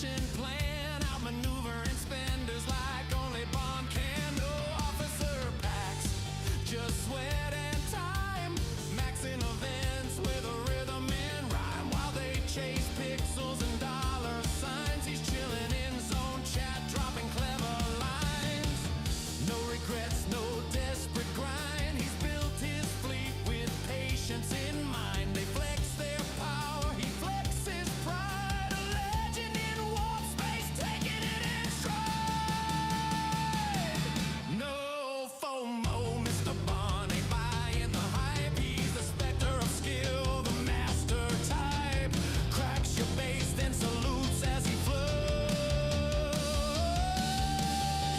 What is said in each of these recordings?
succession plan, outmaneuvering spenders like only Bond can. No officer packs, just sweat and time, maxing events with a rhythm and rhyme while they chase pixels and dollar signs. He's chilling in zone chat, dropping clever lines. No regrets, no desperate grind. He's built his fleet with patience in mind. They flex their power, he flexes pride. A legend in warp space, taking it in stride. No FOMO, Mr. Bond ain't buying the hype. He's the specter of skill, the master type. Cracks your base, then salutes as he flows.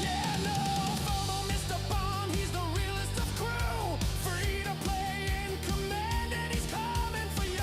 Yeah, no FOMO, Mr. Bond, he's the realest of crew. Free to play in command, and he's coming for you.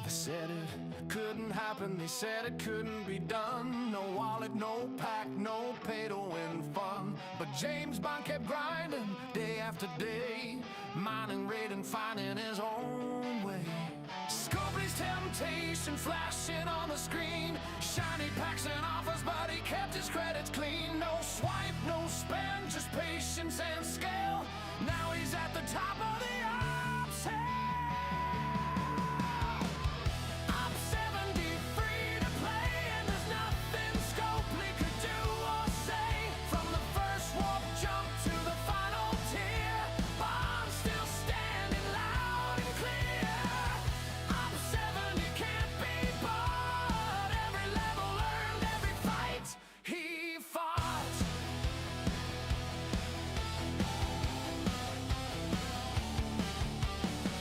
They said it couldn't happen, they said it couldn't be done. No wallet, no pack, no pay to win fun. But James Bond kept grinding day after day, mining, raiding, finding his own way. Scopely's temptation flashing on the screen, shiny packs and offers, but he kept his credits clean. No swipe, no spend, just patience and scale. Now he's at the top of the ops hill. Op 70 free to play, and there's nothing Scopely could do or say. From the first warp jump to the final tier, Bond's still standing loud and clear. Op 70 can't be bought. Every level earned, every fight he fought.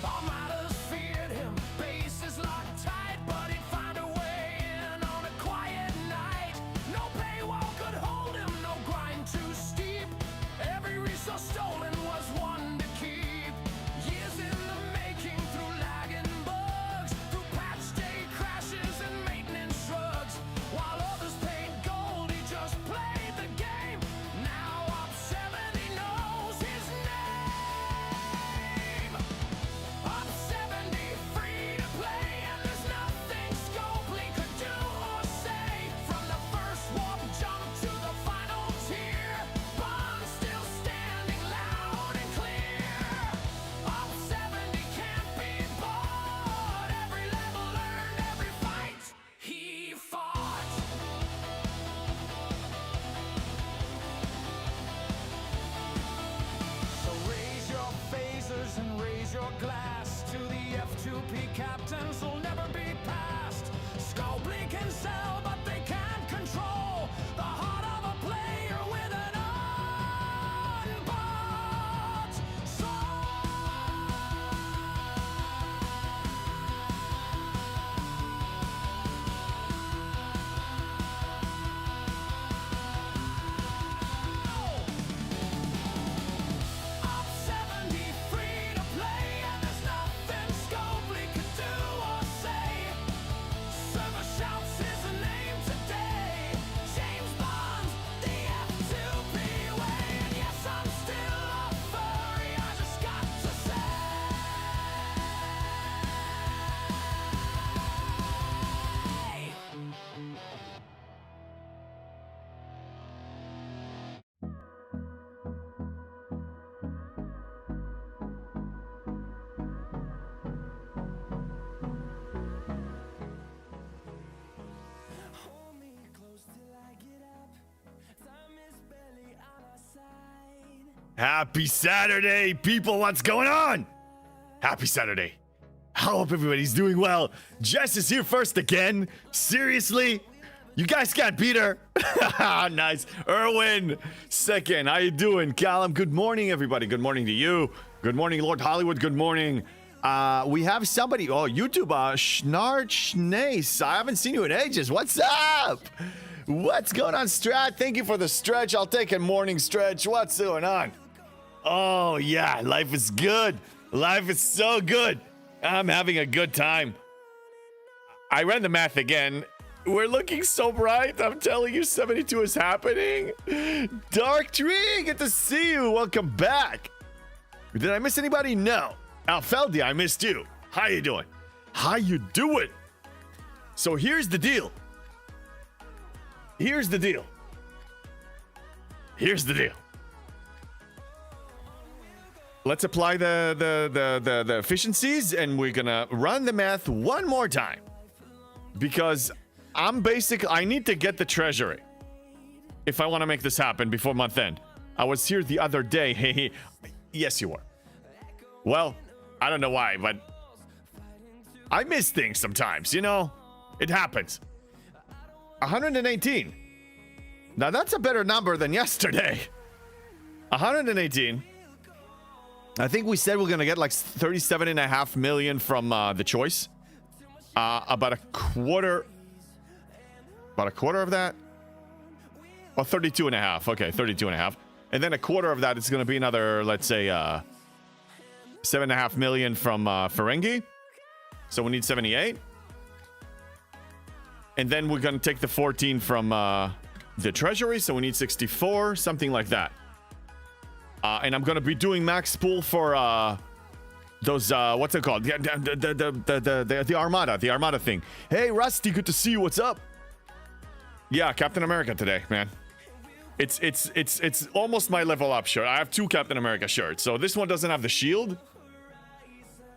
Armadas feared him, bases locked tight, but he'd find a way in on a quiet night. No paywall could hold him, no grind too steep. Every resource stolen was one to keep. Years in the making, through lag and bugs, through patch day crashes and maintenance shrugs. While others paid gold, he just played the game. Now Op 70 knows his name. Op 70 free to play, and there's nothing Scopely could do or say. From the first warp jump to the final tier, Bond's still standing loud and clear. Op 70 can't be bought. Every level earned, every fight he fought. So raise your phasers and raise your glass to the F2P captains who'll never be passed. Scopely can sell, but they can't control the heart of a player with an unbought Op 70 free to play, and there's nothing Scopely could do or say. Server shouts his name today. James Bond, the F2P way. And yes, I'm still a furry, I just got to say. Hold me close till I get up. Time is barely on our side. Happy Saturday, people. What's going on? Happy Saturday. I hope everybody's doing well. Jess is here first again. Seriously? You guys can't beat her. Nice. Erwin, second. How you doing? Callum, good morning, everybody. Good morning to you. Good morning, Lord Hollywood. Good morning. We have somebody. Oh, YouTube. Schnarchnace. I haven't seen you in ages. What's up? What's going on, Strat? Thank you for the stretch. I'll take a morning stretch. What's going on? Oh, yeah. Life is good. Life is so good. I'm having a good time. I ran the math again. We're looking so bright. I'm telling you, 72 is happening. Dark Tree, good to see you. Welcome back. Did I miss anybody? No. Alfeldi, I missed you. How you doing? How you doing? So here's the deal. Here's the deal. Here's the deal. Let's apply the efficiencies, and we're gonna run the math one more time. Because I need to get the treasury if I want to make this happen before month end. I was here the other day. Hey, yes, you were. Well, I don't know why, but I miss things sometimes, you know? It happens. 118. Now, that's a better number than yesterday. 118. I think we said we're going to get like 37.5 million from the choice. About a quarter of that. Or 32.5. Okay, 32.5. And then a quarter of that is going to be another, let's say, 7.5 million from Ferengi. So we need 78. And then we're going to take the 14 from the treasury. So we need 64, something like that. And I'm going to be doing max pool for those, what's it called? The Armada thing. Hey, Rusty, good to see you. What's up? Yeah, Captain America today, man. It's almost my level up shirt. I have 2 Captain America shirts. So this one doesn't have the shield.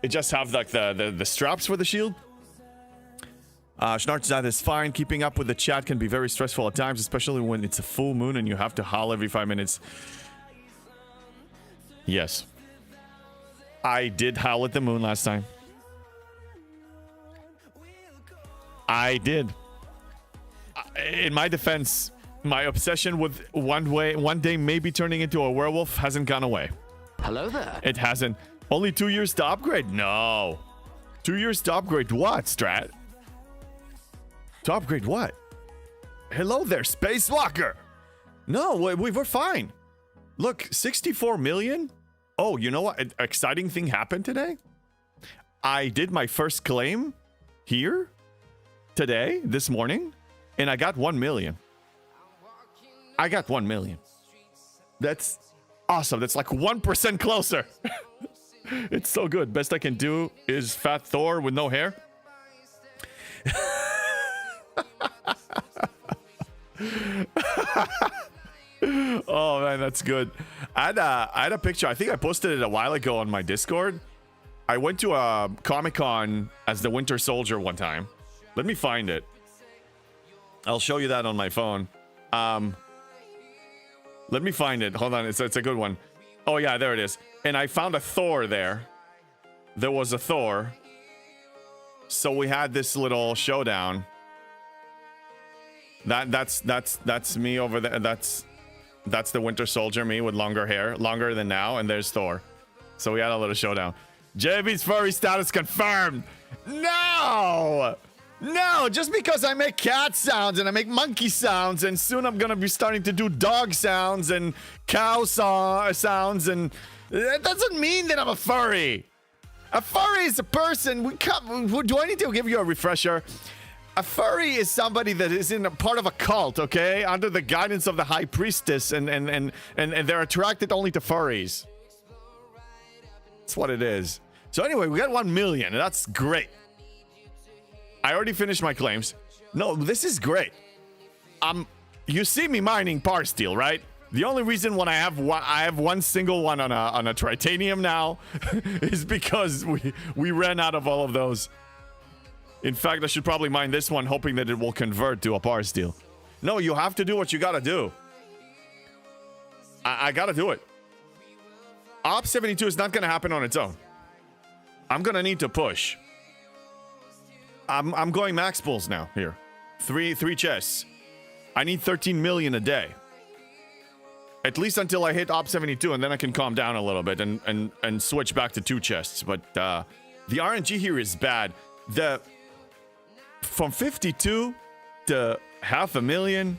It just have like the straps for the shield. Schnarchzad is fine. Keeping up with the chat can be very stressful at times, especially when it's a full moon and you have to howl every 5 minutes. Yes. I did howl at the moon last time. I did. In my defense, my obsession with one day maybe turning into a werewolf hasn't gone away. Hello there. It hasn't. Only 2 years to upgrade? No. 2 years to upgrade what, Strat? To upgrade what? Hello there, Spacewalker. No, we're fine. Look, 64 million? Oh, you know what? An exciting thing happened today? I did my first claim here today, this morning, and I got 1 million. I got 1 million. That's awesome. That's like 1% closer. It's so good. Best I can do is Fat Thor with no hair. Oh man, that's good. I had a picture. I think I posted it a while ago on my Discord. I went to a Comic-Con as the Winter Soldier one time. Let me find it. I'll show you that on my phone. Let me find it. Hold on. It's a good one. Oh yeah, there it is. And I found a Thor there. There was a Thor. So we had this little showdown. That's me over there. That's the Winter Soldier, me with longer hair, longer than now, and there's Thor. So we had a little showdown. JB's furry status confirmed. No, just because I make cat sounds and I make monkey sounds, and soon I'm gonna be starting to do dog sounds and cow sounds, and that doesn't mean that I'm a furry. A furry is a person. Do I need to give you a refresher? A furry is somebody that is in a part of a cult, okay? Under the guidance of the High Priestess, and they're attracted only to furries. That's what it is. So anyway, we got 1 million, and that's great. I already finished my claims. No, this is great. You see me mining par steel, right? The only reason when I have one single one on a tritanium now is because we ran out of all of those. In fact, I should probably mine this one, hoping that it will convert to a par steel. No, you have to do what you gotta do. I gotta do it. Op 72 is not gonna happen on its own. I'm gonna need to push. I'm going max pulls now here. Three chests. I need 13 million a day. At least until I hit Op 72, and then I can calm down a little bit and switch back to 2 chests. But The RNG here is bad. From 52 to 500,000,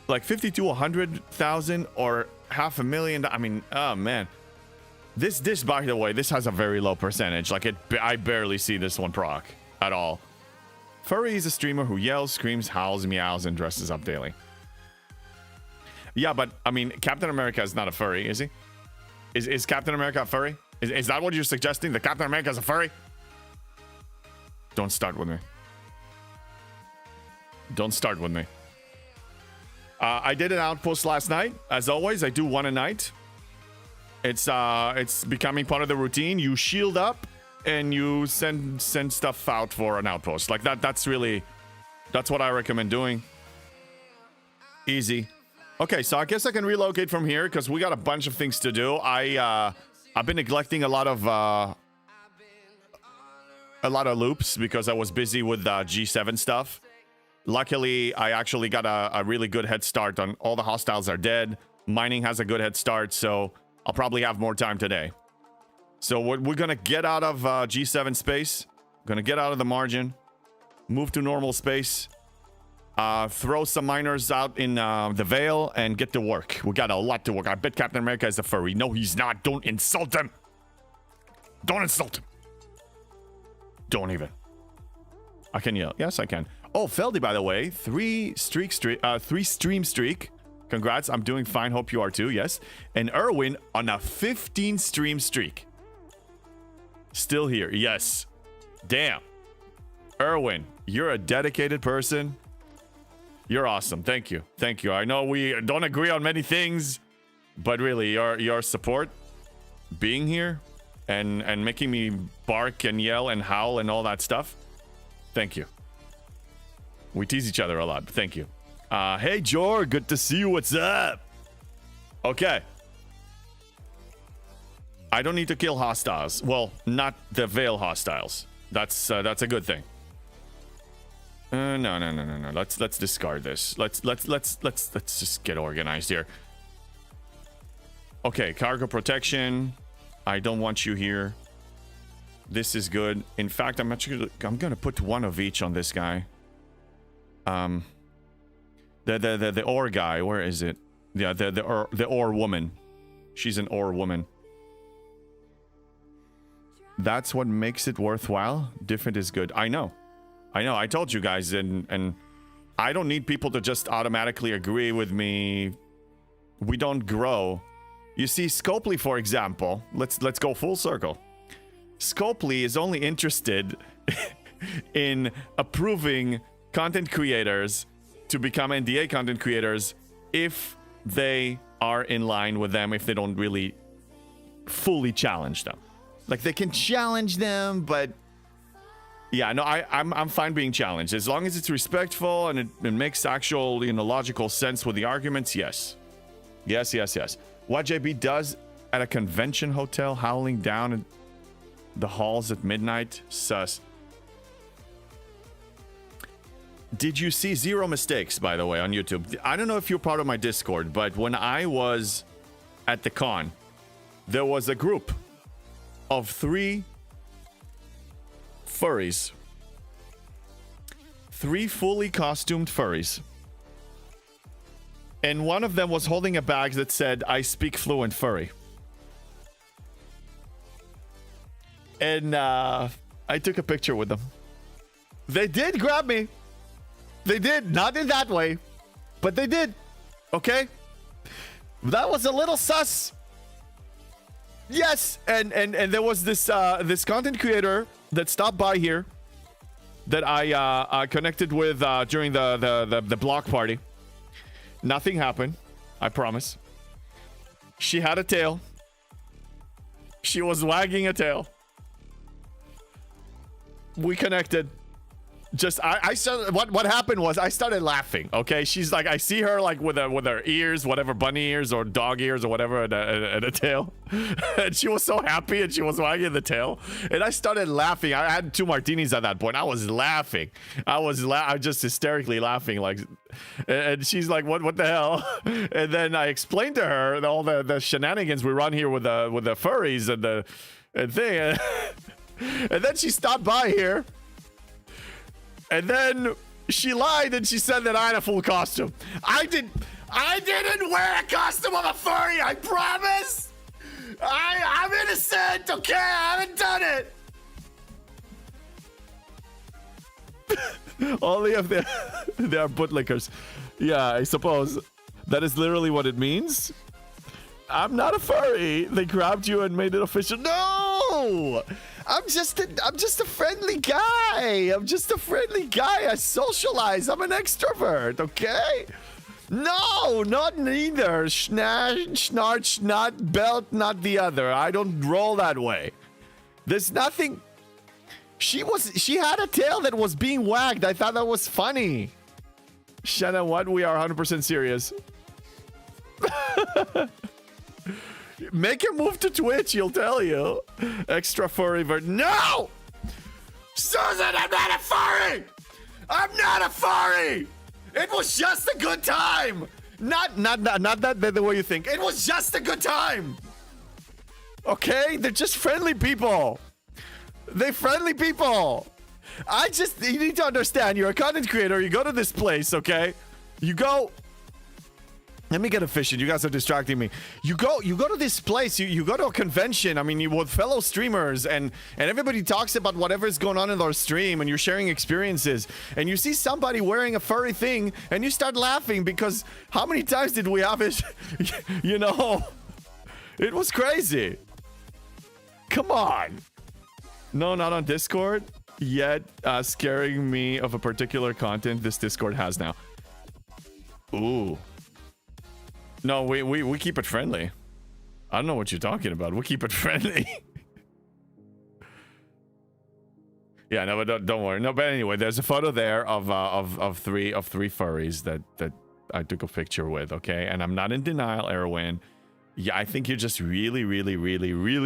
like 50 to 100,000 or 500,000. I mean, oh man. This by the way, this has a very low percentage. Like I barely see this one proc at all. Furry is a streamer who yells, screams, howls, meows, and dresses up daily. Yeah, but I mean, Captain America is not a furry, is he? Is Captain America a furry? Is that what you're suggesting? That Captain America is a furry? Don't start with me. Don't start with me. I did an outpost last night. As always, I do one a night. It's becoming part of the routine. You shield up and you send stuff out for an outpost. Like that's what I recommend doing. Easy. Okay, so I guess I can relocate from here because we got a bunch of things to do. I've been neglecting a lot of loops because I was busy with G7 stuff. Luckily, I actually got a really good head start on all the hostiles are dead. Mining has a good head start, so I'll probably have more time today. So we're going to get out of G7 space. Going to get out of the margin. Move to normal space. Throw some miners out in the Vale and get to work. We got a lot to work. I bet Captain America is a furry. No, he's not. Don't insult him. Don't insult him. Don't even. I can yell. Yes, I can. Oh, Feldy, by the way, 3 stream streak. Congrats. I'm doing fine. Hope you are too. Yes. And Erwin on a 15 stream streak. Still here. Yes. Damn. Erwin, you're a dedicated person. You're awesome. Thank you. Thank you. I know we don't agree on many things, but really your support, being here and making me bark and yell and howl and all that stuff. Thank you. We tease each other a lot. Thank you. Hey, Jor. Good to see you. What's up? Okay. I don't need to kill hostiles. Well, not the Vale hostiles. That's a good thing. No. Let's discard this. Let's just get organized here. Okay, cargo protection. I don't want you here. This is good. In fact, I'm gonna put one of each on this guy. The ore guy. Where is it? Yeah, the ore woman. She's an ore woman. That's what makes it worthwhile. Different is good. I know. I told you guys, and I don't need people to just automatically agree with me. We don't grow. You see, Scopely, for example, let's go full circle. Scopely is only interested in approving content creators to become NDA content creators if they are in line with them, if they don't really fully challenge them. Like, they can challenge them, but yeah, no, I'm fine being challenged as long as it's respectful and it makes actual, logical sense with the arguments. Yes. What JB does at a convention hotel, howling down in the halls at midnight, sus. Did you see Zero Mistakes, by the way, on YouTube? I don't know if you're part of my Discord, but when I was at the con, there was a group of 3 furries. 3 fully costumed furries. And one of them was holding a bag that said, "I speak fluent furry." And I took a picture with them. They did grab me. They did. Not in that way. But they did. Okay? That was a little sus. Yes. And there was this content creator that stopped by here that I connected with during the block party. Nothing happened. I promise. She had a tail. She was wagging a tail. We connected. Just I started, what happened was I started laughing. Okay, she's like, I see her like with her ears, whatever, bunny ears or dog ears or whatever, and a tail, and she was so happy and she was wagging the tail, and I started laughing. I had 2 martinis at that point. I was laughing. I was just hysterically laughing, like, and she's like, what the hell? And then I explained to her all the shenanigans we run here with the furries and thing. And then she stopped by here. And then she lied and she said that I had a full costume. I didn't wear a costume of a furry, I promise. I'm innocent, okay? I haven't done it. Only if they are bootlickers. Yeah, I suppose that is literally what it means. I'm not a furry. They grabbed you and made it official. No, I'm just a friendly guy. I'm just a friendly guy. I socialize. I'm an extrovert. Okay. No, not neither. Snarch, not belt, not the other. I don't roll that way. There's nothing. She had a tail that was being wagged. I thought that was funny. Shanna, what? We are 100% serious. Make him move to Twitch, he'll tell you. Extra furry No! Susan, I'm not a furry! I'm not a furry! It was just a good time! Not that the way you think. It was just a good time! Okay? They're just friendly people. They're friendly people. You need to understand, you're a content creator, you go to this place, okay? You go... Let me get efficient. You guys are distracting me. You go to this place. You go to a convention. I mean, you with fellow streamers, and everybody talks about whatever's going on in their stream, and you're sharing experiences. And you see somebody wearing a furry thing, and you start laughing because how many times did we have it? You know, it was crazy. Come on. No, not on Discord yet. Scaring me of a particular content this Discord has now. Ooh. No, we keep it friendly. I don't know what you're talking about. We keep it friendly. Yeah, no, but don't worry. No, but anyway, there's a photo there of three furries that I took a picture with. Okay, and I'm not in denial, Erwin. Yeah, I think you just really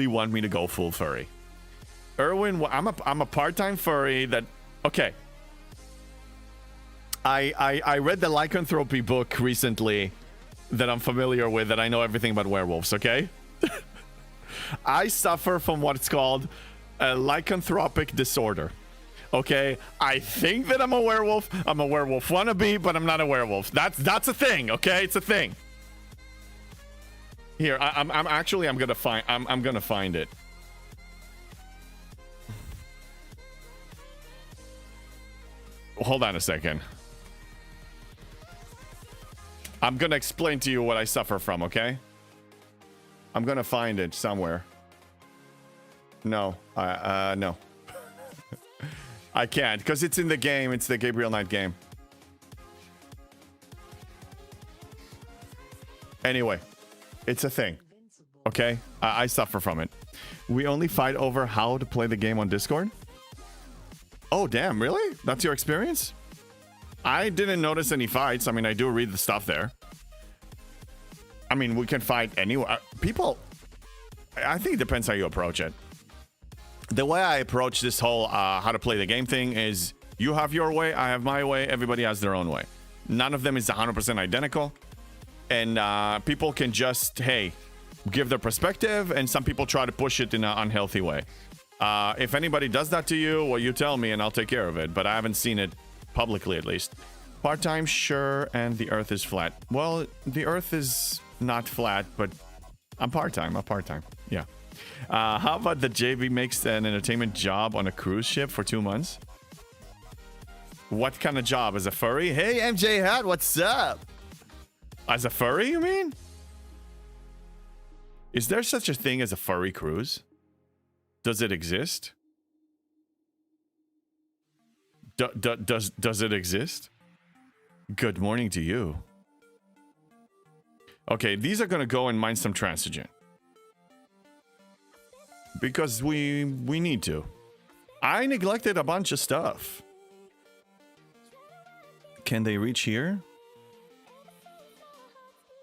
want me to go full furry. Erwin, I'm a part-time furry that. Okay. I read the lycanthropy book recently. That I'm familiar with, that I know everything about werewolves, okay? I suffer from what's called a lycanthropic disorder, okay? I think that I'm a werewolf. I'm a werewolf wannabe, but I'm not a werewolf. That's a thing, okay? It's a thing. Here, I'm gonna find it. Hold on a second. I'm gonna explain to you what I suffer from, okay? I'm gonna find it somewhere. No, no. I can't, because it's in the game. It's the Gabriel Knight game. Anyway, it's a thing, okay? I suffer from it. We only fight over how to play the game on Discord? Oh, damn, really? That's your experience? I didn't notice any fights. I mean, I do read the stuff there. I mean, we can fight anywhere. People, I think it depends how you approach it. The way I approach this whole how to play the game thing is you have your way, I have my way, everybody has their own way. None of them is 100% identical. And people can just, hey, give their perspective, and some people try to push it in an unhealthy way. If anybody does that to you, well, you tell me and I'll take care of it. But I haven't seen it publicly, at least. Part-time, sure, and the earth is flat. Well, the earth is not flat, but I'm part-time. Yeah. How about the JB makes an entertainment job on a cruise ship for 2 months? What kind of job? As a furry? Hey, MJ Hat, what's up? As a furry, you mean? Is there such a thing as a furry cruise? Does it exist? Does it exist? Good morning to you. Okay, these are gonna go and mine some transigen. Because we need to. I neglected a bunch of stuff. Can they reach here?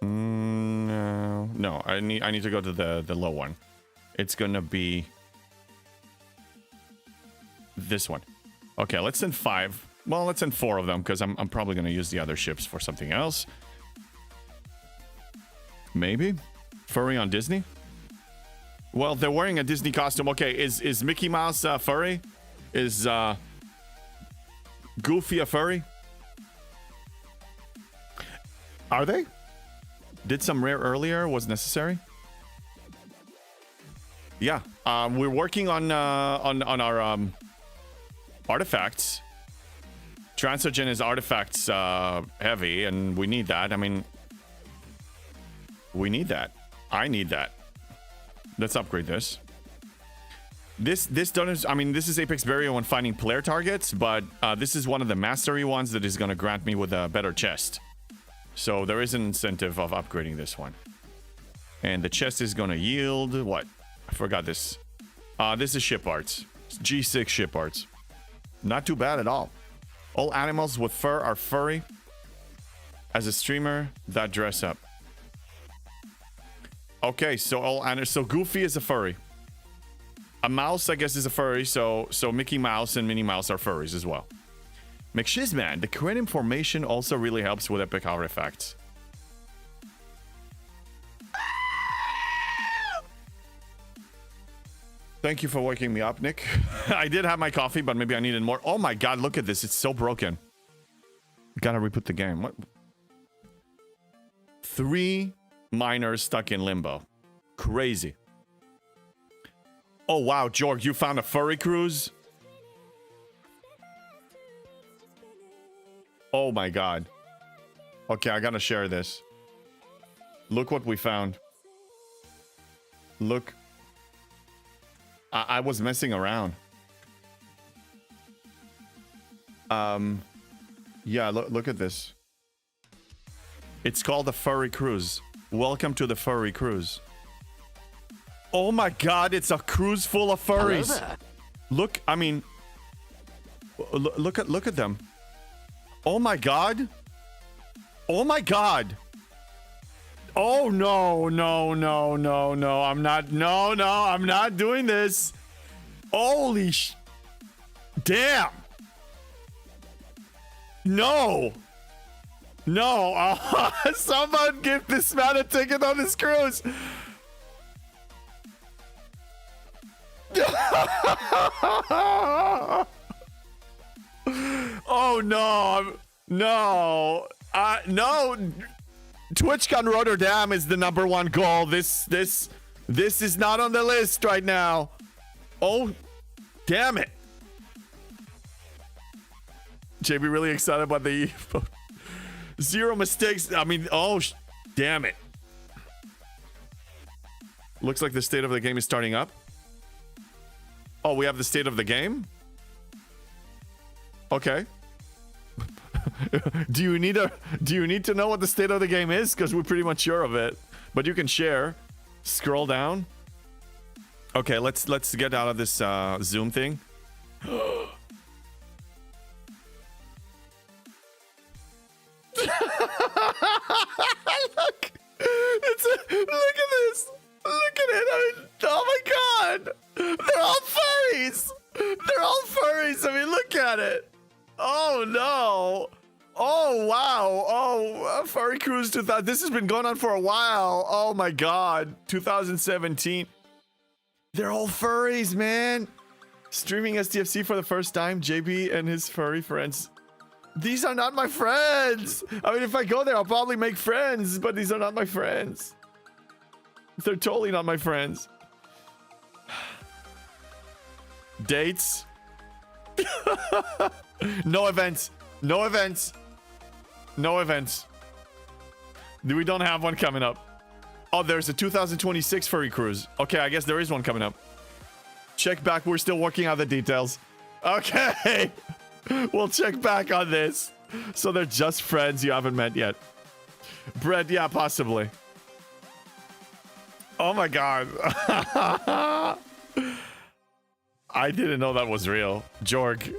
No, I need to go to the low one. It's gonna be this one. Okay, let's send 5. Well, let's send 4 of them, because I'm probably gonna use the other ships for something else. Maybe? Furry on Disney? Well, they're wearing a Disney costume. Okay, is Mickey Mouse furry? Is Goofy a furry? Are they? Did some rare earlier? Was necessary? Yeah. We're working on our artifacts. Transogen is artifacts heavy, and we need that. I mean, we need that. I need that. Let's upgrade this. This doesn't. I mean, this is Apex Barrier when finding player targets, but this is one of the mastery ones that is going to grant me with a better chest. So there is an incentive of upgrading this one. And the chest is going to yield what? I forgot this. This is ship arts. G6 ship arts. Not too bad at all. All animals with fur are furry. As a streamer, that dress up. Okay, so Goofy is a furry. A mouse, I guess, is a furry. So Mickey Mouse and Minnie Mouse are furries as well. McShizman, the current information also really helps with epic artifacts. Thank you for waking me up, Nick. I did have my coffee, but maybe I needed more. Oh my god, look at this. It's so broken. Gotta reboot the game. What? 3 miners stuck in limbo. Crazy. Oh wow, Jorg, you found a furry cruise? Oh my god. Okay, I gotta share this. Look what we found. Look. I was messing around. Yeah, look at this. It's called the Furry Cruise. Welcome to the Furry Cruise. Oh my god, it's a cruise full of furries. Look, I mean, look at them. Oh my god. Oh my god. Oh no, I'm not doing this. Holy damn. No. Someone give this man a ticket on this cruise. Oh no. No. TwitchCon Rotterdam is the #1 goal. This is not on the list right now. Oh, damn it. JB really excited about the 0 mistakes. I mean, oh, damn it. Looks like the state of the game is starting up. Oh, we have the state of the game? Okay. Do you need to know what the state of the game is? Because we're pretty much sure of it. But you can share. Scroll down. Okay, let's get out of this Zoom thing. Look at this. Look at it. I mean, oh my god. They're all furries. They're all furries. I mean, look at it. Oh no. Oh wow. Oh, Furry Cruise 2000. This has been going on for a while. Oh my god. 2017. They're all furries, man. Streaming STFC for the first time. JB and his furry friends. These are not my friends. I mean, if I go there, I'll probably make friends, but these are not my friends. They're totally not my friends. Dates. No events. No events. No events. We don't have one coming up. Oh, there's a 2026 Furry Cruise. Okay, I guess there is one coming up. Check back. We're still working out the details. Okay. We'll check back on this. So they're just friends you haven't met yet. Brett, yeah, possibly. Oh my god. I didn't know that was real. Jorg.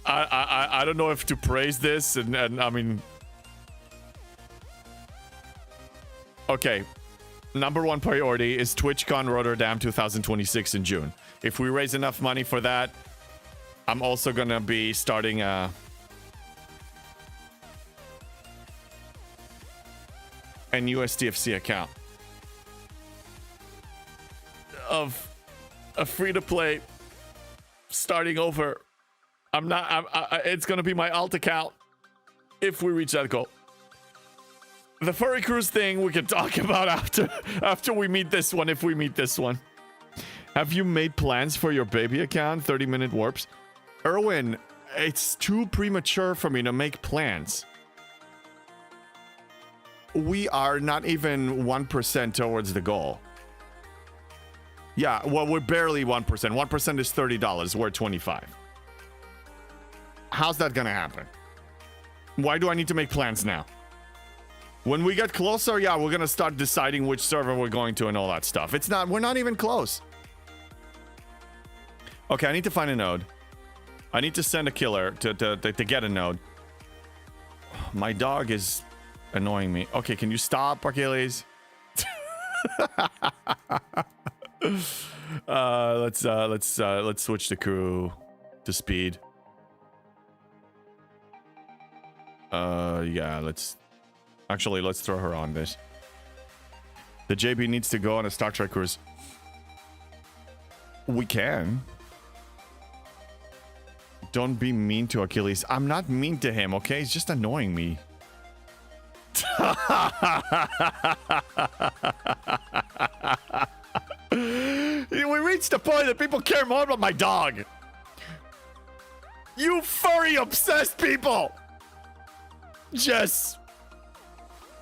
I don't know if to praise this and I mean. Okay. #1 priority is TwitchCon Rotterdam 2026 in June. If we raise enough money for that, I'm also gonna be starting a new STFC account. of a free-to-play starting over. It's gonna be my alt account if we reach that goal. The furry cruise thing we can talk about after we meet this one, if we meet this one. Have you made plans for your baby account? 30-minute warps. Erwin, it's too premature for me to make plans. We are not even 1% towards the goal. Yeah, well, we're barely 1%. 1% is $30. We're 25. How's that gonna happen? Why do I need to make plans now? When we get closer, yeah, we're gonna start deciding which server we're going to and all that stuff. We're not even close. Okay, I need to find a node. I need to send a killer to get a node. My dog is annoying me. Okay, can you stop, Achilles? Let's switch the crew to speed. Yeah, let's throw her on this. The JB needs to go on a Star Trek cruise. We can. Don't be mean to Achilles. I'm not mean to him, okay? He's just annoying me. We reached the point that people care more about my dog. You furry obsessed people. Jess,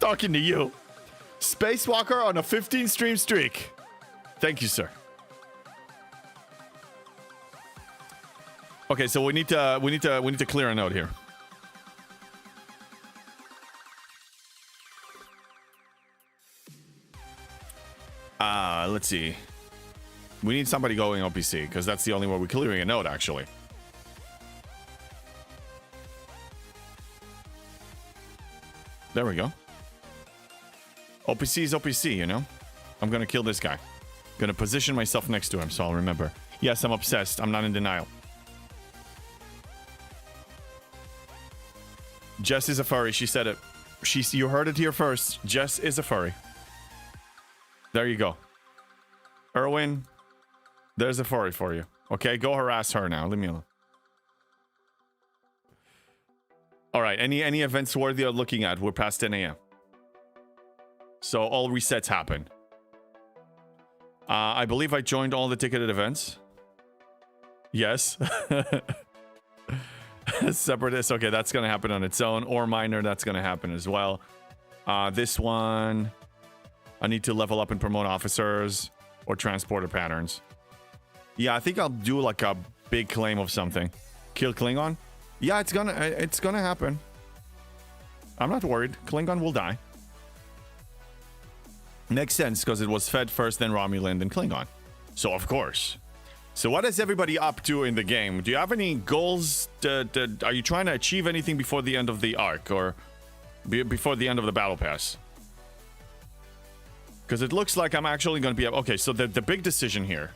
talking to you. Spacewalker on a 15 stream streak. Thank you, sir. Okay, so we need to clear a node here. Let's see. We need somebody going OPC because that's the only way we're clearing a node, actually. There we go. OPC is OPC, you know? I'm gonna kill this guy. Gonna position myself next to him so I'll remember. Yes, I'm obsessed. I'm not in denial. Jess is a furry. She said it. You heard it here first. Jess is a furry. There you go. Erwin, there's a furry for you. Okay, go harass her now. Leave me alone. All right, any events worthy of looking at? We're past 10 a.m. So all resets happen. I believe I joined all the ticketed events. Yes. Separatist. Okay, that's going to happen on its own. Or minor, that's going to happen as well. This one, I need to level up and promote officers or transporter patterns. Yeah, I think I'll do like a big claim of something. Kill Klingon? Yeah, it's gonna happen. I'm not worried. Klingon will die. Makes sense because it was Fed first, then Romulan, then Klingon. So of course. So what is everybody up to in the game? Do you have any goals? Are you trying to achieve anything before the end of the arc or before the end of the battle pass? Because it looks like I'm actually going to be... Okay, so the big decision here,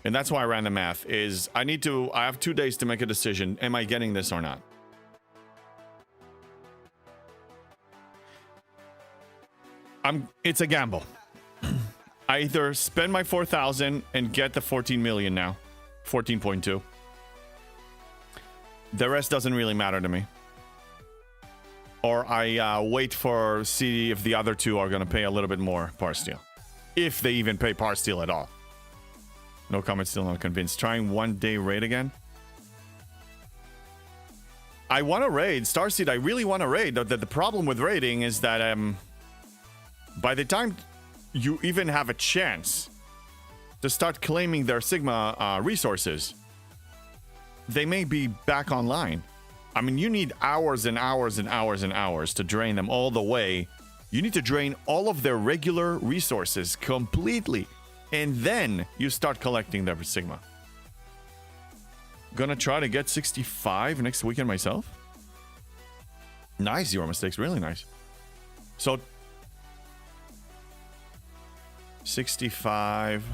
and that's why I ran the math, is I have 2 days to make a decision. Am I getting this or not? It's a gamble. I either spend my 4,000 and get the 14 million now. 14.2. The rest doesn't really matter to me. Or I wait for see if the other two are going to pay a little bit more par steal. If they even pay par steal at all. No comment, still not convinced. Trying 1 day raid again. I want to raid. Starseed, I really want to raid. The problem with raiding is that by the time you even have a chance to start claiming their Sigma resources, they may be back online. I mean, you need hours and hours and hours and hours to drain them all the way. You need to drain all of their regular resources completely. And then you start collecting their Sigma. Gonna try to get 65 next weekend myself. Nice, 0 mistakes. Really nice. So 65.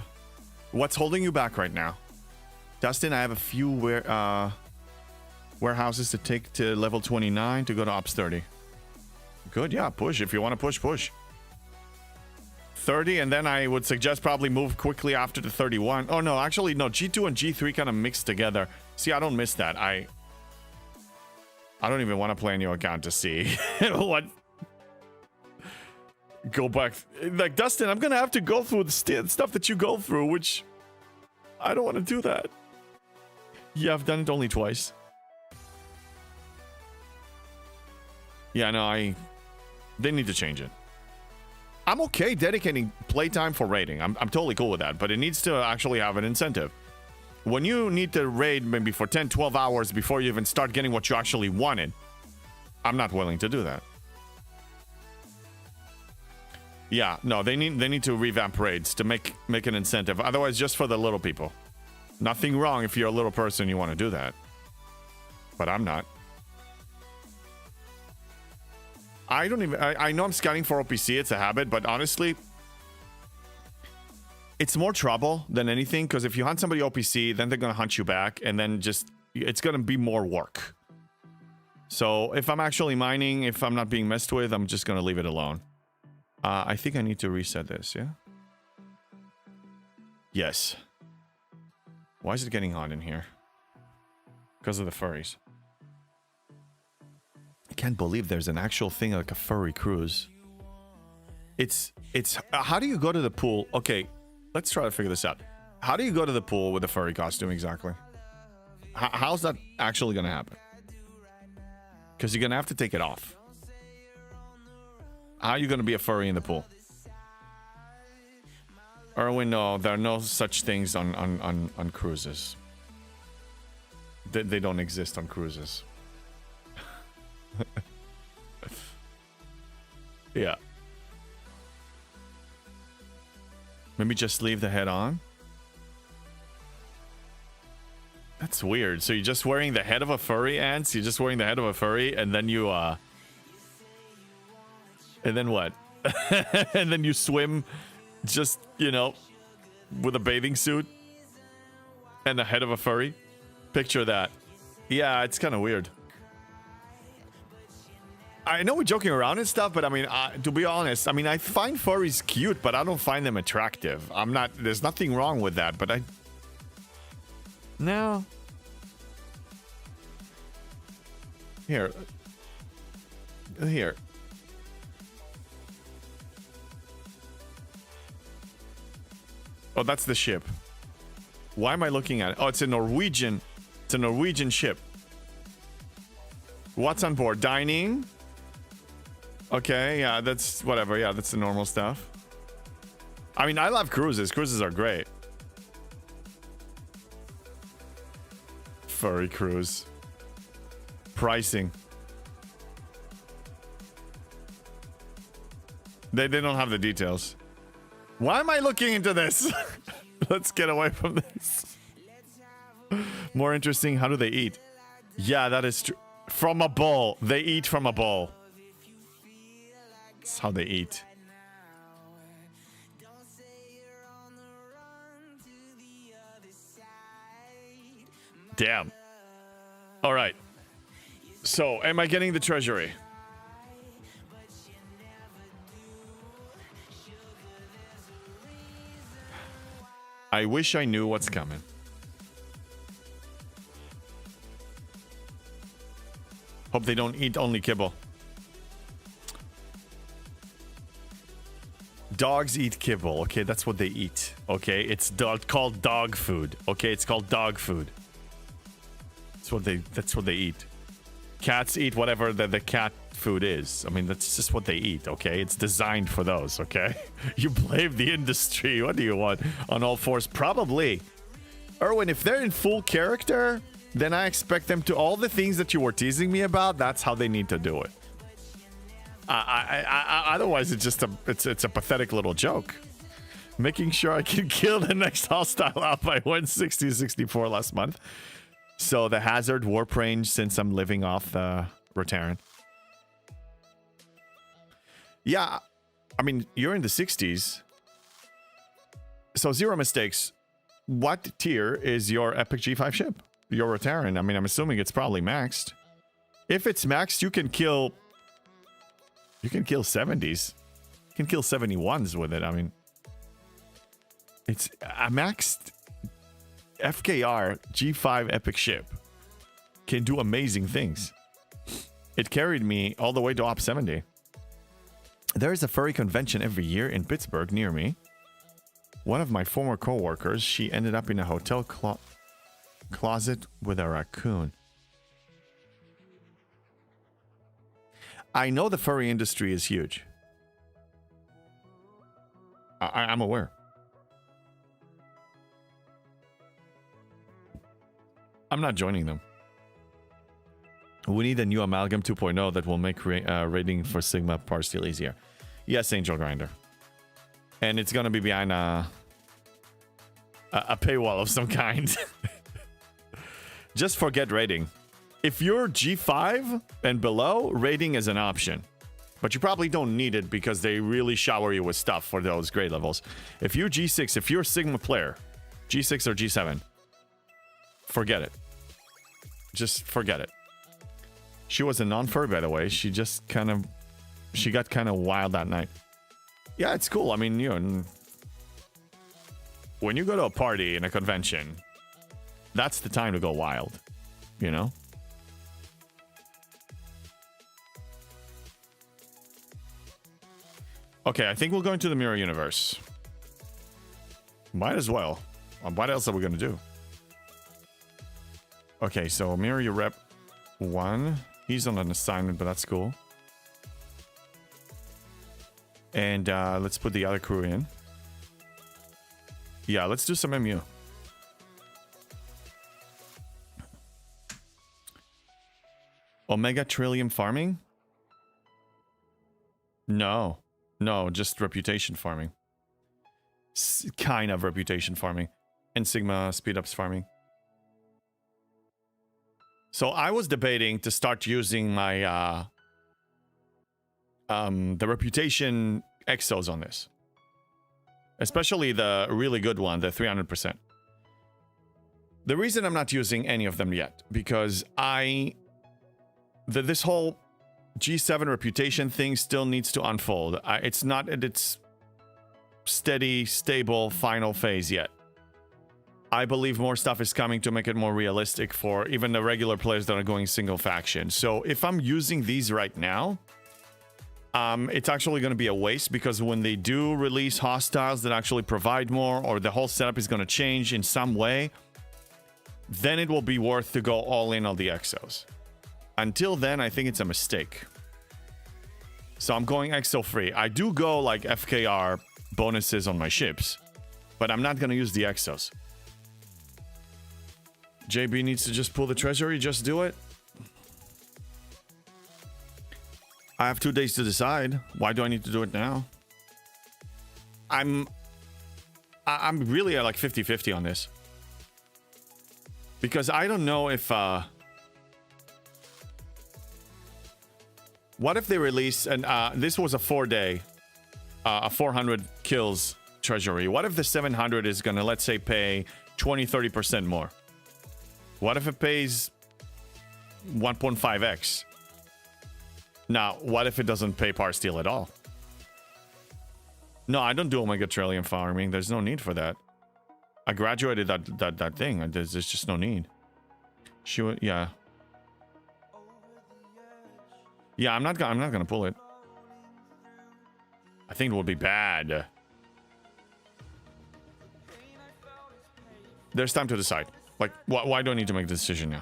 What's holding you back right now? Dustin, I have a few warehouses to take to level 29 to go to Ops 30. Good, yeah, push. If you want to push, push. 30, and then I would suggest probably move quickly after the 31. Oh, no, actually, no. G2 and G3 kind of mixed together. See, I don't miss that. I don't even want to play a new account to see what... Go back. Like, Dustin, I'm going to have to go through the stuff that you go through, which... I don't want to do that. Yeah, I've done it only twice. Yeah, no, they need to change it. I'm okay dedicating playtime for raiding. I'm totally cool with that, but it needs to actually have an incentive. When you need to raid maybe for 10, 12 hours before you even start getting what you actually wanted, I'm not willing to do that. Yeah, no, they need to revamp raids to make an incentive. Otherwise, just for the little people. Nothing wrong if you're a little person, you want to do that. But I'm not. I don't even... I know I'm scouting for OPC. It's a habit. But honestly, it's more trouble than anything. Because if you hunt somebody OPC, then they're going to hunt you back. And then just... It's going to be more work. So if I'm actually mining, if I'm not being messed with, I'm just going to leave it alone. I think I need to reset this, yeah? Yes. Why is it getting hot in here? Because of the furries. I can't believe there's an actual thing like a furry cruise. It's how do you go to the pool? Okay, let's try to figure this out. How do you go to the pool with a furry costume exactly? How's that actually going to happen? Because you're going to have to take it off. How are you going to be a furry in the pool? Erwin, no, there are no such things on cruises. They don't exist on cruises. Yeah. Maybe just leave the head on? That's weird. So you're just wearing the head of a furry, Ants? You're just wearing the head of a furry, and then you, and then what? And then you swim just, you know, with a bathing suit and the head of a furry? Picture that. Yeah, it's kind of weird. I know we're joking around and stuff, but I mean, to be honest, I mean, I find furries cute, but I don't find them attractive. I'm not, there's nothing wrong with that, but no. Here. Oh, that's the ship. Why am I looking at it? Oh, it's a Norwegian ship. What's on board? Dining? Okay, yeah, that's whatever. Yeah, that's the normal stuff. I mean, I love cruises. Cruises are great. Furry cruise. Pricing. They don't have the details. Why am I looking into this? Let's get away from this. More interesting, how do they eat? Yeah, that is true. From a bowl. They eat from a bowl. That's how they eat. Damn. All right. So, am I getting the treasury? I wish I knew what's coming. Hope they don't eat only kibble. Dogs eat kibble. Okay, that's what they eat. Okay, it's called dog food. Okay, it's called dog food. That's what they eat. Cats eat whatever the cat food is. I mean, that's just what they eat, okay? It's designed for those, okay? You blame the industry. What do you want? On all fours? Probably. Erwin, if they're in full character, then I expect them to... All the things that you were teasing me about, that's how they need to do it. Otherwise, it's just it's a pathetic little joke. Making sure I can kill the next hostile out by 160-64 last month. So the hazard warp range, since I'm living off the Rotaran. Yeah, I mean, you're in the 60s. So zero mistakes. What tier is your Epic G5 ship? Your Rotaran? I mean, I'm assuming it's probably maxed. If it's maxed, you can kill 70s. You can kill 71s with it. I mean, it's a maxed FKR G5 epic ship can do amazing things. It carried me all the way to Op 70. There is a furry convention every year in Pittsburgh near me. One of my former co-workers, she ended up in a hotel closet with a raccoon. I know the furry industry is huge. I'm aware. I'm not joining them. We need a new Amalgam 2.0 that will make rating for Sigma Parsteel easier. Yes, Angel Grinder. And it's going to be behind a paywall of some kind. Just forget rating. If you're G5 and below, rating is an option. But you probably don't need it because they really shower you with stuff for those grade levels. If you're G6, if you're a Sigma player, G6 or G7, forget it. Just forget it. She was a non-furry, by the way. She got kind of wild that night. Yeah, it's cool. I mean, you know, when you go to a party in a convention, that's the time to go wild, you know? Okay, I think we'll go into the mirror universe. Might as well. What else are we going to do? Okay, so mirror your rep 1. He's on an assignment, but that's cool. And let's put the other crew in. Yeah, let's do some MU. Omega Trillium farming? No, just reputation farming. Kind of reputation farming. And Sigma speed ups farming. So I was debating to start using my the reputation exos on this. Especially the really good one, the 300%. The reason I'm not using any of them yet, because this whole G7 reputation thing still needs to unfold. It's not at its steady, stable, final phase yet. I believe more stuff is coming to make it more realistic for even the regular players that are going single faction. So if I'm using these right now, it's actually going to be a waste, because when they do release hostiles that actually provide more, or the whole setup is going to change in some way, then it will be worth to go all in on the exos. Until then, I think it's a mistake. So I'm going exo free. I do go like FKR bonuses on my ships, but I'm not going to use the exos. JB needs to just pull the treasury, just do it. I have 2 days to decide. Why do I need to do it now? I'm really at like 50-50 on this. Because I don't know if what if they release, and this was a 4-day, a 400 kills treasury. What if the 700 is gonna, let's say, pay 20-30% more? What if it pays 1.5x? Now, what if it doesn't pay Parsteel at all? No, I don't do Omega Trillium farming. There's no need for that. I graduated that thing. There's just no need. Yeah. Yeah, I'm not gonna pull it. I think it would be bad. There's time to decide. Like, why do I need to make the decision now?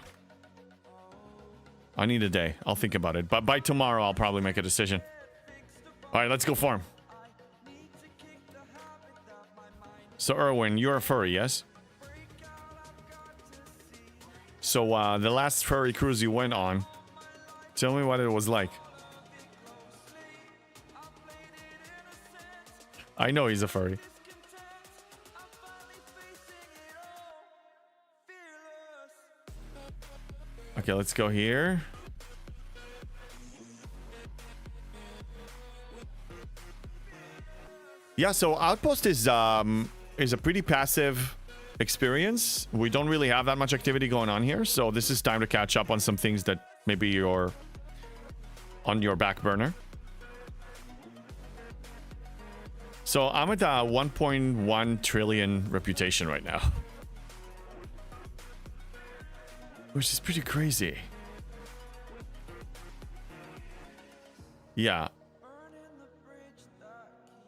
I need a day. I'll think about it. But by tomorrow, I'll probably make a decision. All right, let's go farm. So, Erwin, you're a furry, yes? So, the last furry cruise you went on, tell me what it was like. I know he's a furry. Okay, let's go here. Yeah, so Outpost is a pretty passive experience. We don't really have that much activity going on here, so this is time to catch up on some things that maybe you're on your back burner. So I'm at 1.1 trillion reputation right now. Which is pretty crazy. Yeah.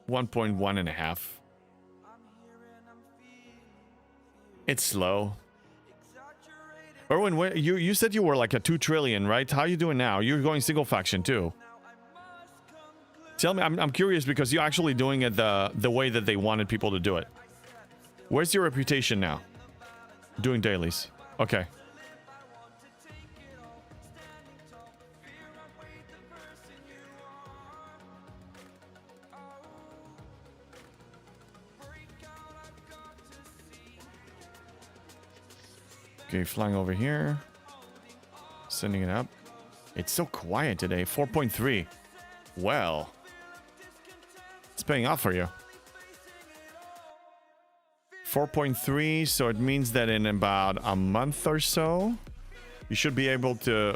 1.1 and a half. It's slow. Erwin, you said you were like a 2 trillion, right? How are you doing now? You're going single faction too. Tell me, I'm curious because you're actually doing it the way that they wanted people to do it. Where's your reputation now? Doing dailies. Okay. Okay, flying over here. Sending it up. It's so quiet today. 4.3. Well. It's paying off for you. 4.3, so it means that in about a month or so, you should be able to,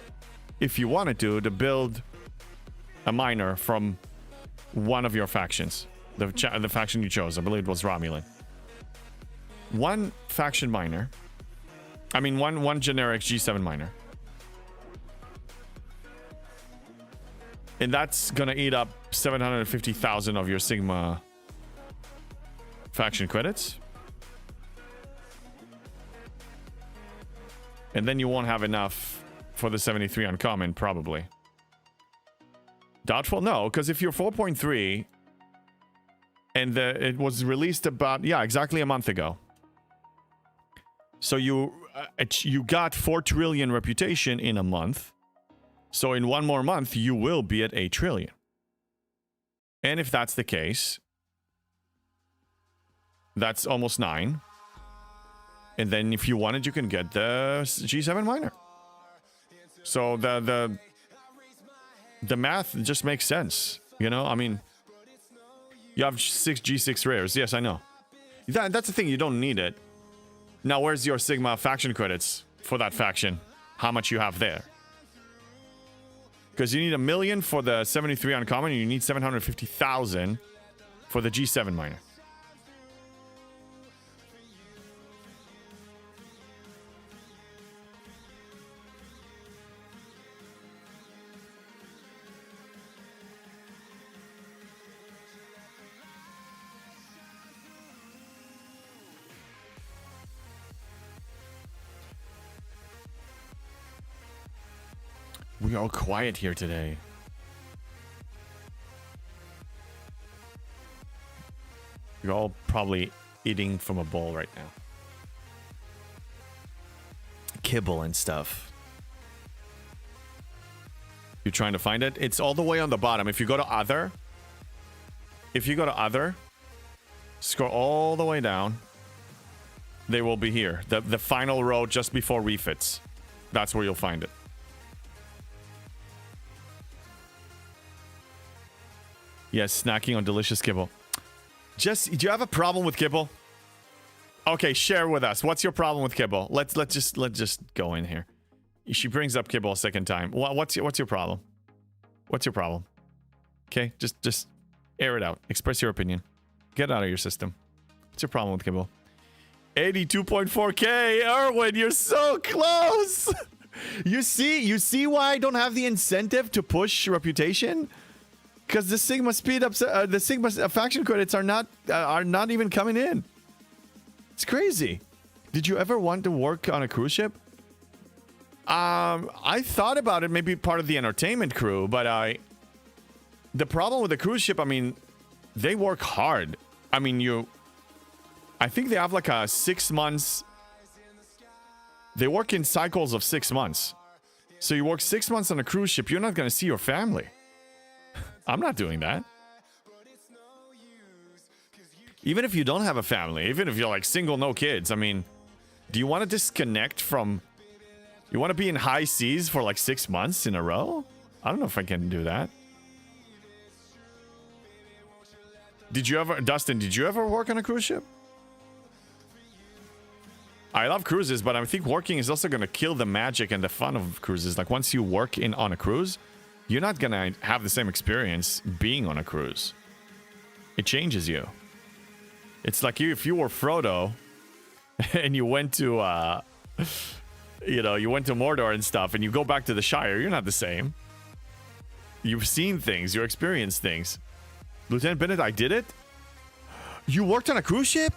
if you wanted to build a miner from one of your factions. The faction you chose. I believe it was Romulan. One faction miner. I mean, one generic G7 miner. And that's gonna eat up 750,000 of your Sigma faction credits. And then you won't have enough for the 73 uncommon, probably. Doubtful? No, because if you're 4.3 and it was released about, yeah, exactly a month ago. So you got 4 trillion reputation in a month. So in one more month, you will be at 8 trillion. And if that's the case, that's almost 9. And then if you wanted, you can get the G7 miner. So the math just makes sense. You know, I mean, you have 6 G6 rares. Yes, I know. That's the thing. You don't need it. Now, where's your Sigma faction credits for that faction? How much you have there? Because you need 1 million for the 73 uncommon, and you need 750,000 for the G7 miner. We're all quiet here today. You're all probably eating from a bowl right now. Kibble and stuff. You're trying to find it? It's all the way on the bottom. If you go to other, scroll all the way down, they will be here. The final row just before refits. That's where you'll find it. Yes, snacking on delicious kibble. Jess, do you have a problem with kibble? Okay, share with us. What's your problem with kibble? Let's just go in here. She brings up kibble a second time. What's your problem? What's your problem? Okay, just air it out. Express your opinion. Get it out of your system. What's your problem with kibble? 82.4K, Erwin, you're so close. You see why I don't have the incentive to push reputation? Because the Sigma speed ups, the Sigma faction credits are not even coming in. It's crazy. Did you ever want to work on a cruise ship? I thought about it, maybe part of the entertainment crew, but the problem with the cruise ship, I mean, they work hard. I mean, I think they have like a 6 months. They work in cycles of 6 months. So you work 6 months on a cruise ship, you're not going to see your family. I'm not doing that. Even if you don't have a family, even if you're like single, no kids, I mean, do you want to disconnect from... You want to be in high seas for like 6 months in a row? I don't know if I can do that. Dustin, did you ever work on a cruise ship? I love cruises, but I think working is also going to kill the magic and the fun of cruises. Like once you work on a cruise, you're not going to have the same experience being on a cruise. It changes you. It's like if you were Frodo and you went to, you went to Mordor and stuff, and you go back to the Shire, you're not the same. You've seen things, you experienced things. Lieutenant Bennett, I did it? You worked on a cruise ship?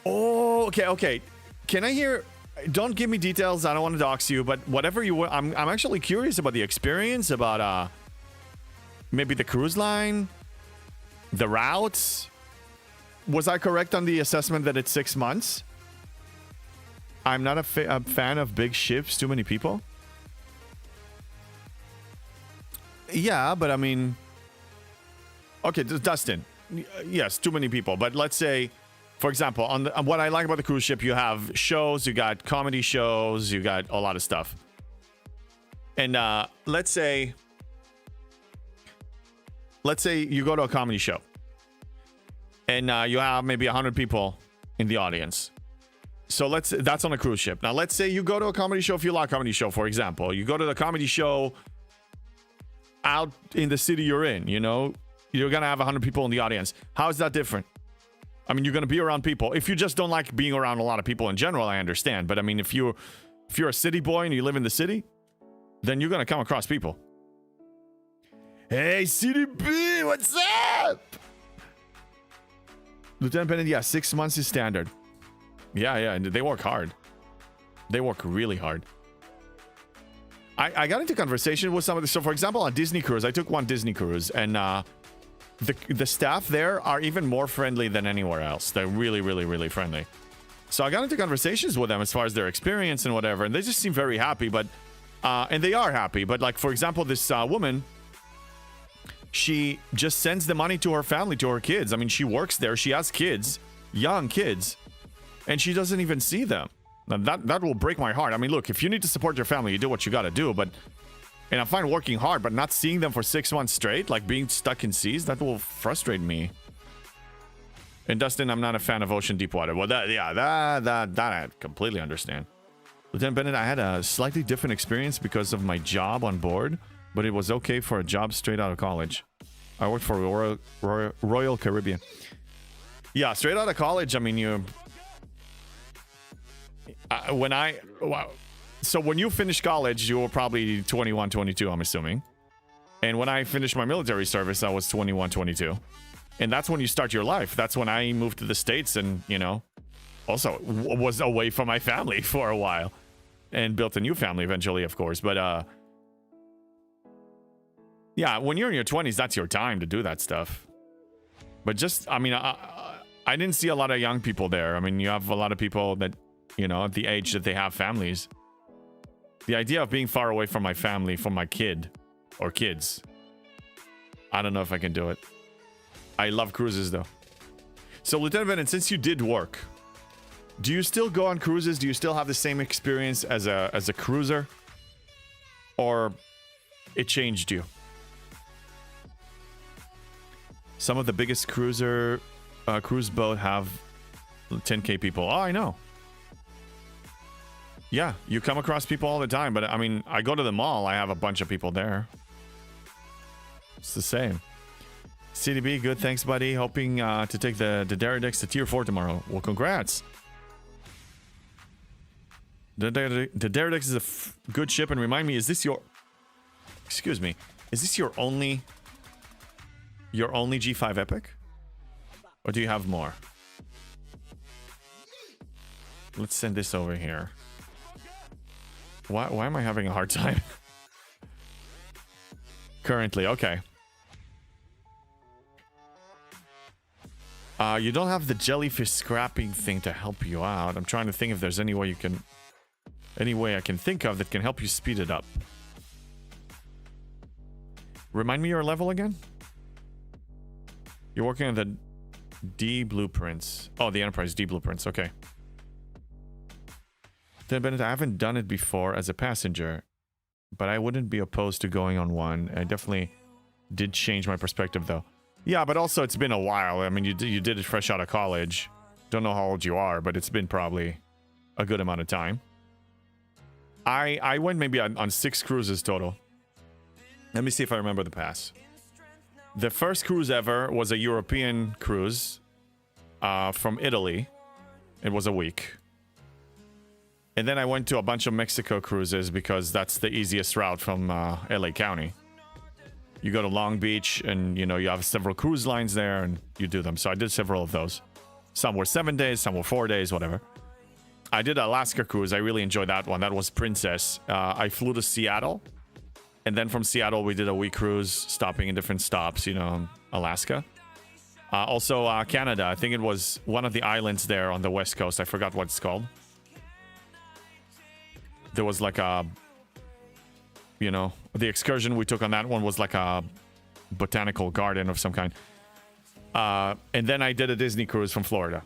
Oh, okay. Can I hear... Don't give me details, I don't want to dox you, but whatever you... I'm actually curious about the experience, about maybe the cruise line, the routes. Was I correct on the assessment that it's 6 months? I'm not a fan of big ships, too many people. Yeah, but I mean... Okay, Dustin. Yes, too many people. But let's say, for example, on what I like about the cruise ship, you have shows, you got comedy shows, you got a lot of stuff. And let's say you go to a comedy show. And you have maybe 100 people in the audience. So that's on a cruise ship. Now, let's say you go to a comedy show, if you like a comedy show, for example. You go to the comedy show out in the city you're in, you know? You're going to have 100 people in the audience. How is that different? I mean, you're going to be around people. If you just don't like being around a lot of people in general, I understand. But I mean, if you're a city boy and you live in the city, then you're going to come across people. Hey, CDB, what's up? Lieutenant Bennett, yeah, 6 months is standard. Yeah, they work hard. They work really hard. I got into conversation with some of the... So, for example, on Disney Cruise, I took one Disney Cruise, and the staff there are even more friendly than anywhere else. They're really, really, really friendly. So I got into conversations with them as far as their experience and whatever, and they just seem very happy, but... and they are happy, but, like, for example, this woman... She just sends the money to her family, to her kids. I mean, she works there. She has kids, young kids, and she doesn't even see them. Now, that will break my heart. I mean, look, if you need to support your family, you do what you got to do. And I'm fine working hard, but not seeing them for 6 months straight, like being stuck in seas, that will frustrate me. And Dustin, I'm not a fan of ocean deep water. Well, that I completely understand. Lieutenant Bennett, I had a slightly different experience because of my job on board. But it was okay for a job straight out of college. I worked for Royal Caribbean. Yeah, straight out of college, I mean, so when you finish college, you were probably 21, 22, I'm assuming. And when I finished my military service, I was 21, 22. And that's when you start your life. That's when I moved to the States and, also was away from my family for a while. And built a new family eventually, of course. But, yeah, when you're in your 20s, that's your time to do that stuff. But just, I mean, I didn't see a lot of young people there. I mean, you have a lot of people that, at the age that they have families. The idea of being far away from my family, from my kid or kids, I don't know if I can do it. I love cruises, though. So, Lieutenant Bennett, since you did work, do you still go on cruises? Do you still have the same experience as a cruiser? Or it changed you? Some of the biggest cruise boat have 10K people. Oh, I know. Yeah, you come across people all the time, but I mean, I go to the mall, I have a bunch of people there. It's the same. CDB, good, thanks, buddy. Hoping to take the Daredix to tier 4 tomorrow. Well, congrats. The Daredix is a good ship, and remind me, is this your... Excuse me. Is this your only G5 epic? Or do you have more? Let's send this over here. Why am I having a hard time? Currently, okay. You don't have the jellyfish scrapping thing to help you out. I'm trying to think if there's any way I can think of that can help you speed it up. Remind me your level again? You're working on the D blueprints. Oh, the Enterprise D blueprints. Okay. Then, Bennett, I haven't done it before as a passenger, but I wouldn't be opposed to going on one. I definitely did change my perspective, though. Yeah, but also it's been a while. I mean, you did it fresh out of college. Don't know how old you are, but it's been probably a good amount of time. I went maybe on 6 cruises total. Let me see if I remember the pass. The first cruise ever was a European cruise from Italy. It was a week. And then I went to a bunch of Mexico cruises because that's the easiest route from LA County. You go to Long Beach and, you know, you have several cruise lines there and you do them. So I did several of those. Some were 7 days, some were 4 days, whatever. I did an Alaska cruise. I really enjoyed that one. That was Princess. I flew to Seattle. And then from Seattle, we did a week cruise, stopping in different stops, you know, Alaska. Also, Canada. I think it was one of the islands there on the west coast. I forgot what it's called. There was like a, you know, the excursion we took on that one was like a botanical garden of some kind. And then I did a Disney cruise from Florida.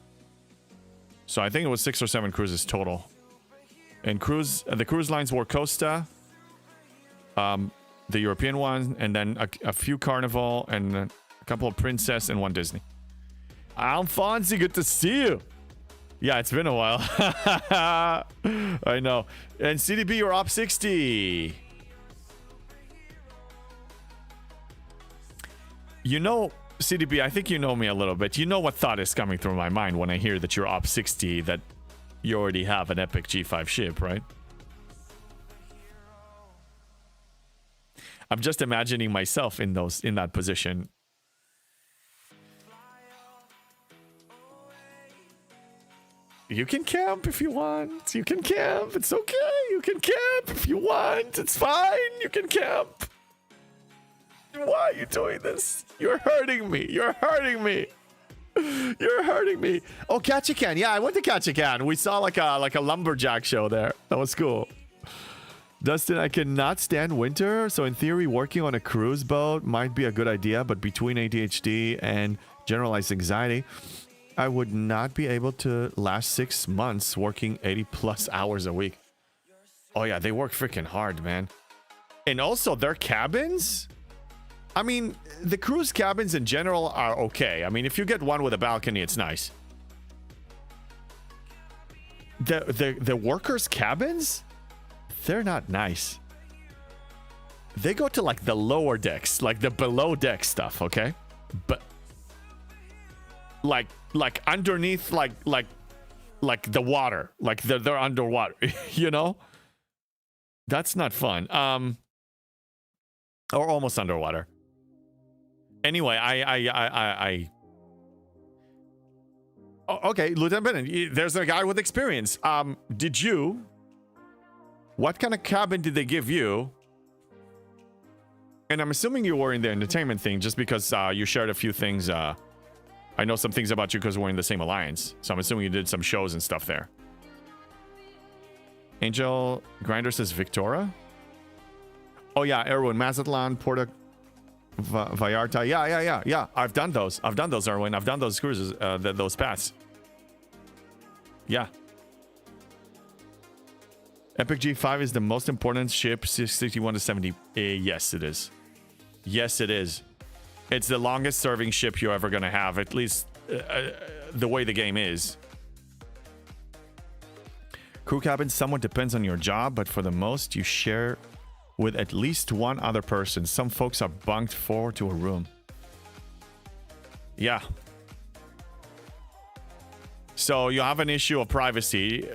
So I think it was 6 or 7 cruises total. And the cruise lines were Costa, the European one, and then a few Carnival, and a couple of Princess, and one Disney. Alfonso, good to see you. Yeah, it's been a while. I know. And CDB, you're up 60. You know, CDB, I think you know me a little bit. You know what thought is coming through my mind when I hear that you're up 60, that you already have an Epic G5 ship, right? I'm just imagining myself in that position. You can camp if you want. You can camp. It's okay. You can camp if you want. It's fine. You can camp. Why are you doing this? You're hurting me. You're hurting me. You're hurting me. Oh, Ketchikan. Yeah, I went to Ketchikan. We saw like a lumberjack show there. That was cool. Dustin, I cannot stand winter, so in theory, working on a cruise boat might be a good idea, but between ADHD and generalized anxiety, I would not be able to last 6 months working 80 plus hours a week. Oh yeah, they work freaking hard, man. And also their cabins, I mean, the cruise cabins in general are okay. I mean, if you get one with a balcony, it's nice. The workers' cabins, they're not nice. They go to like the lower decks, like the below deck stuff, okay? But like underneath, like the water, like they're underwater, you know? That's not fun. Or almost underwater. Anyway, okay, Lieutenant Bennett, there's a guy with experience. What kind of cabin did they give you? And I'm assuming you were in the entertainment thing just because you shared a few things. I know some things about you because we're in the same alliance. So I'm assuming you did some shows and stuff there. Angel Grinder says Victoria. Oh yeah, Erwin, Mazatlan, Puerto Vallarta. Yeah. I've done those, Erwin. I've done those cruises, those paths. Yeah. Epic G5 is the most important ship, 61 to 70. Yes, it is. Yes, it is. It's the longest serving ship you're ever going to have, at least the way the game is. Crew cabin somewhat depends on your job, but for the most, you share with at least one other person. Some folks are bunked 4 to a room. Yeah. So you have an issue of privacy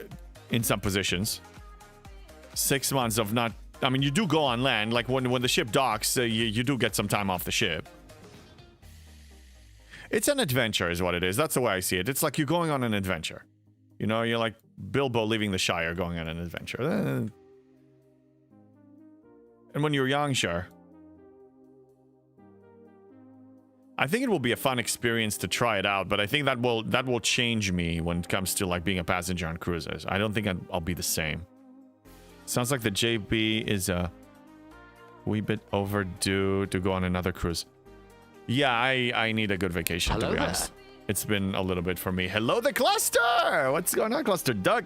in some positions. 6 months of not... I mean, you do go on land. Like when the ship docks, you do get some time off the ship. It's an adventure is what it is. That's the way I see it. It's like you're going on an adventure. You know, you're like Bilbo leaving the Shire going on an adventure. And when you're young, sure. I think it will be a fun experience to try it out, but I think that will change me when it comes to like being a passenger on cruises. I don't think I'll be the same. Sounds like the JB is a wee bit overdue to go on another cruise. Yeah, I need a good vacation, hello to be honest. It's been a little bit for me. Hello, the cluster! What's going on, cluster? Doug!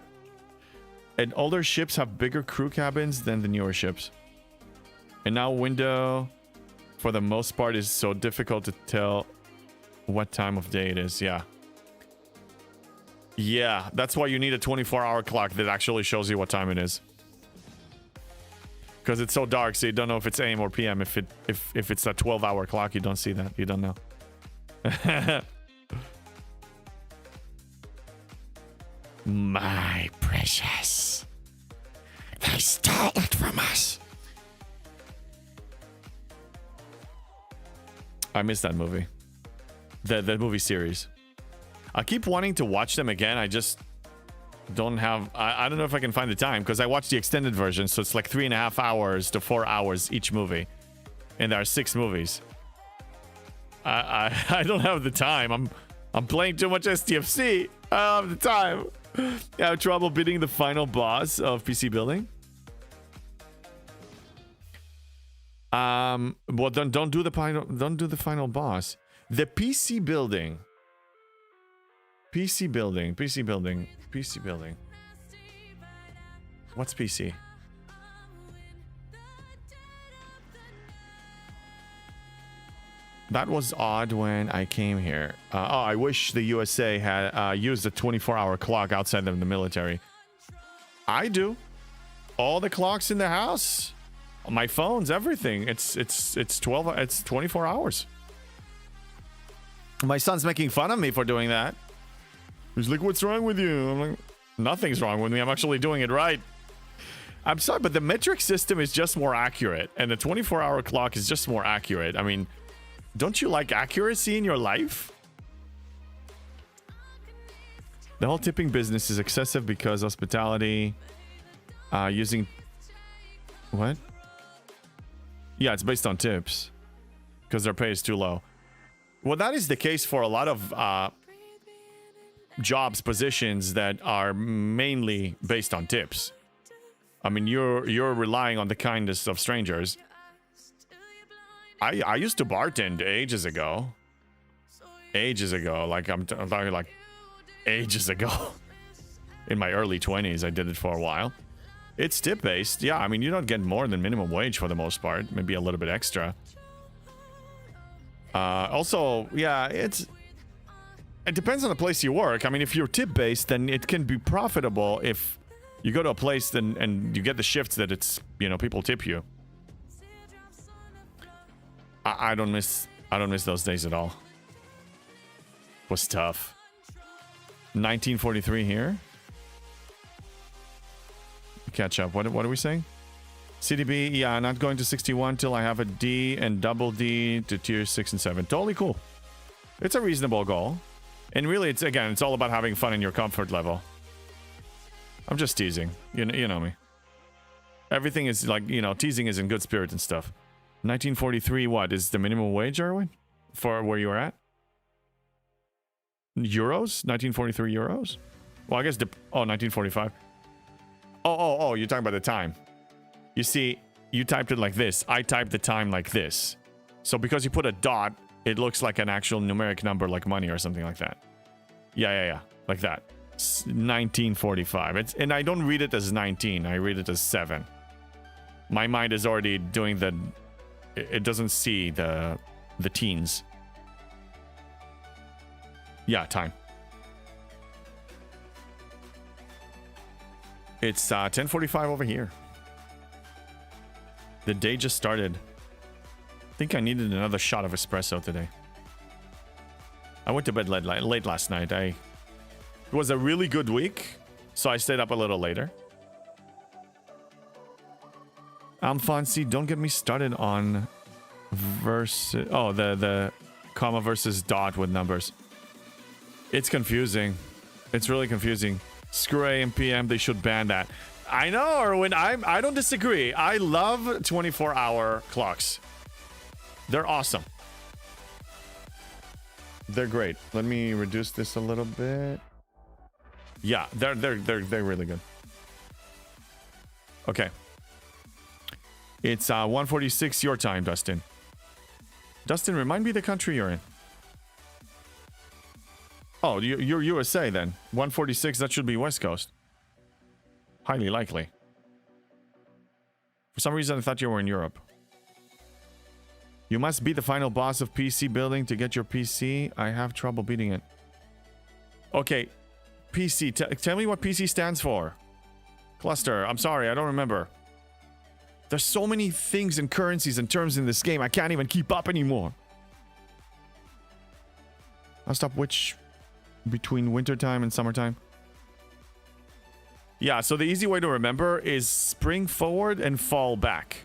And older ships have bigger crew cabins than the newer ships. And now window, for the most part, is so difficult to tell what time of day it is. Yeah. Yeah, that's why you need a 24-hour clock that actually shows you what time it is. Because it's so dark, so you don't know if it's AM or PM. If it's a 12-hour clock, you don't see that. You don't know. My precious. They stole it from us. I miss that movie. The movie series. I keep wanting to watch them again. I just don't have... I don't know if I can find the time, because I watched the extended version, so it's like 3.5 hours to 4 hours each movie. And there are 6 movies. I don't have the time. I'm playing too much STFC. I don't have the time. I have trouble beating the final boss of PC building. Well, don't do the final boss. The PC building. PC building. What's PC? That was odd when I came here. I wish the USA had used a 24-hour clock outside of the military. I do. All the clocks in the house, my phones, everything. It's 24 hours. My son's making fun of me for doing that. He's like, "What's wrong with you?" I'm like, "Nothing's wrong with me. I'm actually doing it right." I'm sorry, but the metric system is just more accurate, and the 24-hour clock is just more accurate. I mean, don't you like accuracy in your life? The whole tipping business is excessive because hospitality using... What? Yeah, it's based on tips. Because their pay is too low. Well, that is the case for a lot of jobs, positions that are mainly based on tips. I mean, you're relying on the kindness of strangers. I used to bartend ages ago. Like I'm talking like ages ago. In my early 20s, I did it for a while. It's tip based. Yeah, I mean, you don't get more than minimum wage for the most part. Maybe a little bit extra. Also, yeah, it depends on the place you work. I mean, if you're tip based, then it can be profitable if you go to a place and you get the shifts that it's, you know, people tip you. I don't miss those days at all. It was tough. 1943 here. Catch up. What are we saying? CDB, yeah, not going to 61 till I have a D and double D to tier 6 and 7. Totally cool. It's a reasonable goal. And really, it's all about having fun in your comfort level. I'm just teasing. You know me. Everything is like, you know, teasing is in good spirit and stuff. 1943, what is the minimum wage, Erwin? For where you were at? Euros? 1943 euros? Well, I guess 1945. Oh, you're talking about the time. You see, you typed it like this. I typed the time like this. So because you put a dot, it looks like an actual numeric number like money or something like that. Yeah. Like that. 1945. And I don't read it as 19. I read it as 7. My mind is already doing the... It doesn't see the teens. Yeah, time. It's 10:45 over here. The day just started. I think I needed another shot of espresso today. I went to bed late last night. It was a really good week, so I stayed up a little later. Alfonsi, don't get me started on the comma versus dot with numbers. It's confusing. It's really confusing. Screw AM PM, they should ban that. I know, Erwin. I don't disagree. I love 24-hour clocks. They're awesome. They're great. Let me reduce this a little bit. Yeah, they're really good. Okay. It's 1:46 your time, Dustin. Dustin, remind me the country you're in. Oh, you're USA then. 1:46, that should be West Coast. Highly likely. For some reason, I thought you were in Europe. You must be the final boss of PC building to get your PC. I have trouble beating it. Okay, PC. Tell me what PC stands for. Cluster. I'm sorry, I don't remember. There's so many things and currencies and terms in this game, I can't even keep up anymore. I'll stop which between wintertime and summertime. Yeah, so the easy way to remember is spring forward and fall back.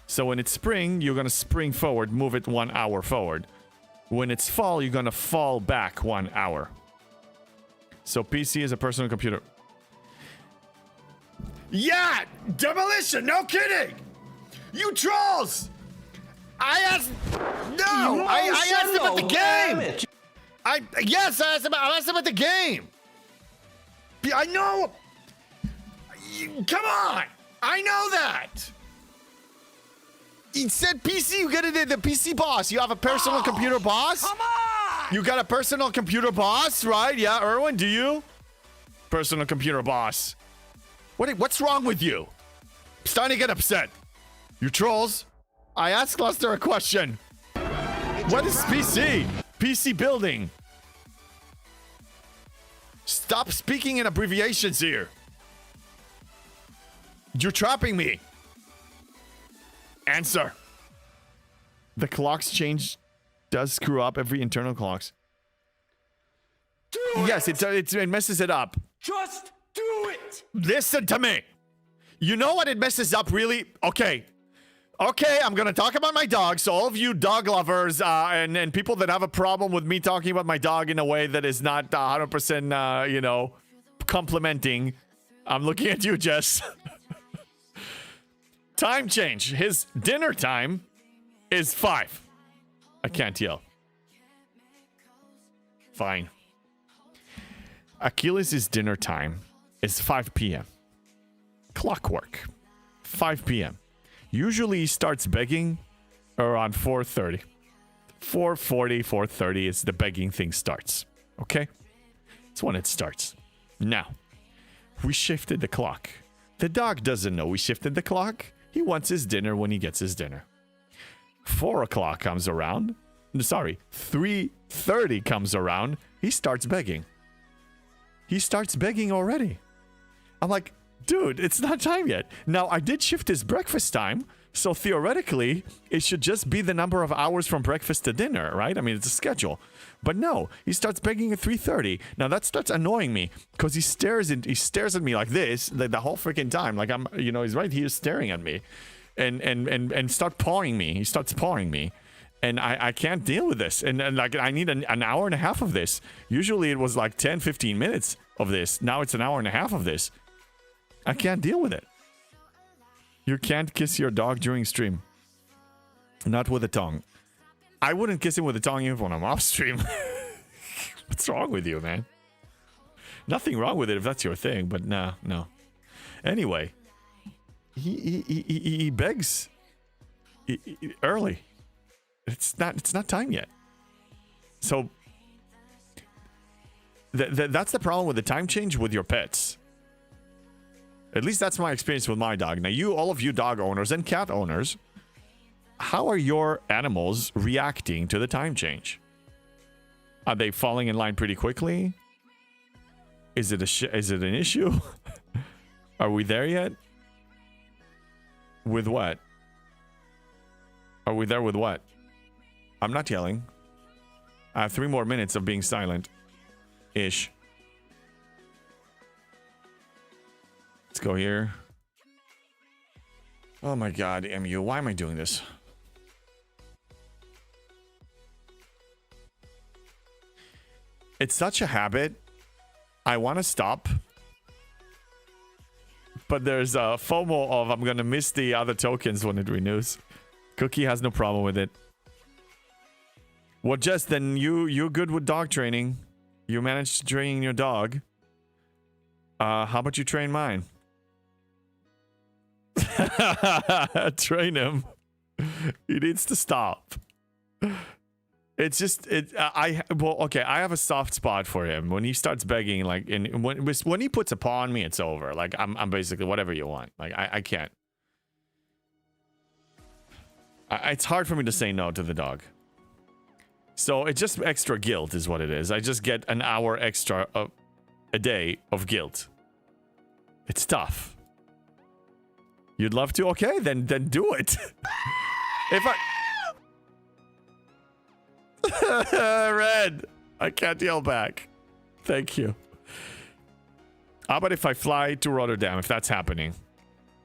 So when it's spring, you're gonna spring forward, move it 1 hour forward. When it's fall, you're gonna fall back 1 hour. So PC is a personal computer. Yeah! Demolition! No kidding! You trolls! I asked... No! I asked about the game! Yes, I asked about the game! I know... Come on! I know that! He said PC, you get it, the PC boss. You have a personal computer boss? Come on! You got a personal computer boss, right? Yeah, Erwin, do you? Personal computer boss. What's wrong with you? I'm starting to get upset. You trolls. I asked Lester a question. What is PC? PC building. Stop speaking in abbreviations here. You're trapping me. Answer. The clocks change does screw up every internal clocks. Yes, it messes it up. Just do it! Listen to me. You know what it messes up really? Okay, I'm gonna talk about my dog. So all of you dog lovers and people that have a problem with me talking about my dog in a way that is not 100%, you know, complimenting. I'm looking at you, Jess. Time change. His dinner time is 5. I can't yell. Fine. Achilles' dinner time is 5 p.m. Clockwork. 5 p.m. Usually he starts begging around 4:30. 4:40, 4:30 is the begging thing starts. Okay? It's when it starts. Now, we shifted the clock. The dog doesn't know we shifted the clock. He wants his dinner when he gets his dinner. 4 o'clock comes around. Sorry, 3:30 comes around. He starts begging. He starts begging already. I'm like, dude, it's not time yet. Now, I did shift his breakfast time, so theoretically, it should just be the number of hours from breakfast to dinner, right? I mean, it's a schedule. But no, he starts begging at 3:30. Now, that starts annoying me, because he stares at me like this the whole freaking time. Like, I'm, you know, he's right here staring at me. And start pawing me. He starts pawing me. And I can't deal with this. And like, I need an hour and a half of this. Usually it was like 10, 15 minutes of this. Now it's an hour and a half of this. I can't deal with it. You can't kiss your dog during stream. Not with a tongue. I wouldn't kiss him with a tongue even when I'm off stream. What's wrong with you, man? Nothing wrong with it if that's your thing, but no. Anyway, he begs early. It's not time yet. So that's the problem with the time change with your pets. At least that's my experience with my dog. Now, all of you dog owners and cat owners, how are your animals reacting to the time change? Are they falling in line pretty quickly? Is it an issue? Are we there yet? With what? Are we there with what? I'm not yelling. I have 3 more minutes of being silent. Ish. Let's go here. Oh my god, MU, why am I doing this? It's such a habit. I want to stop. But there's a FOMO of I'm going to miss the other tokens when it renews. Cookie has no problem with it. Well, Jess, then you're good with dog training. You managed to train your dog. How about you train mine? Train him. He needs to stop. It's just okay. I have a soft spot for him. When he starts begging, like, when he puts a paw on me, it's over. Like, I'm basically whatever you want. Like, I can't. It's hard for me to say no to the dog. So it's just extra guilt is what it is. I just get an hour extra a day of guilt. It's tough. You'd love to? Okay, then do it. If I... Red, I can't yell back. Thank you. How about if I fly to Rotterdam, if that's happening?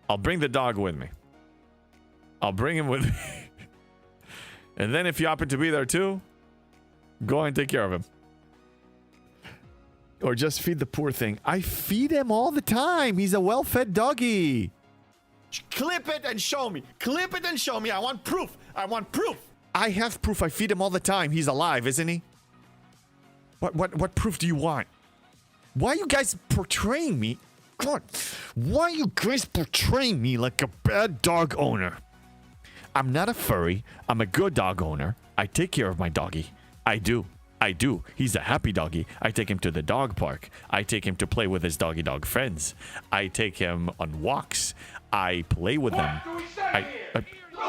I'll bring the dog with me. I'll bring him with me. And then if you happen to be there too, go and take care of him. Or just feed the poor thing. I feed him all the time. He's a well-fed doggy. Clip it and show me. Clip it and show me. I want proof. I want proof. I have proof. I feed him all the time. He's alive, isn't he? What proof do you want? Why are you guys portraying me? God, why are you guys portraying me like a bad dog owner? I'm not a furry. I'm a good dog owner. I take care of my doggy. I do. He's a happy doggy. I take him to the dog park. I take him to play with his doggy dog friends. I take him on walks. I play with him. What do we say here? Wait a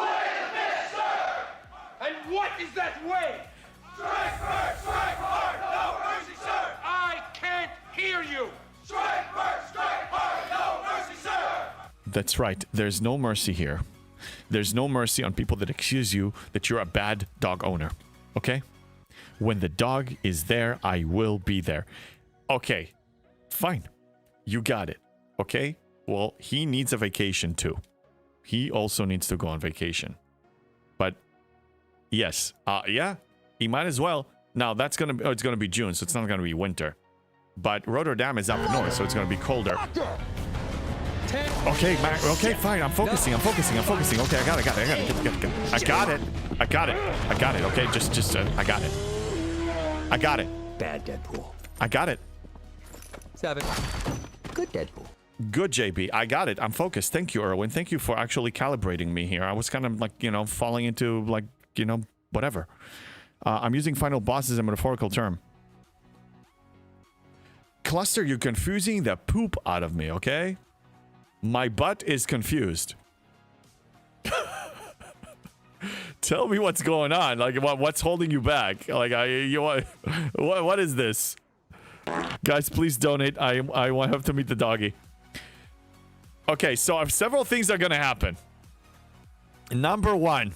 minute, sir! And what is that way? Strike first, strike hard, no mercy, sir! I can't hear you! Strike first, strike hard, no mercy, sir! That's right. There's no mercy here. There's no mercy on people that accuse you that you're a bad dog owner. Okay? When the dog is there, I will be there. Okay. Fine. You got it. Okay? Well, he needs a vacation too. He also needs to go on vacation. But yes. Yeah. He might as well. Now that's gonna be, it's gonna be June, so it's not gonna be winter. But Rotterdam is up north, so it's gonna be colder. Okay, Mac. Okay, fine. I'm focusing. Okay, I got it. Okay, just I got it. Bad Deadpool. I got it. 7. Good Deadpool. Good, JB. I got it. I'm focused. Thank you, Erwin. Thank you for actually calibrating me here. I was kind of like, falling into like, whatever. I'm using final boss as a metaphorical term. Cluster, you're confusing the poop out of me, okay? My butt is confused. Tell me what's going on. Like, what's holding you back? Like, what is this? Guys, please donate. I want to have to meet the doggy. Okay, so several things are gonna happen. Number one,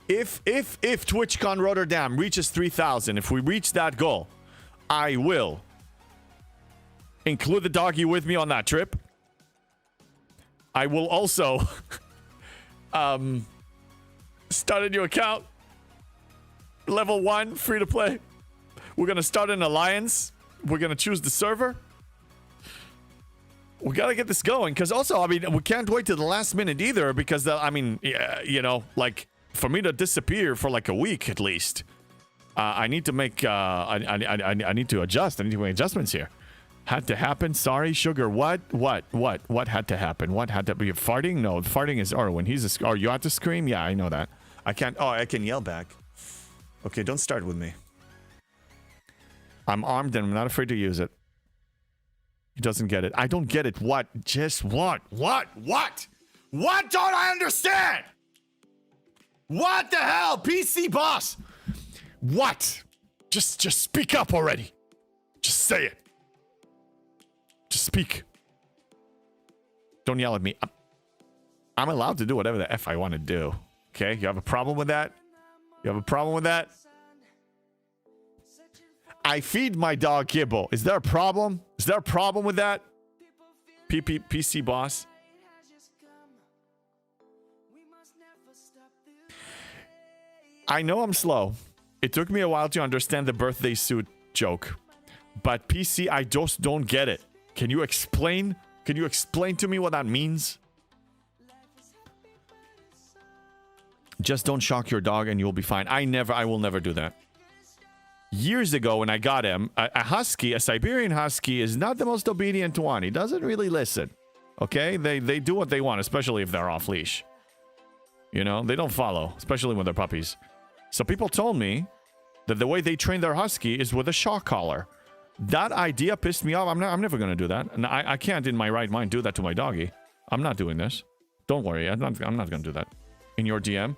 if TwitchCon Rotterdam reaches 3,000, if we reach that goal, I will include the doggy with me on that trip. I will also start a new account. Level 1, free to play. We're going to start an alliance. We're going to choose the server. We got to get this going. Because also, we can't wait till the last minute either. Because, like, for me to disappear for like a week at least, I need to make, I need to adjust. I need to make adjustments here. Had to happen. Sorry, sugar. What had to happen? What had to be farting? No, farting is Erwin. He's you have to scream? Yeah, I know that. I can't. Oh, I can yell back. Okay, don't start with me. I'm armed and I'm not afraid to use it. He doesn't get it. I don't get it. What? Just what? What? What don't I understand? What the hell? PC boss. What? Just speak up already. Just say it. Just speak. Don't yell at me. I'm allowed to do whatever the F I want to do. Okay? You have a problem with that? I feed my dog kibble. Is there a problem? Is there a problem with that? PC boss. I know I'm slow. It took me a while to understand the birthday suit joke. But PC, I just don't get it. Can you explain? Can you explain to me what that means? Just don't shock your dog and you'll be fine. I will never do that. Years ago when I got him, a husky, a Siberian husky is not the most obedient one. He doesn't really listen. Okay? They do what they want, especially if they're off leash. They don't follow, especially when they're puppies. So people told me that the way they train their husky is with a shock collar. That idea pissed me off. I'm never going to do that. And I can't in my right mind do that to my doggy. I'm not doing this. Don't worry. I'm not going to do that. In your DM?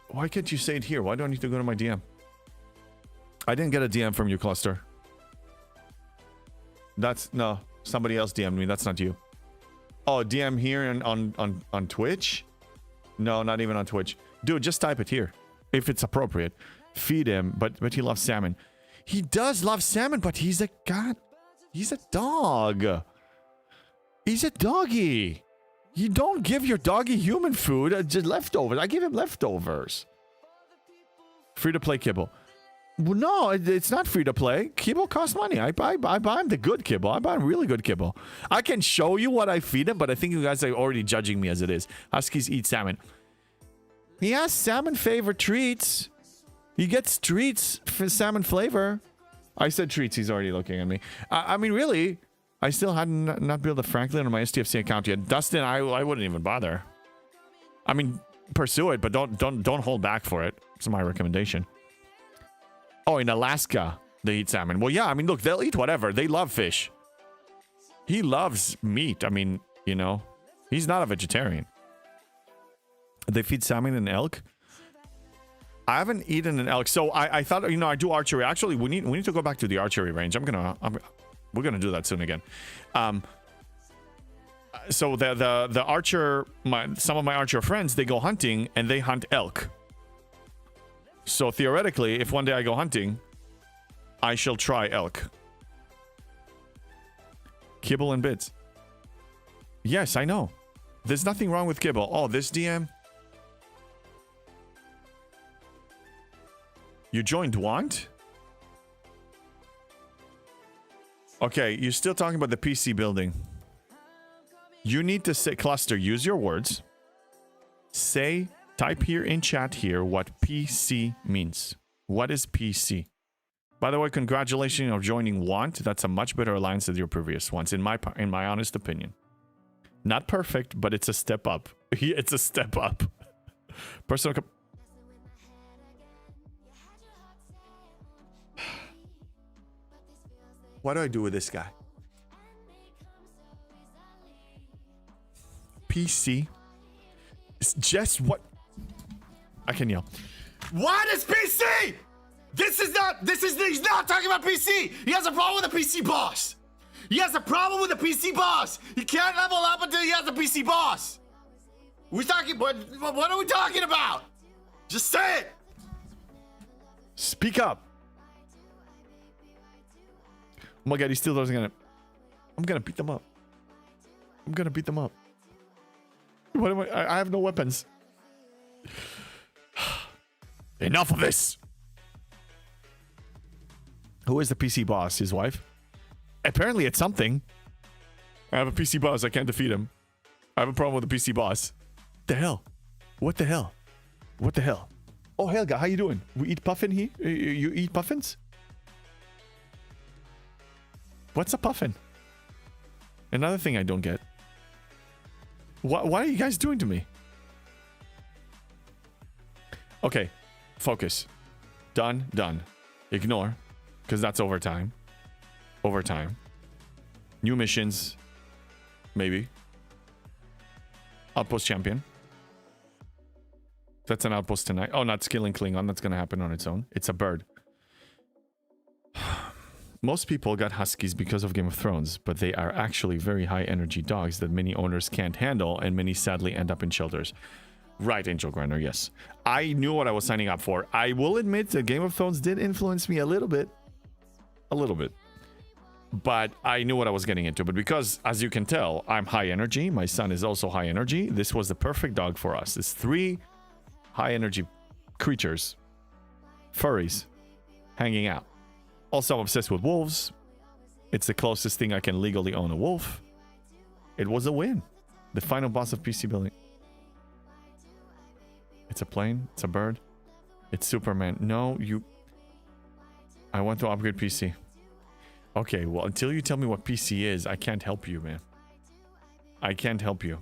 Why can't you say it here? Why do I need to go to my DM? I didn't get a DM from you, Cluster. No, somebody else DM'd me. That's not you. Oh, DM here on Twitch? No, not even on Twitch. Dude, just type it here. If it's appropriate. Feed him, but he loves salmon. He does love salmon, but he's a god. He's a dog. He's a doggy. You don't give your doggy human food, just leftovers. I give him leftovers. Free to play kibble. Well, no, it's not free to play. Kibble costs money. I buy him the good kibble. I buy him really good kibble. I can show you what I feed him, but I think you guys are already judging me as it is. Huskies eat salmon. He has salmon favorite treats. He gets treats for salmon flavor. I said treats. He's already looking at me. I mean, really, I still hadn't not built a Franklin on my STFC account yet. Dustin, I wouldn't even bother. I mean, pursue it, but don't hold back for it. It's my recommendation. Oh, in Alaska, they eat salmon. Well, yeah, I mean, look, they'll eat whatever. They love fish. He loves meat. I mean, you know, he's not a vegetarian. They feed salmon and elk. I haven't eaten an elk, so I thought, you know, I do archery. Actually, we need to go back to the archery range. We're gonna do that soon again. So the archer, some of my archer friends, they go hunting and they hunt elk. So theoretically, if one day I go hunting, I shall try elk. Kibble and bits. Yes, I know. There's nothing wrong with kibble. Oh, this DM. You joined Want? Okay, you're still talking about the PC building. You need to say, Cluster, use your words. Say, type here in chat here what PC means. What is PC? By the way, congratulations on joining Want. That's a much better alliance than your previous ones, in my honest opinion. Not perfect, but it's a step up. It's a step up. Personal. What do I do with this guy? PC. It's just what? I can yell. What is PC? He's not talking about PC. He has a problem with the PC boss. He has a problem with the PC boss. He can't level up until he has the PC boss. What are we talking about? Just say it. Speak up. Oh my god, he still doesn't gonna. I'm gonna beat them up. I'm gonna beat them up. What am I have no weapons. Enough of this. Who is the PC boss? His wife? Apparently it's something. I have a PC boss. I can't defeat him. I have a problem with the PC boss. The hell? What the hell? What the hell? Oh, Helga, how you doing? We eat puffin here? You eat puffins? What's a puffin? Another thing I don't get. What are you guys doing to me? Okay, focus. Done. Ignore, because that's overtime. New missions, maybe. Outpost champion. That's an outpost tonight. Oh, not skilling Klingon. That's gonna happen on its own. It's a bird. Most people got Huskies because of Game of Thrones, but they are actually very high energy dogs that many owners can't handle, and many sadly end up in shelters. Right, Angel Grinder, yes. I knew what I was signing up for. I will admit that Game of Thrones did influence me a little bit. But I knew what I was getting into. But because, as you can tell, I'm high energy, my son is also high energy, this was the perfect dog for us. It's 3 high energy creatures, furries, hanging out. Also, I'm obsessed with wolves. It's the closest thing I can legally own a wolf. It was a win. The final boss of PC building. It's a plane. It's a bird. It's Superman. No, you... I want to upgrade PC. Okay, well, until you tell me what PC is, I can't help you, man. I can't help you.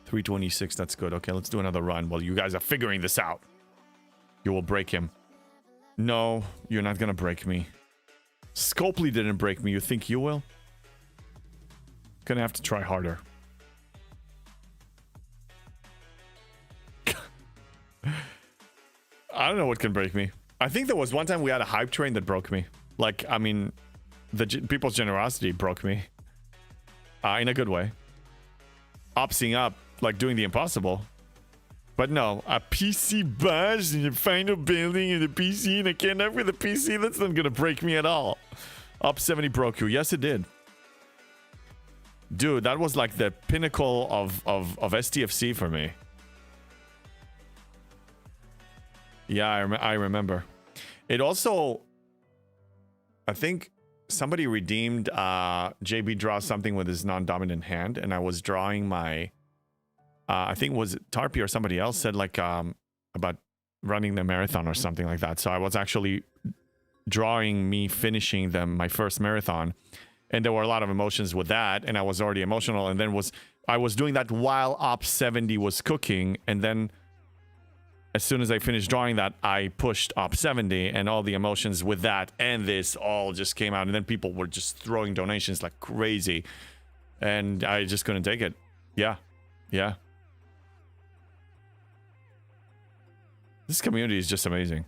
326, that's good. Okay, let's do another run while you guys are figuring this out. You will break him. No, you're not gonna break me. Scopely didn't break me. You think you will? Gonna have to try harder. I don't know what can break me. I think there was one time we had a hype train that broke me. Like, I mean, people's generosity broke me. in a good way. Opsing up, like doing the impossible. But no, a PC bash in the final building in the PC, and I can't knock with the PC. That's not gonna break me at all. Up 70 broke you. Yes, it did. Dude, that was like the pinnacle of STFC for me. Yeah, I remember. It also, I think somebody redeemed JB draw something with his non-dominant hand, and I was drawing my I think it was Tarpy or somebody else said like about running the marathon or something like that. So I was actually drawing me finishing my first marathon, and there were a lot of emotions with that, and I was already emotional, and then I was doing that while Op 70 was cooking, and then as soon as I finished drawing that, I pushed Op 70, and all the emotions with that and this all just came out, and then people were just throwing donations like crazy, and I just couldn't take it. Yeah. This community is just amazing.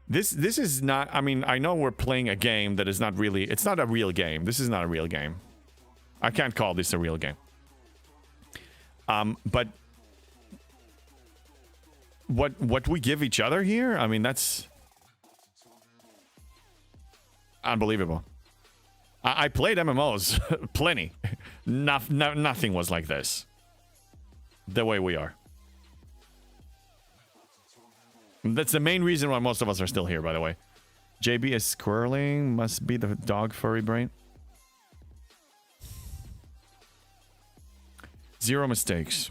This is not, I mean, I know we're playing a game that is not really, it's not a real game. This is not a real game. I can't call this a real game. But what we give each other here, I mean, that's unbelievable. I played MMOs plenty. Nothing was like this. The way we are. That's the main reason why most of us are still here, by the way. JB is squirreling. Must be the dog furry brain. Zero mistakes.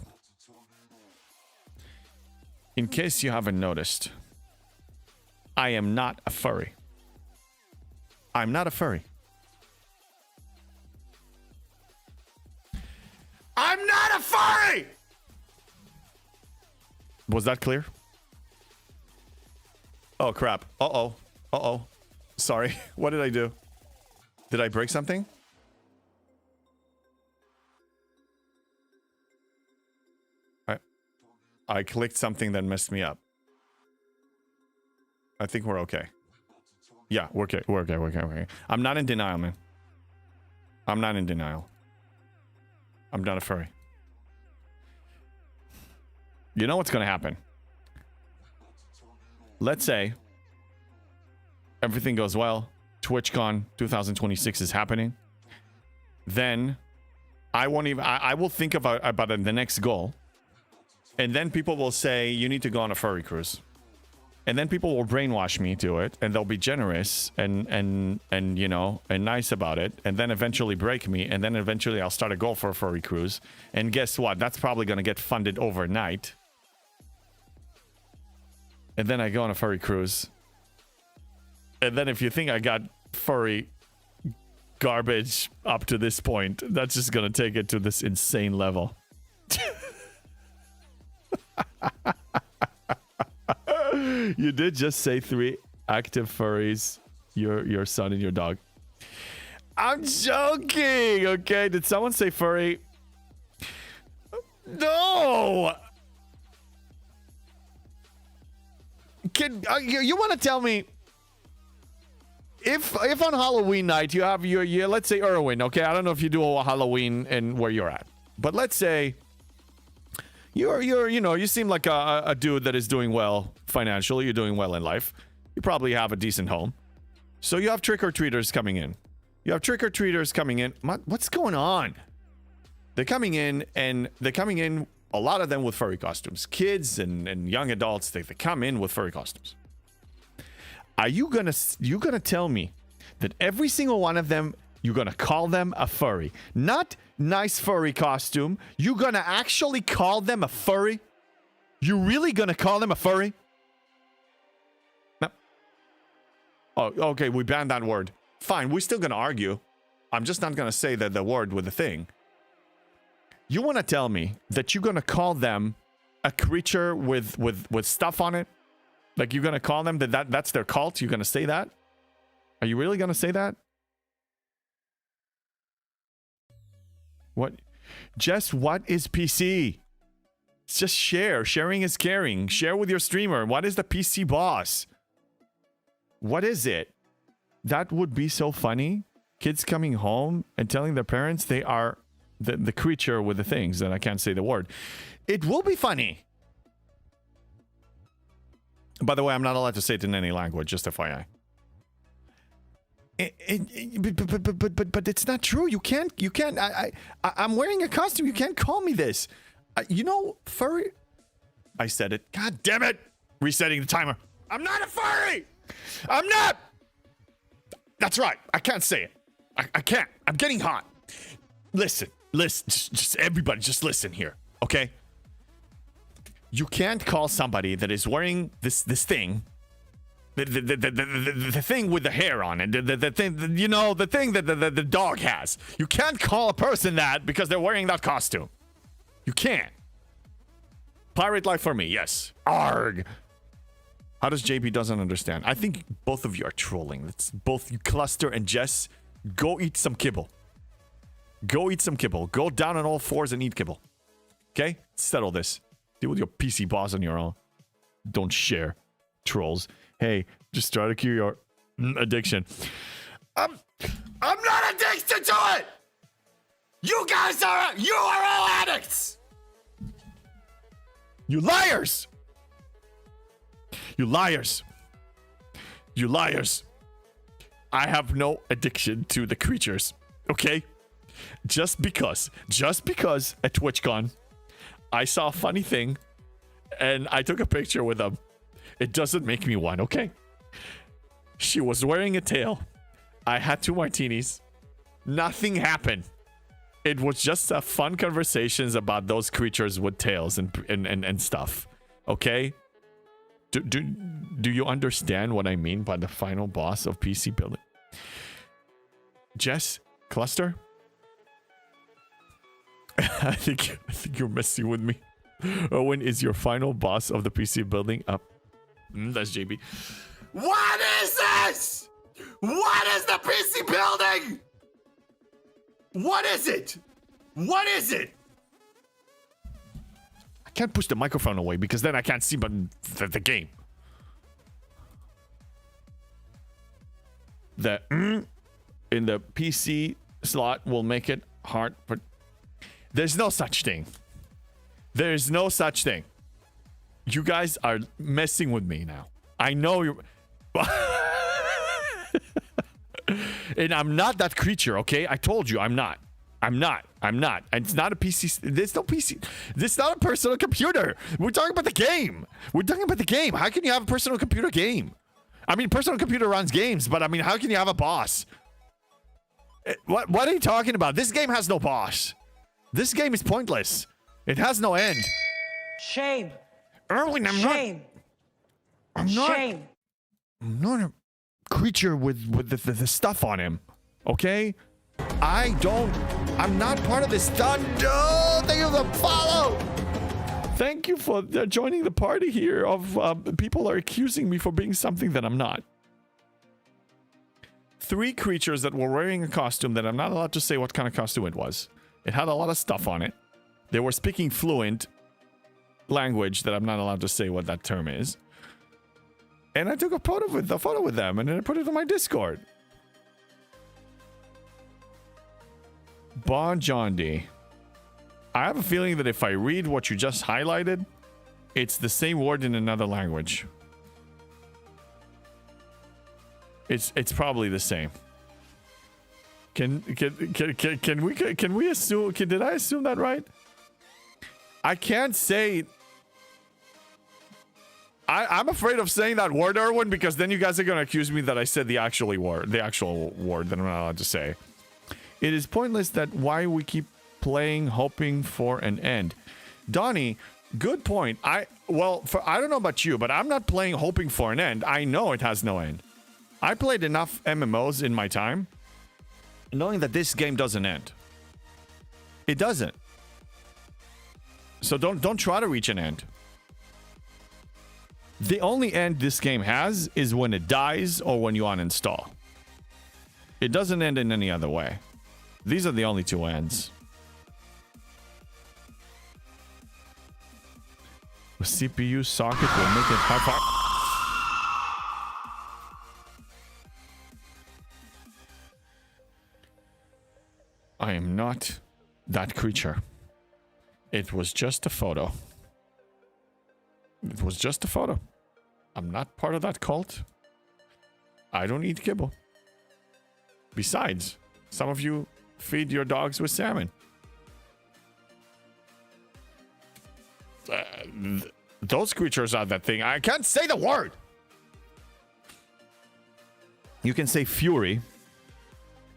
In case you haven't noticed, I am not a furry. I'm not a furry. I'm not a furry! Was that clear? Oh, crap. Uh-oh. Uh-oh. Sorry. What did I do? Did I break something? I clicked something that messed me up. I think we're okay. Yeah, we're okay. We're okay. We're okay. We're okay. I'm not in denial, man. I'm not in denial. I'm not a furry. You know what's going to happen? Let's say everything goes well. TwitchCon 2026 is happening. Then I won't even. I will think about the next goal, and then people will say you need to go on a furry cruise, and then people will brainwash me to it, and they'll be generous and you know, and nice about it, and then eventually break me, and then eventually I'll start a goal for a furry cruise, and guess what? That's probably gonna get funded overnight. And then I go on a furry cruise. And then if you think I got furry garbage up to this point, that's just going to take it to this insane level. You did just say 3 active furries, your son and your dog. I'm joking, okay? Did someone say furry? No! You want to tell me if on Halloween night you have your let's say Irwin, okay? I don't know if you do a Halloween and where you're at, but let's say you're you know, you seem like a dude that is doing well financially. You're doing well in life. You probably have a decent home, so you have trick-or-treaters coming in. What's going on? They're coming in. A lot of them with furry costumes. Kids and young adults, they come in with furry costumes. Are you gonna tell me that every single one of them, you're gonna call them a furry? Not nice furry costume. You're gonna actually call them a furry? You really gonna call them a furry? No. Oh, okay, we banned that word. Fine, we're still gonna argue. I'm just not gonna say the word with the thing. You want to tell me that you're going to call them a creature with stuff on it? Like you're going to call them that's their cult? You're going to say that? Are you really going to say that? What? Just what is PC? It's just share. Sharing is caring. Share with your streamer. What is the PC boss? What is it? That would be so funny kids coming home and telling their parents they are the creature with the things, and I can't say the word. It will be funny. By the way, I'm not allowed to say it in any language, just FYI. But it's not true. You can't. I'm wearing a costume. You can't call me this. You know, furry. I said it. God damn it! Resetting the timer. I'm not a furry. I'm not. That's right. I can't say it. I can't. I'm getting hot. Listen. Just everybody, just listen here, okay? You can't call somebody that is wearing this thing. The thing with the hair on it, the thing, you know, the thing that the dog has. You can't call a person that because they're wearing that costume. You can't. Pirate life for me, yes. Arg. How does JP doesn't understand? I think both of you are trolling. Let's both you, Cluster and Jess, go eat some kibble. Go eat some kibble. Go down on all fours and eat kibble. Okay? Settle this. Deal with your PC boss on your own. Don't share. Trolls. Hey, just try to cure your addiction. I'm not addicted to it! You guys are all addicts! You liars! You liars! You liars! I have no addiction to the creatures. Okay? Just because at TwitchCon I saw a funny thing and I took a picture with them, it doesn't make me one, okay? She was wearing a tail. I had 2 martinis. Nothing happened. It was just a fun conversations about those creatures with tails and stuff. Okay? Do you understand what I mean by the final boss of PC building? Jess? Cluster? I think you're messing with me. Owen is your final boss of the PC building up. That's JB. What is this? What is the PC building? What is it? What is it? I can't push the microphone away because then I can't see but the game. The in the PC slot will make it hard, but there's no such thing. There's no such thing. You guys are messing with me now. I know you're... And I'm not that creature, okay? I told you I'm not. I'm not. And it's not a PC. There's no PC. This is not a personal computer. We're talking about the game. How can you have a personal computer game? I mean, personal computer runs games, but I mean, how can you have a boss? What are you talking about? This game has no boss. This game is pointless. It has no end. Shame. Erwin, I'm Shame. not. Shame. I'm not a creature with the stuff on him. Okay? I'm not part of this stuff. No, thank you for the follow. Thank you for joining the party here of people are accusing me for being something that I'm not. 3 creatures that were wearing a costume that I'm not allowed to say what kind of costume it was. It had a lot of stuff on it. They were speaking fluent language that I'm not allowed to say what that term is. And I took a photo with them and then I put it on my Discord. Bon John D. I have a feeling that if I read what you just highlighted, it's the same word in another language. It's probably the same. Can we assume? Did I assume that right? I can't say. I'm afraid of saying that word, Erwin, because then you guys are gonna accuse me that I said the actual word that I'm not allowed to say. It is pointless that why we keep playing hoping for an end. Donnie, good point. I don't know about you, but I'm not playing hoping for an end. I know it has no end. I played enough MMOs in my time knowing that this game doesn't end. It doesn't. So don't try to reach an end. The only end this game has is when it dies or when you uninstall. It doesn't end in any other way. These are the only 2 ends. The CPU socket will make it hard. I am not that creature. It was just a photo. It was just a photo. I'm not part of that cult. I don't eat kibble. Besides, some of you feed your dogs with salmon. Those creatures are that thing. I can't say the word. You can say fury.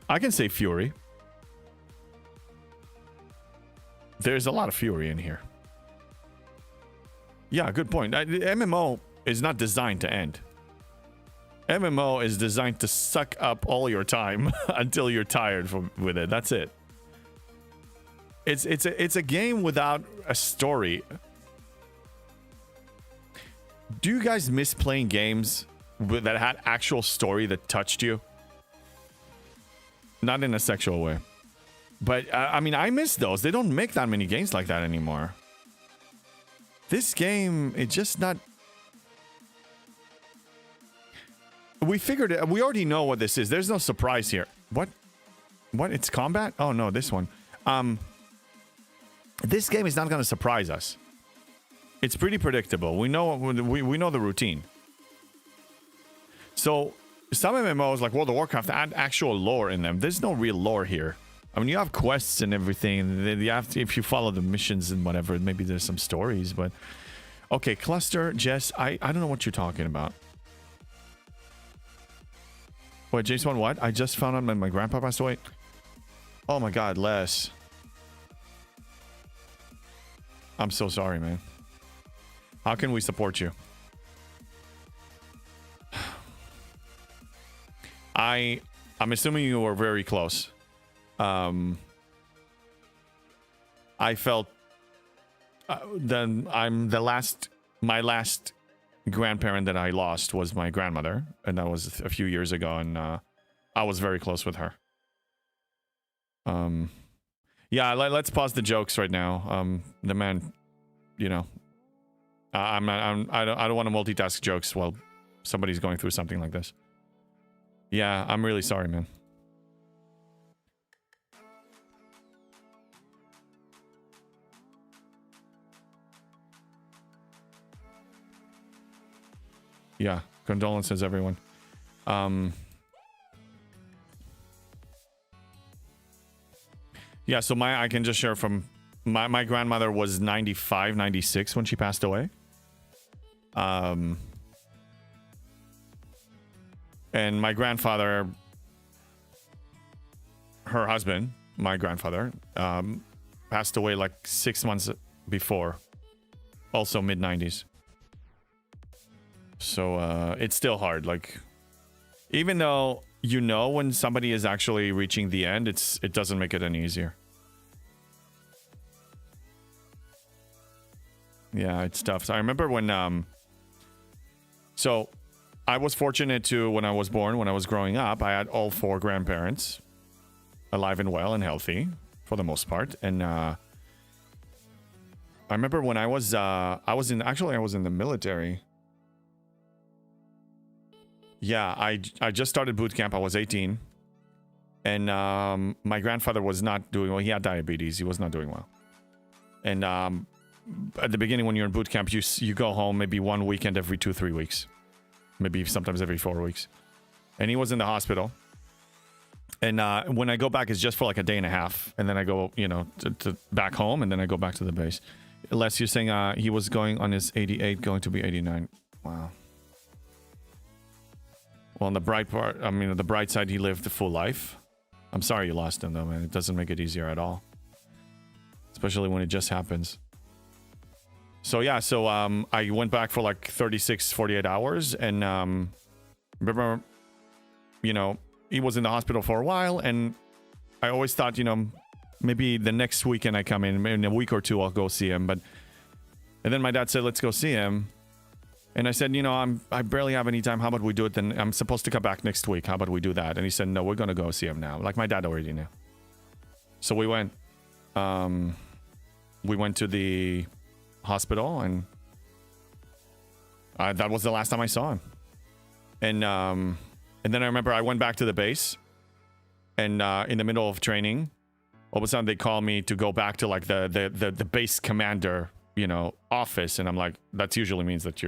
I can say fury. There's a lot of fury in here. Yeah, good point. The MMO is not designed to end. MMO is designed to suck up all your time until you're tired with it. That's it. It's a game without a story. Do you guys miss playing games that had actual story that touched you? Not in a sexual way. But, I mean, I miss those. They don't make that many games like that anymore. This game, it's just not... We figured it. We already know what this is. There's no surprise here. What? What? It's combat? Oh, no, this one. This game is not going to surprise us. It's pretty predictable. We know we know the routine. So, some MMOs like World of Warcraft add actual lore in them. There's no real lore here. I mean, you have quests and everything. And you have to, if you follow the missions and whatever, maybe there's some stories. But okay, cluster, Jess. I don't know what you're talking about. Wait, Jason, what? I just found out my grandpa passed away. Oh my God, Les. I'm so sorry, man. How can we support you? I'm assuming you were very close. I felt then my last grandparent that I lost was my grandmother, and that was a few years ago, and I was very close with her. Yeah, let's pause the jokes right now. The man, you know, I don't want to multitask jokes while somebody's going through something like this. Yeah, I'm really sorry, man. Yeah, condolences, everyone. Yeah, so I can just share from my grandmother was 95, 96 when she passed away. And my grandfather, her husband, my grandfather, passed away like 6 months before, also mid-90s. So it's still hard. Like, even though you know when somebody is actually reaching the end, it doesn't make it any easier. Yeah, it's tough. So I remember when so I was fortunate to, when I was born, when I was growing up, I had all 4 grandparents alive and well and healthy for the most part. And I remember when I was in the military. Yeah, I just started boot camp. I was 18. And my grandfather was not doing well. He had diabetes. He was not doing well. And at the beginning, when you're in boot camp, you go home maybe one weekend every 2-3 weeks. Maybe sometimes every 4 weeks. And he was in the hospital. And when I go back, it's just for like a day and a half. And then I go, you know, to back home. And then I go back to the base. Les, you're saying he was going on his 88, going to be 89. Wow. Well, on the bright part, I mean, the bright side, he lived a full life. I'm sorry you lost him, though, man. It doesn't make it easier at all. Especially when it just happens. So, yeah, I went back for like 36, 48 hours. And remember, you know, he was in the hospital for a while. And I always thought, you know, maybe the next weekend I come in a week or two, I'll go see him. And then my dad said, let's go see him. And I said, you know, I barely have any time. How about we do it? Then I'm supposed to come back next week. How about we do that? And he said, no, we're going to go see him now. Like my dad already knew. So we went. We went to the hospital, and that was the last time I saw him. And then I remember I went back to the base, and in the middle of training, all of a sudden they call me to go back to like the base commander, you know, office, and I'm like, that usually means that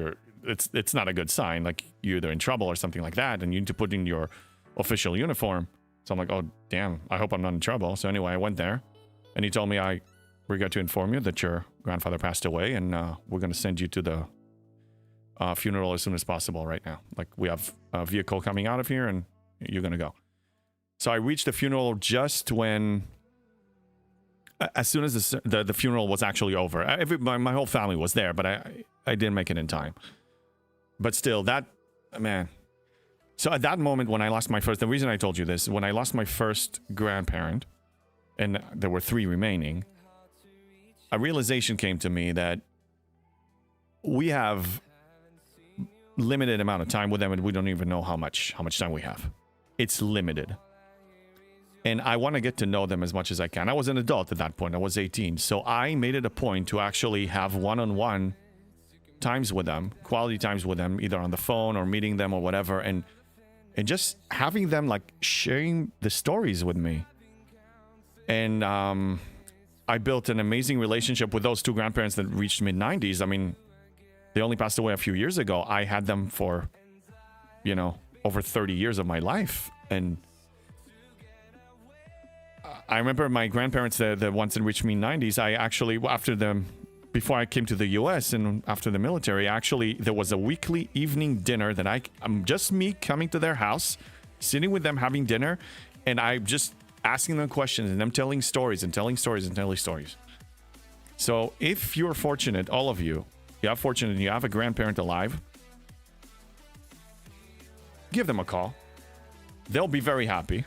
it's not a good sign. Like you're either in trouble or something like that, and you need to put in your official uniform. So I'm like, oh damn, I hope I'm not in trouble. So anyway, I went there, and he told me, I regret to inform you that your grandfather passed away, and we're gonna send you to the funeral as soon as possible right now. Like we have a vehicle coming out of here, and you're gonna go. So I reached the funeral just when, as soon as the funeral was actually over. My whole family was there, but I didn't make it in time. But still, that, man. So at that moment when I lost my first, the reason I told you this, when I lost my first grandparent, and there were 3 remaining, a realization came to me that we have limited amount of time with them, and we don't even know how much time we have. It's limited. And I want to get to know them as much as I can. I was an adult at that point. I was 18. So I made it a point to actually have one-on-one times with them, quality times with them, either on the phone or meeting them or whatever, and just having them like sharing the stories with me. And I built an amazing relationship with those 2 grandparents that reached mid-90s. I mean, they only passed away a few years ago. I had them for, you know, over 30 years of my life. And I remember my grandparents, the ones that reached mid-90s, I actually, before I came to the US and after the military, actually, there was a weekly evening dinner that I'm just me coming to their house, sitting with them, having dinner, and I'm just asking them questions and them telling stories and telling stories and telling stories. So if you're fortunate, all of you, you have a grandparent alive, give them a call. They'll be very happy,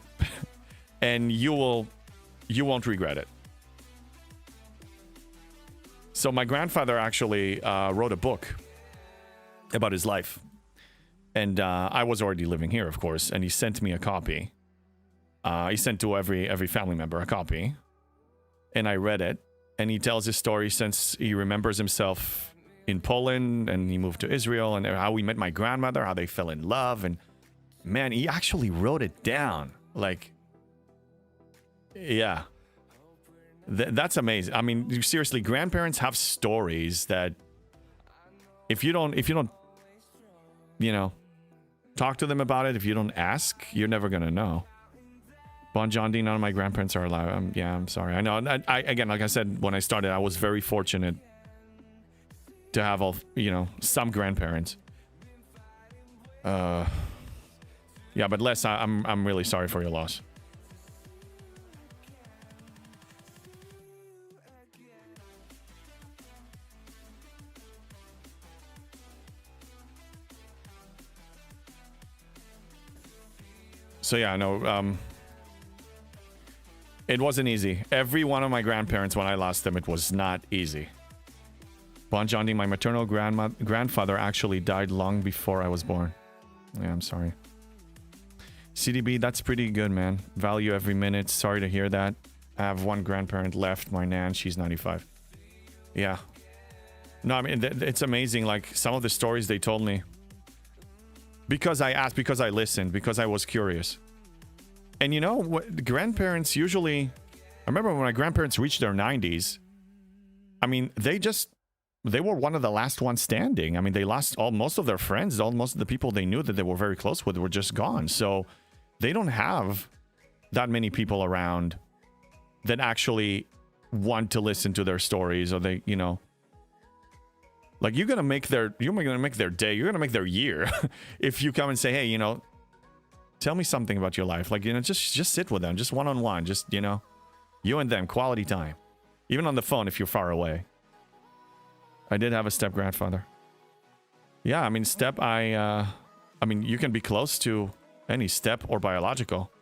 and you won't regret it. So my grandfather actually wrote a book about his life, and I was already living here, of course, and he sent me a copy. He sent to every family member a copy, and I read it, and he tells his story since he remembers himself in Poland, and he moved to Israel, and how he met my grandmother, how they fell in love, and man, he actually wrote it down. Like, yeah. That's amazing. I mean, seriously, grandparents have stories that if you don't, you know, talk to them about it, if you don't ask, you're never going to know. Bon John D, none of my grandparents are alive. Yeah, I'm sorry. I know. I again, like I said, when I started, I was very fortunate to have some grandparents. Yeah, but Les, I'm really sorry for your loss. So yeah, no, it wasn't easy. Every one of my grandparents, when I lost them, it was not easy. Bon Jondi, my maternal grandfather actually died long before I was born. Yeah, I'm sorry. CDB, that's pretty good, man. Value every minute. Sorry to hear that. I have one grandparent left, my nan. She's 95. Yeah. No, I mean, it's amazing. Like, some of the stories they told me. Because I asked, because I listened, because I was curious. And you know, what grandparents usually... I remember when my grandparents reached their 90s, I mean, they were one of the last ones standing. I mean, they lost most of their friends. Most of the people they knew that they were very close with were just gone. So they don't have that many people around that actually want to listen to their stories, or they, you know, like, you're gonna make their day. You're gonna make their year if you come and say, hey, you know, tell me something about your life. Like, you know, just sit with them, just one-on-one, just, you know, you and them, quality time, even on the phone if you're far away. I did have a step grandfather. Yeah, I mean, I mean, you can be close to any step or biological.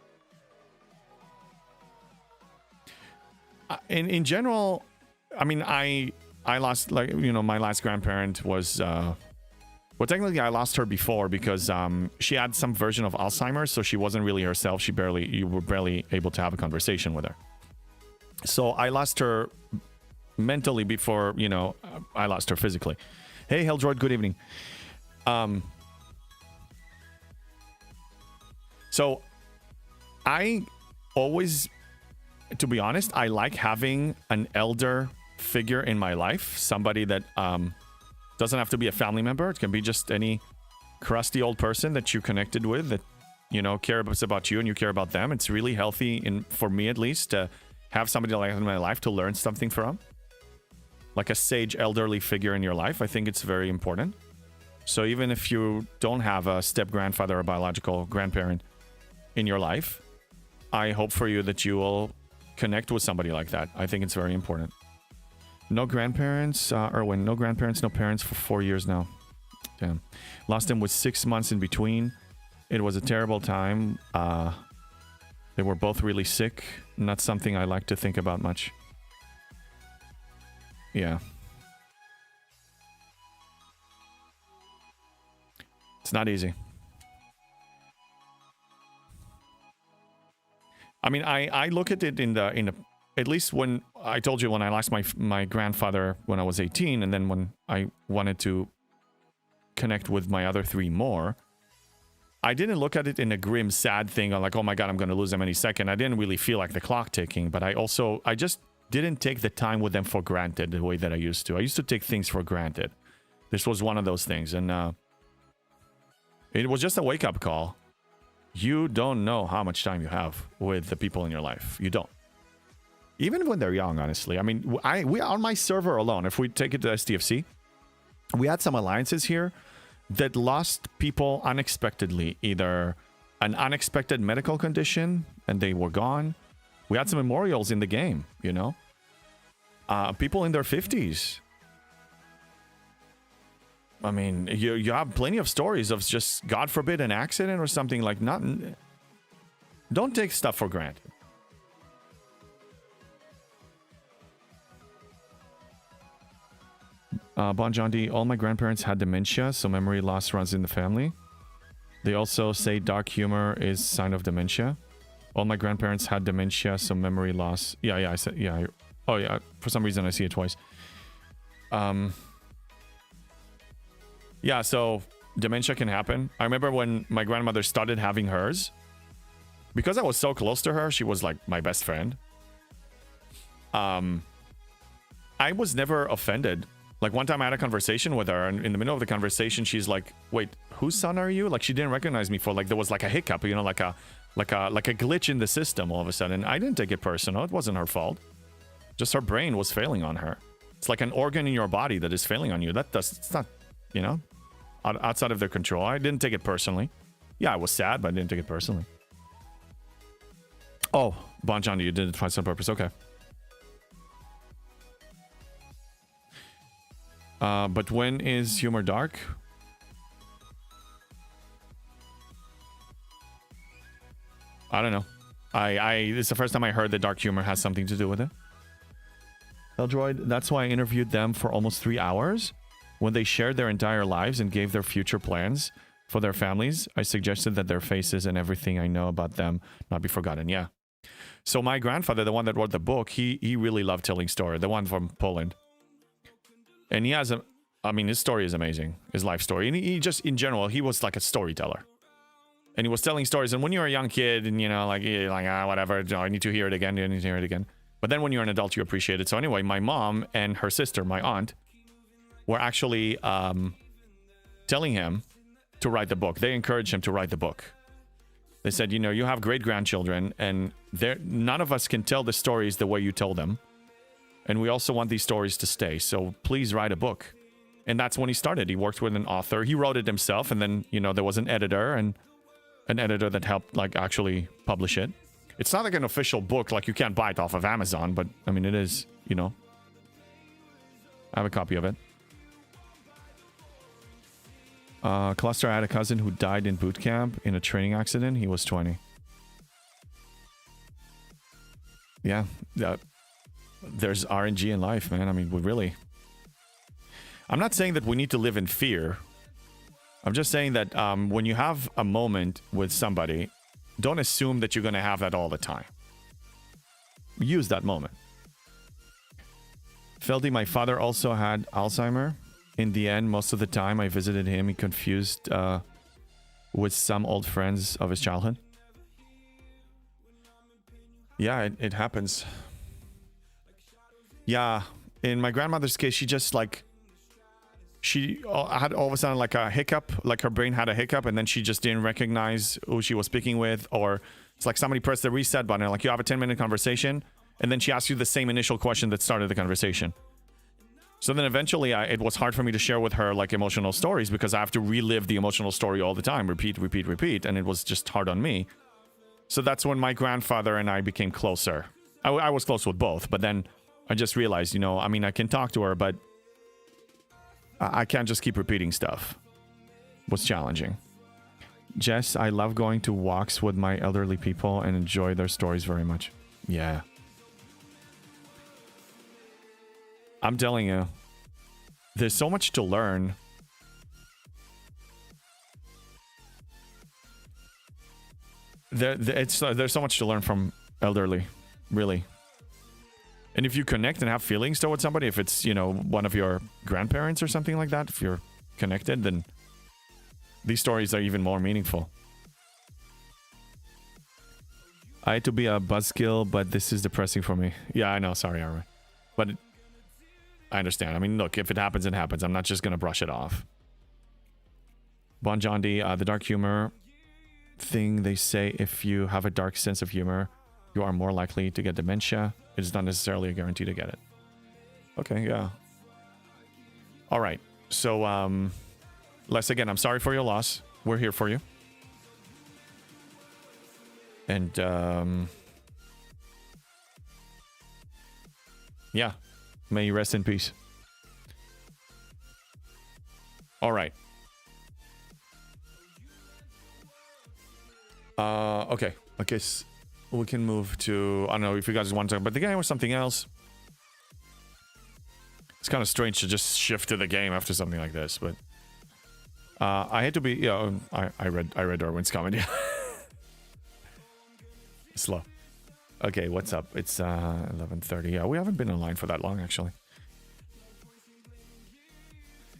In general, I mean, I lost, like, you know, my last grandparent was, well, technically I lost her before because she had some version of Alzheimer's, so she wasn't really herself. You were barely able to have a conversation with her. So I lost her mentally before, you know, I lost her physically. Hey, Heldroid, good evening. So I always to be honest, I like having an elder figure in my life. Somebody that doesn't have to be a family member. It can be just any crusty old person that you connected with that, you know, cares about you and you care about them. It's really healthy, for me at least, to have somebody like that in my life to learn something from. Like a sage elderly figure in your life. I think it's very important. So even if you don't have a step grandfather or biological grandparent in your life, I hope for you that you will connect with somebody like that. I think it's very important. No grandparents, Erwin, no grandparents, no parents for 4 years now. Damn. Lost him with 6 months in between. It was a terrible time. They were both really sick. Not something I like to think about much. Yeah. It's not easy. I mean, I look at it in the at least when I told you when I lost my grandfather when I was 18, and then when I wanted to connect with my other 3 more, I didn't look at it in a grim, sad thing, or like, oh my god, I'm going to lose them any second. I didn't really feel like the clock ticking, but I just didn't take the time with them for granted the way that I used to. I used to take things for granted. This was one of those things, and it was just a wake-up call. You don't know how much time you have with the people in your life. You don't. Even when they're young, honestly. I mean, we on my server alone, if we take it to STFC, we had some alliances here that lost people unexpectedly. Either an unexpected medical condition and they were gone. We had some memorials in the game, you know? People in their 50s. I mean, you have plenty of stories of just, God forbid, an accident or something like nothing. Don't take stuff for granted. Bon Jondi, all my grandparents had dementia, so memory loss runs in the family. They also say dark humor is sign of dementia. All my grandparents had dementia, so memory loss. Yeah, I said, yeah. Oh, yeah, for some reason I see it twice. Yeah, so dementia can happen. I remember when my grandmother started having hers. Because I was so close to her, she was like my best friend. I was never offended. Like one time I had a conversation with her, and in the middle of the conversation, she's like, "Wait, whose son are you?" Like she didn't recognize me for like there was like a hiccup, you know, like a glitch in the system all of a sudden. I didn't take it personal. It wasn't her fault. Just her brain was failing on her. It's like an organ in your body that is failing on you. It's not, you know, outside of their control. I didn't take it personally. Yeah, I was sad, but I didn't take it personally. Oh, Bon Jondi, you did it for some purpose. Okay. But when is humor dark? I don't know. It's the first time I heard that dark humor has something to do with it. Eldroid, that's why I interviewed them for almost 3 hours. When they shared their entire lives and gave their future plans for their families, I suggested that their faces and everything I know about them not be forgotten. Yeah. So my grandfather, the one that wrote the book, he really loved telling stories. The one from Poland. And he has his story is amazing. His life story. And he just, in general, he was like a storyteller. And he was telling stories. And when you're a young kid and, you know, whatever, I need to hear it again. I need to hear it again. But then when you're an adult, you appreciate it. So anyway, my mom and her sister, my aunt, were actually telling him to write the book. They encouraged him to write the book. They said, you know, you have great-grandchildren, and none of us can tell the stories the way you tell them. And we also want these stories to stay. So please write a book. And that's when he started. He worked with an author. He wrote it himself. And then, you know, there was an editor that helped like actually publish it. It's not like an official book. Like you can't buy it off of Amazon. But I mean, it is, you know. I have a copy of it. Cluster, I had a cousin who died in boot camp in a training accident. He was 20. Yeah. There's RNG in life, man. I mean, I'm not saying that we need to live in fear. I'm just saying that when you have a moment with somebody, don't assume that you're going to have that all the time. Use that moment. Feldy, my father also had Alzheimer. In the end, most of the time I visited him, he confused with some old friends of his childhood. Yeah, it happens. Yeah, in my grandmother's case, she just like she had all of a sudden like a hiccup, like her brain had a hiccup, and then she just didn't recognize who she was speaking with, or it's like somebody pressed the reset button, like you have a 10-minute conversation, and then she asks you the same initial question that started the conversation. So then eventually it was hard for me to share with her like emotional stories because I have to relive the emotional story all the time, repeat, and it was just hard on me. So that's when my grandfather and I became closer. I was close with both, but then I just realized, you know, I mean, I can talk to her, but I can't just keep repeating stuff. It was challenging. Jess, I love going to walks with my elderly people and enjoy their stories very much. Yeah. I'm telling you, there's so much to learn. There's so much to learn from elderly, really. And if you connect and have feelings towards somebody, if it's, you know, one of your grandparents or something like that, if you're connected, then these stories are even more meaningful. I had to be a buzzkill, but this is depressing for me. Yeah, I know. Sorry, Armin. But I understand. I mean, look, if it happens, it happens. I'm not just going to brush it off. Bon John D, the dark humor thing, they say if you have a dark sense of humor, you are more likely to get dementia. It is not necessarily a guarantee to get it. Okay, yeah. All right. So, Les, again, I'm sorry for your loss. We're here for you. And, yeah. May you rest in peace. All right. Okay. I guess we can move to... I don't know if you guys want to talk about the game or something else. It's kind of strange to just shift to the game after something like this, but... I had to be... Yeah, I read Darwin's comment. Slow. Okay, what's up? It's 11:30. Yeah, we haven't been online for that long, actually.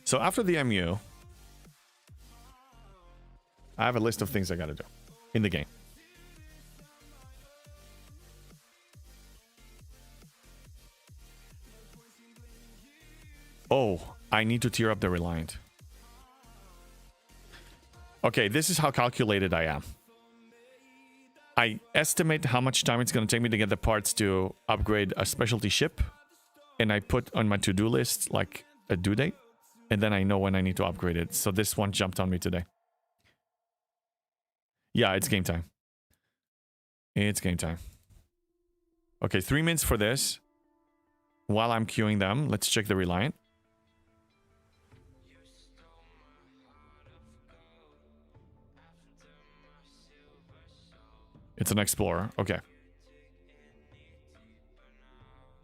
So after the MU, I have a list of things I gotta do in the game. Oh, I need to tier up the Reliant. Okay, this is how calculated I am. I estimate how much time it's going to take me to get the parts to upgrade a specialty ship. And I put on my to-do list like a due date. And then I know when I need to upgrade it. So this one jumped on me today. Yeah, it's game time. It's game time. Okay, 3 minutes for this. While I'm queuing them, let's check the Reliant. It's an Explorer. Okay.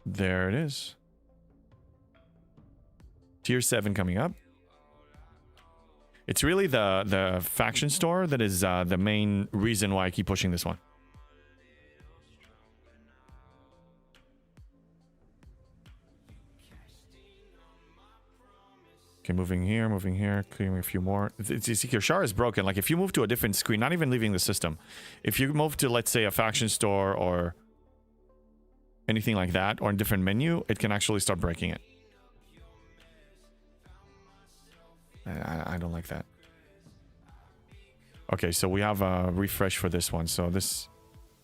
There it is. Tier 7 coming up. It's really the faction store that is the main reason why I keep pushing this one. Okay, moving here, clearing a few more. You see, Kirshar is broken. Like, if you move to a different screen, not even leaving the system, if you move to, let's say, a faction store or anything like that, or a different menu, it can actually start breaking it. I don't like that. Okay, so we have a refresh for this one. So this,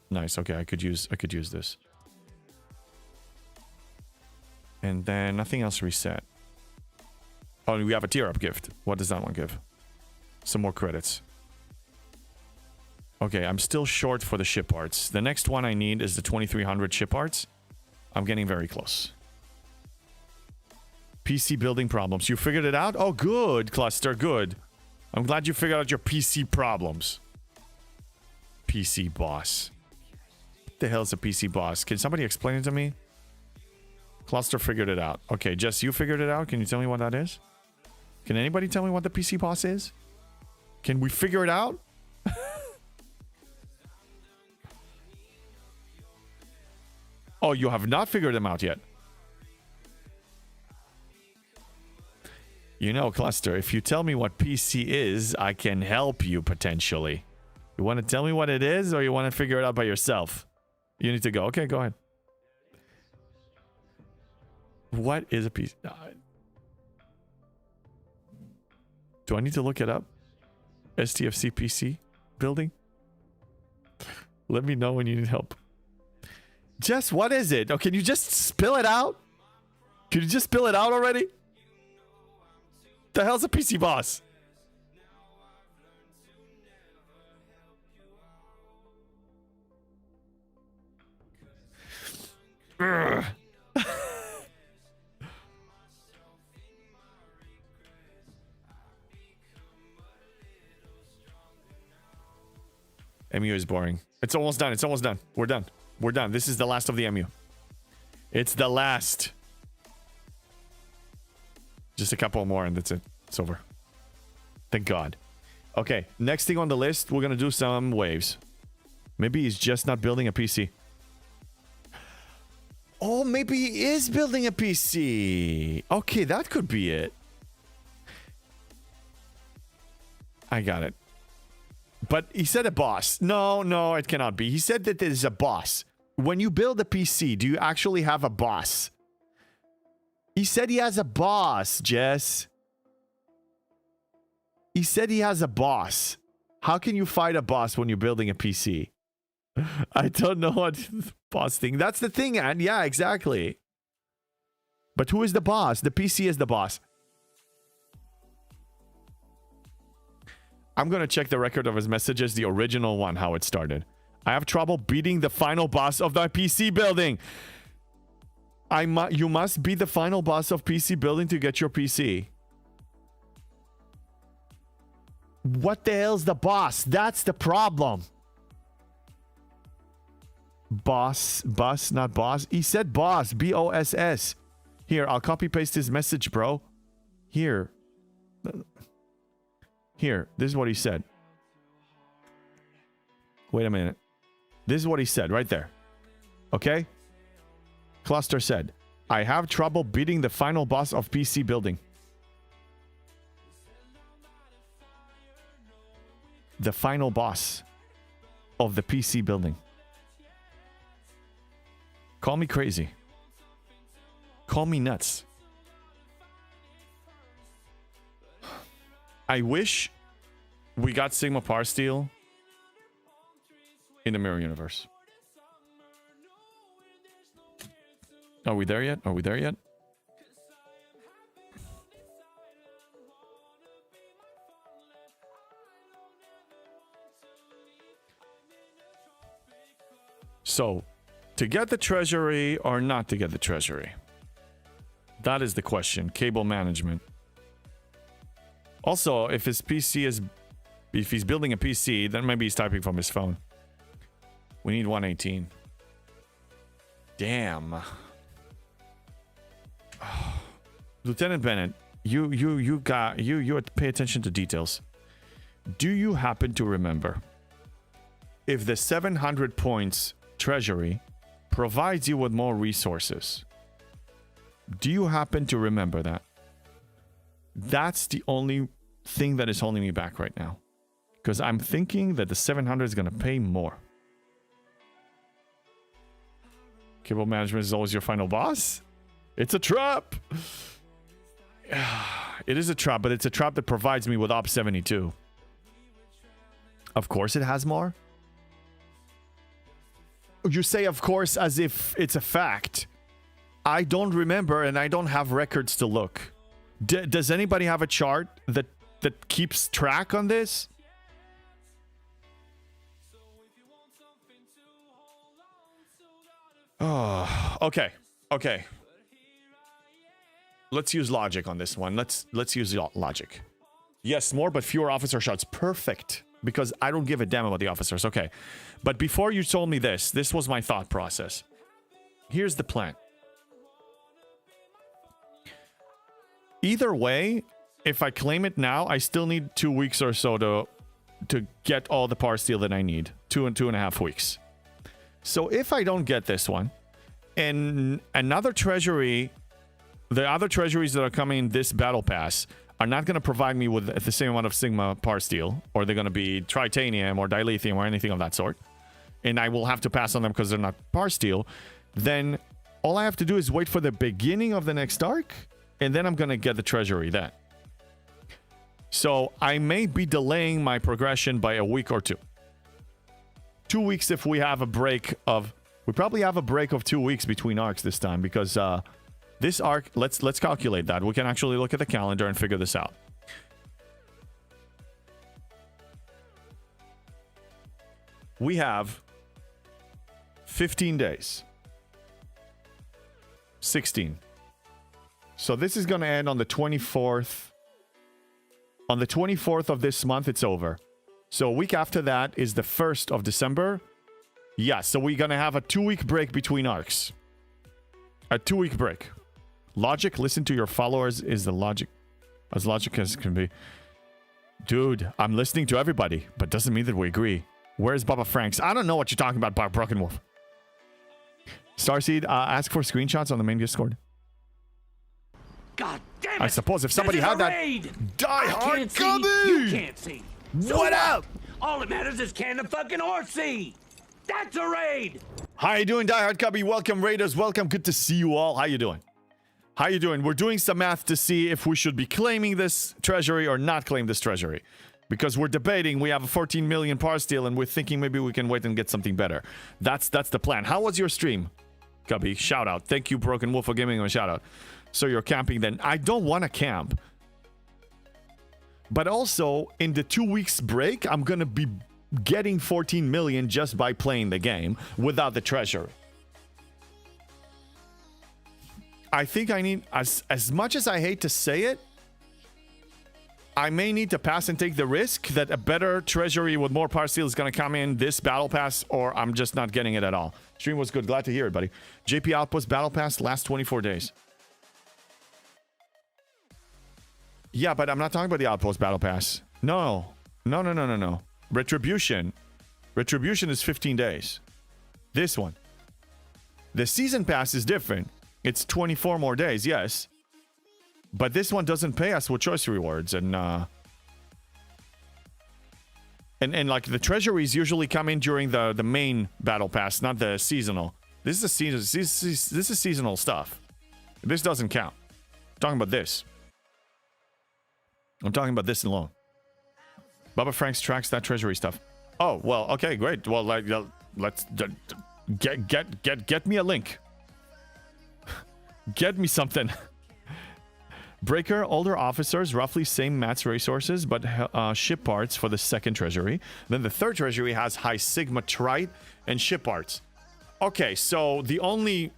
nice. Okay, I could use this. And then nothing else reset. Oh, we have a tier up gift. What does that one give? Some more credits. Okay, I'm still short for the ship parts. The next one I need is the 2300 ship parts. I'm getting very close. PC building problems. You figured it out? Oh, good, Cluster, good. I'm glad you figured out your PC problems. PC boss. What the hell is a PC boss? Can somebody explain it to me? Cluster figured it out. Okay, Jess, you figured it out? Can you tell me what that is? Can anybody tell me what the PC boss is? Can we figure it out? Oh, you have not figured them out yet. You know, Cluster, if you tell me what PC is, I can help you potentially. You want to tell me what it is, or you want to figure it out by yourself? You need to go. Okay, go ahead. What is a PC? Do I need to look it up? STFC PC building? Let me know when you need help. Jess, what is it? Oh, can you just spill it out? Can you just spill it out already? The hell's a PC boss? Ugh. MU is boring. It's almost done. It's almost done. We're done. We're done. This is the last of the MU. It's the last. Just a couple more and that's it. It's over. Thank God. Okay, next thing on the list, we're going to do some waves. Maybe he's just not building a PC. Oh, maybe he is building a PC. Okay, that could be it. I got it. But he said a boss. No, no, it cannot be. He said that there's a boss. When you build a PC, do you actually have a boss? He said he has a boss, Jess. He said he has a boss. How can you fight a boss when you're building a PC? I don't know what boss thing. That's the thing, and yeah, exactly. But who is the boss? The PC is the boss. I'm going to check the record of his messages, the original one, how it started. I have trouble beating the final boss of the PC building. You must be the final boss of PC building to get your PC. What the hell's the boss? That's the problem. Boss, not boss. He said boss, B-O-S-S. Here, I'll copy paste his message, bro. Here, this is what he said. Wait a minute. This is what he said right there. Okay? Cluster said, I have trouble beating the final boss of PC building. The final boss of the PC building. Call me crazy. Call me nuts. I wish we got Sigma Par Steel in the Mirror Universe. Are we there yet? Are we there yet? So, to get the treasury or not to get the treasury? That is the question. Cable management. Also, if his PC is... If he's building a PC, then maybe he's typing from his phone. We need 118. Damn. Lieutenant Bennett, you pay attention to details. Do you happen to remember if the 700 points treasury provides you with more resources? Do you happen to remember that? That's the only thing that is holding me back right now. Because I'm thinking that the 700 is going to pay more. Cable management is always your final boss? It's a trap! It is a trap, but it's a trap that provides me with Op 72. Of course it has more. You say of course as if it's a fact. I don't remember and I don't have records to look. Does anybody have a chart that keeps track on this? Oh, okay. Okay. Let's use logic on this one. Let's use logic. Yes, more but fewer officer shots. Perfect. Because I don't give a damn about the officers. Okay. But before you told me this was my thought process. Here's the plan. Either way, if I claim it now, I still need 2 weeks or so to get all the par steel that I need. 2.5 weeks. So if I don't get this one, and another treasury, the other treasuries that are coming in this battle pass are not going to provide me with the same amount of Sigma par steel, or they're going to be tritanium or dilithium or anything of that sort. and I will have to pass on them because they're not par steel, then all I have to do is wait for the beginning of the next arc, and then I'm going to get the treasury then. So I may be delaying my progression by a week or two. 2 weeks if we have a break of... We probably have a break of 2 weeks between arcs this time because this arc... Let's calculate that. We can actually look at the calendar and figure this out. We have 15 days. 16. So this is going to end on the 24th. On the 24th of this month, it's over. So a week after that is the 1st of December. Yeah, so we're going to have a 2-week break between arcs. A 2-week break. Logic, listen to your followers is the logic. As logic as can be. Dude, I'm listening to everybody, but doesn't mean that we agree. Where's Baba Franks? I don't know what you're talking about, Broken Wolf. Starseed, ask for screenshots on the main Discord. God damn it! I suppose if somebody had that... Die hard coming! You can't see. So What up? All that matters is can the fucking horse see. That's a raid! How you doing, Die Hard Cubby? Welcome, Raiders. Welcome. Good to see you all. How you doing? How you doing? We're doing some math to see if we should be claiming this treasury or not claim this treasury. Because we're debating, we have a 14 million par steal, and we're thinking maybe we can wait and get something better. That's the plan. How was your stream, Cubby? Shout out. Thank you, Broken Wolf, for giving him a shout out. So you're camping then. I don't want to camp. But also, in the 2 weeks break, I'm going to be getting 14 million just by playing the game without the treasury. I think I need, as much as I hate to say it, I may need to pass and take the risk that a better treasury with more par steal is going to come in this battle pass, or I'm just not getting it at all. Stream was good. Glad to hear it, buddy. JP Outpost battle pass last 24 days. Yeah, but I'm not talking about the Outpost battle pass. No. Retribution. Retribution is 15 days. This one. The season pass is different. It's 24 more days, yes. But this one doesn't pay us with choice rewards, and like the treasuries usually come in during the main battle pass, not the seasonal. This is a season. This is seasonal stuff. This doesn't count. I'm talking about this. I'm talking about this alone. Baba Franks tracks that treasury stuff. Oh well, okay, great. Well, let's get me a link. Get me something. Breaker, older officers, roughly same mats resources, but ship parts for the second treasury. Then the third treasury has high sigma trite and ship parts. Okay, so the only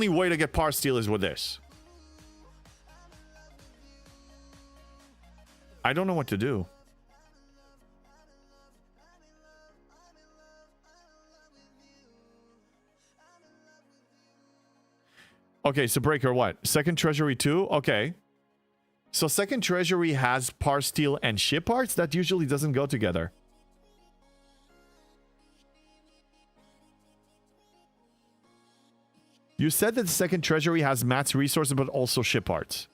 way to get par steal is with this. I don't know what to do. Okay, so Breaker, what? Second treasury too? Okay. So second treasury has par steal and ship parts? That usually doesn't go together. You said that the second treasury has mats resources, but also ship parts.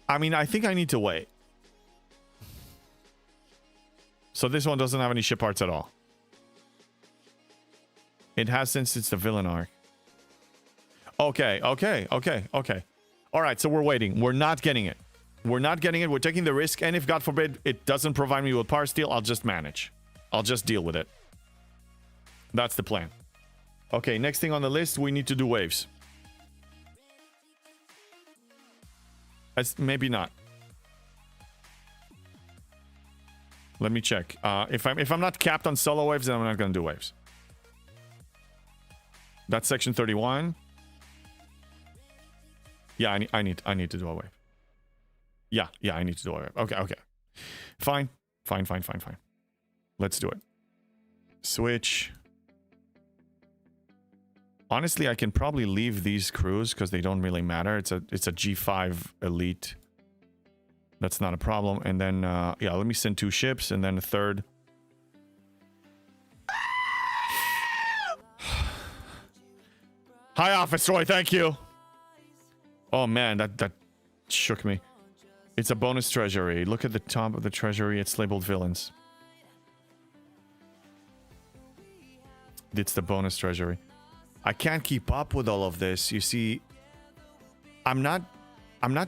I mean, I think I need to wait. So this one doesn't have any ship parts at all. It has since it's the villain arc. Okay. All right, so we're waiting. We're not getting it. We're taking the risk, and if, God forbid, it doesn't provide me with par steal, I'll just manage. I'll just deal with it. That's the plan. Okay, next thing on the list, we need to do waves. Maybe not. Let me check. If I'm not capped on solo waves, then I'm not going to do waves. That's section 31. Yeah, I need to do a wave. Yeah, I need to do a wave. Okay. Fine. Let's do it. Switch. Honestly, I can probably leave these crews because they don't really matter. It's a G5 elite. That's not a problem. And then yeah, let me send 2 ships and then a third. Hi, Office Roy. Thank you. Oh man, that shook me. It's a bonus treasury. Look at the top of the treasury. It's labeled villains. It's the bonus treasury. I can't keep up with all of this. You see, I'm not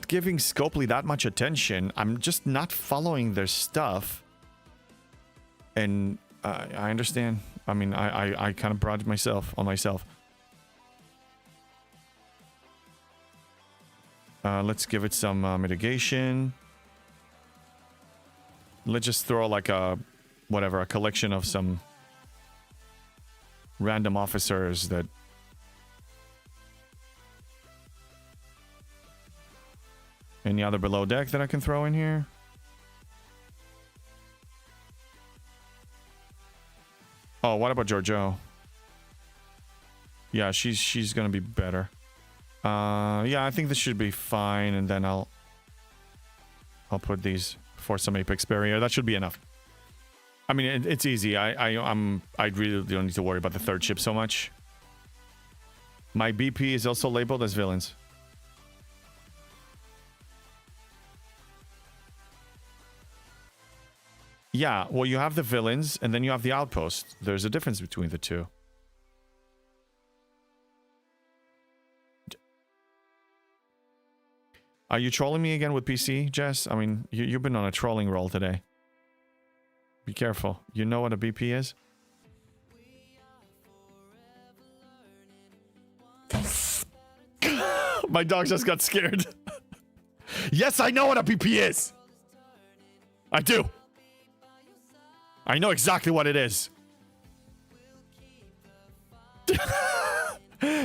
giving Scopely that much attention. I'm just not following their stuff. And I understand. I mean, I kind of brought it on myself. Let's give it some mitigation. Let's just throw like a collection of some random officers that any other below deck that I can throw in here. Oh, what about Giorgio? Yeah, she's gonna be better. Yeah, I think this should be fine, and then I'll put these for some Apex barrier. That should be enough. I mean, it's easy. I really don't need to worry about the third ship so much. My BP is also labeled as villains. Yeah, well, you have the villains, and then you have the outpost. There's a difference between the two. Are you trolling me again with PC, Jess? I mean, you've been on a trolling roll today. Be careful. You know what a BP is? My dog just got scared. Yes, I know what a BP is. I do. I know exactly what it is.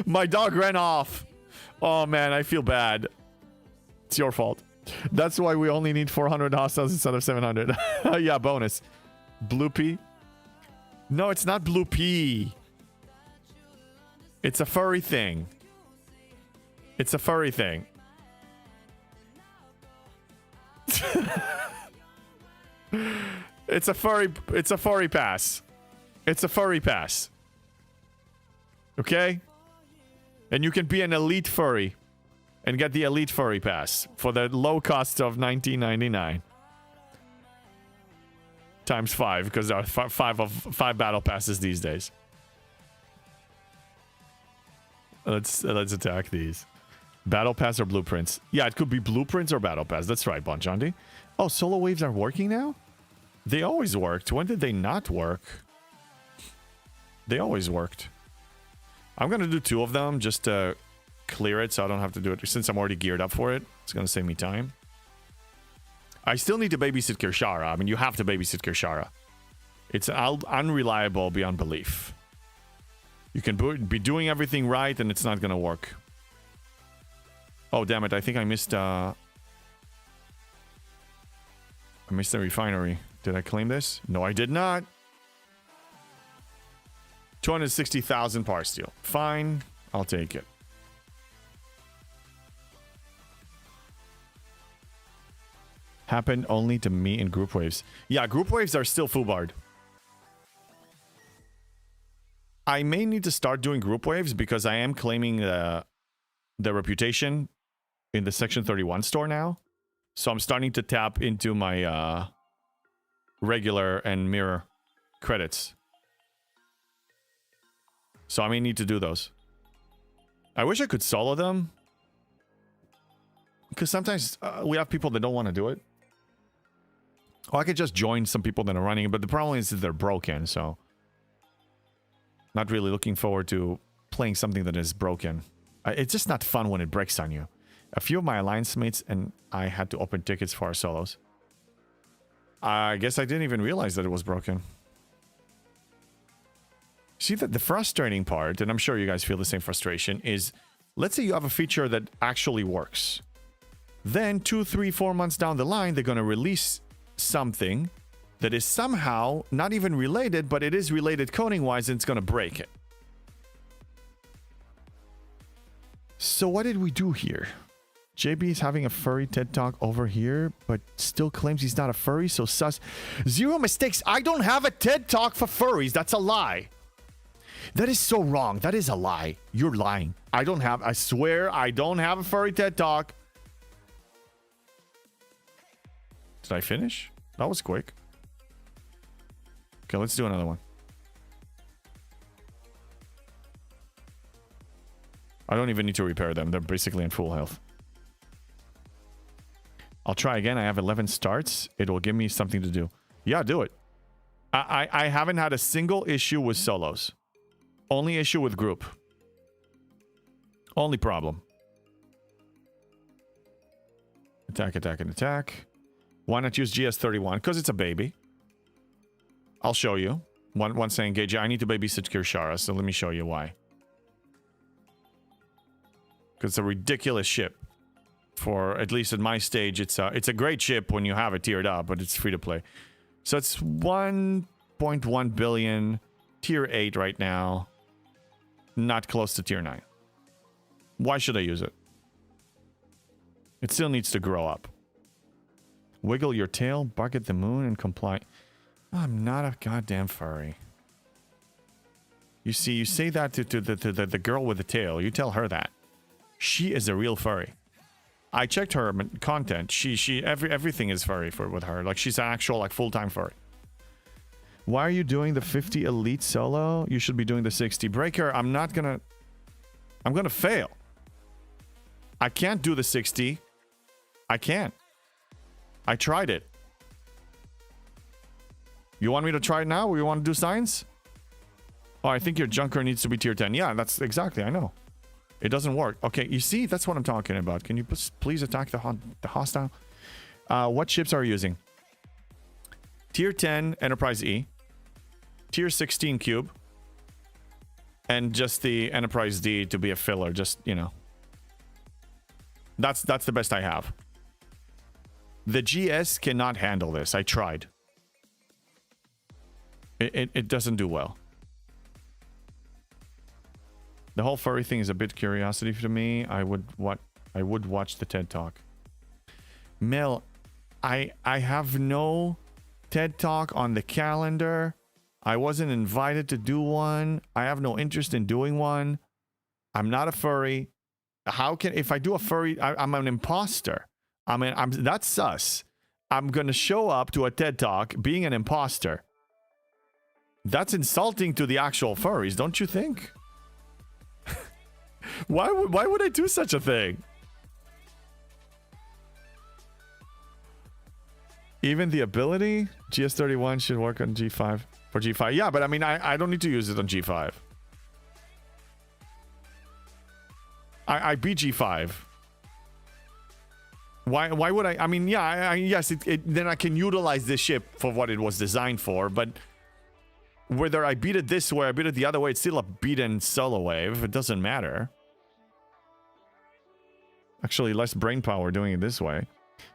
My dog ran off. Oh man, I feel bad. It's your fault. That's why we only need 400 hostiles instead of 700. Yeah, bonus. Blue P? No, it's not Blue P. It's a furry thing. It's a furry thing. It's a furry pass. It's a furry pass. Okay? And you can be an elite furry and get the elite furry pass for the low cost of $19.99. Times 5, because there are 5 battle passes these days. Let's attack these. Battle pass or blueprints? Yeah, it could be blueprints or battle pass. That's right, Bonchandi. Oh, solo waves are working now? They always worked. When did they not work? They always worked. I'm gonna do 2 of them just to clear it so I don't have to do it. Since I'm already geared up for it, it's gonna save me time. I still need to babysit Kirshara. I mean, you have to babysit Kirshara. It's unreliable beyond belief. You can be doing everything right and it's not gonna work. Oh, damn it. I think I missed the refinery. Did I claim this? No, I did not. 260,000 par steel. Fine. I'll take it. Happened only to me in group waves. Yeah, group waves are still foobarred. I may need to start doing group waves because I am claiming the reputation in the Section 31 store now. So I'm starting to tap into my regular and mirror credits. So I may need to do those. I wish I could solo them. Because sometimes we have people that don't want to do it. Or I could just join some people that are running it, but the problem is that they're broken, so... Not really looking forward to playing something that is broken. It's just not fun when it breaks on you. A few of my alliance mates and I had to open tickets for our solos. I guess I didn't even realize that it was broken. See, that the frustrating part, and I'm sure you guys feel the same frustration, is let's say you have a feature that actually works. Then 2, 3, 4 months down the line, they're going to release something that is somehow not even related, but it is related coding-wise, and it's going to break it. So what did we do here? JB is having a furry TED Talk over here, but still claims he's not a furry, so sus. Zero mistakes. I don't have a TED Talk for furries. That's a lie. That is so wrong. That is a lie. You're lying. I swear I don't have a furry TED Talk. Did I finish? That was quick. Okay, let's do another one. I don't even need to repair them. They're basically in full health. I'll try again. I have 11 starts. It will give me something to do. Yeah, do it. I haven't had a single issue with solos. Only issue with group. Only problem. Attack, attack, and attack. Why not use GS31? Because it's a baby. I'll show you. One saying, Gage, I need to babysit Kirshara, so let me show you why. Because it's a ridiculous ship. For, at least at my stage, it's a great ship when you have it tiered up, but it's free to play. So it's 1.1 billion, tier 8 right now. Not close to tier 9. Why should I use it? It still needs to grow up. Wiggle your tail, bark at the moon, and comply. I'm not a goddamn furry. You see, you say that to the girl with the tail. You tell her that. She is a real furry. I checked her content. Everything is furry with her. Like, she's an actual, like, full-time furry. Why are you doing the 50 elite solo? You should be doing the 60 breaker. I'm gonna fail. I can't do the 60. I can't. I tried it. You want me to try it now? Or you want to do science? Oh, I think your junker needs to be tier 10. Yeah, that's exactly, I know. It doesn't work. Okay, you see, that's what I'm talking about. Can you please attack the hostile? What ships are you using? Tier 10 Enterprise E. Tier 16 Cube. And just the Enterprise D to be a filler. Just, you know. That's the best I have. The GS cannot handle this. I tried. It doesn't do well. The whole furry thing is a bit curiosity to me. I would watch the TED Talk. Mel, I have no TED Talk on the calendar. I wasn't invited to do one. I have no interest in doing one. I'm not a furry. How can, if I do a furry, I'm an imposter. That's sus. I'm gonna show up to a TED Talk being an imposter. That's insulting to the actual furries, don't you think? Why would I do such a thing? Even the ability? GS31 should work on G5. For G5. Yeah, but I mean, I don't need to use it on G5. I beat G5. Why would I? I mean, yeah, yes, then I can utilize this ship for what it was designed for, but whether I beat it this way or I beat it the other way, it's still a beaten solo wave. It doesn't matter. Actually, less brain power doing it this way.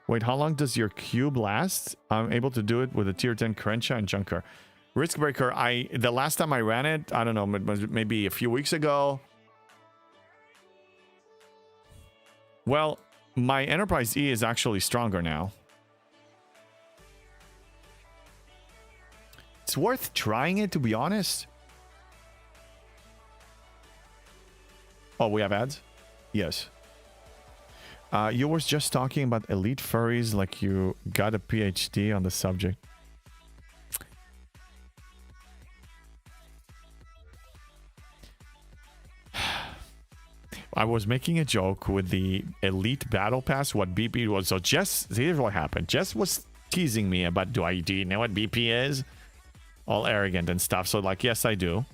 Wait, how long does your cube last? I'm able to do it with a tier 10 Crenshaw and Junker. Riskbreaker, the last time I ran it, I don't know, maybe a few weeks ago. Well, my Enterprise E is actually stronger now. It's worth trying it, to be honest. Oh, we have ads? Yes. You were just talking about elite furries like you got a PhD on the subject. I was making a joke with the elite battle pass, what BP was. So Jess, here's what happened. Jess was teasing me about, do you know what BP is? All arrogant and stuff. So like, yes, I do.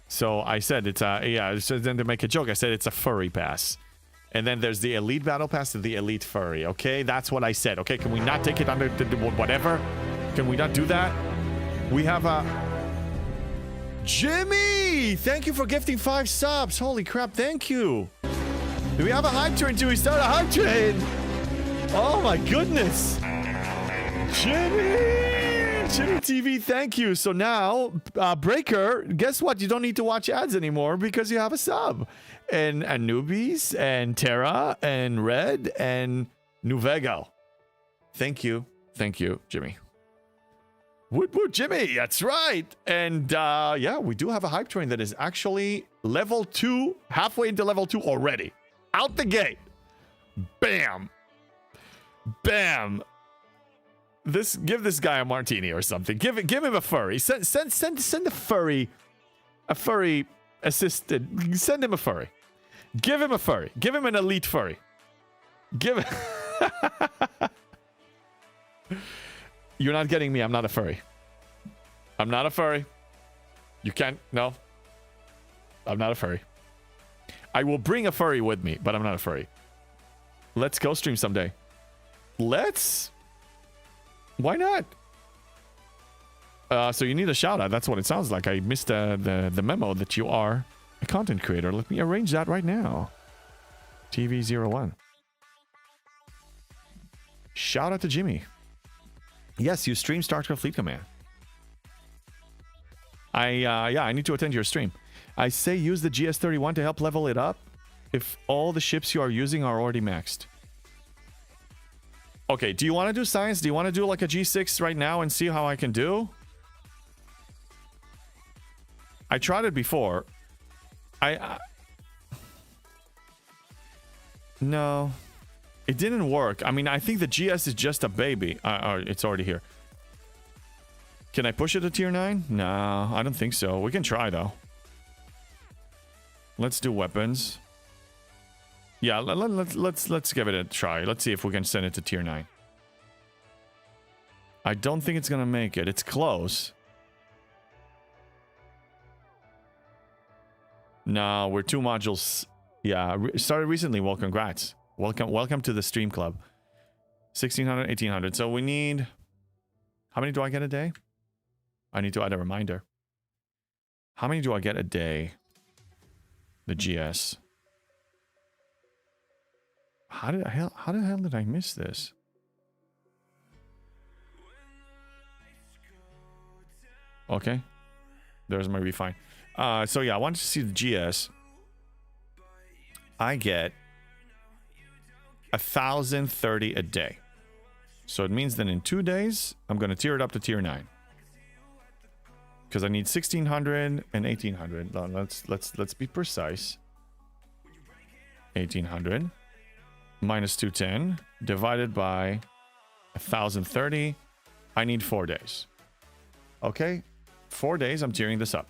So I said it's so then to make a joke, I said it's a furry pass. And then there's the elite battle pass to the elite furry. Okay, that's what I said. Okay, can we not take it under whatever? Can we not do that? We have a Jimmy. Thank you for gifting 5 subs. Holy crap! Thank you. Do we have a hype train? Do we start a hype train? Oh my goodness, Jimmy TV. Thank you. So now, Breaker. Guess what? You don't need to watch ads anymore because you have a sub. And Anubis, and Terra, and Red, and Nuvego. Thank you. Thank you, Jimmy. Woot woot, Jimmy. That's right. And yeah, we do have a hype train that is actually level 2, halfway into level 2 already. Out the gate. Bam. Bam. Give this guy a martini or something. Give him a furry. Send a furry assisted. Send him a furry. Give him a furry. Give him an elite furry. Give. You're not getting me. I'm not a furry. I'm not a furry. You can't. No. I'm not a furry. I will bring a furry with me, but I'm not a furry. Let's go stream someday. Let's. Why not? So you need a shout out. That's what it sounds like. I missed the memo that you are a content creator. Let me arrange that right now. TV01. Shout out to Jimmy. Yes, you stream Star Trek Fleet Command. I need to attend your stream. I say use the GS31 to help level it up if all the ships you are using are already maxed. Okay, do you want to do science? Do you want to do like a G6 right now and see how I can do? I tried it before. No. It didn't work. I mean, I think the GS is just a baby. It's already here. Can I push it to tier 9? No, I don't think so. We can try though. Let's do weapons. Yeah, let's give it a try. Let's see if we can send it to tier 9. I don't think it's gonna make it. It's close. No, we're 2 modules. Yeah, started recently. Well, congrats. Welcome to the stream club. 1600, 1800. So we need. How many do I get a day? I need to add a reminder. How many do I get a day? The GS. How the hell did I miss this? Okay. There's my refine. So yeah, I wanted to see the GS. I get 1,030 a day. So it means that in 2 days, I'm going to tier it up to tier 9. Because I need 1,600 and 1,800. Let's be precise. 1,800 minus 210 divided by 1,030. I need 4 days. Okay, 4 days. I'm tiering this up.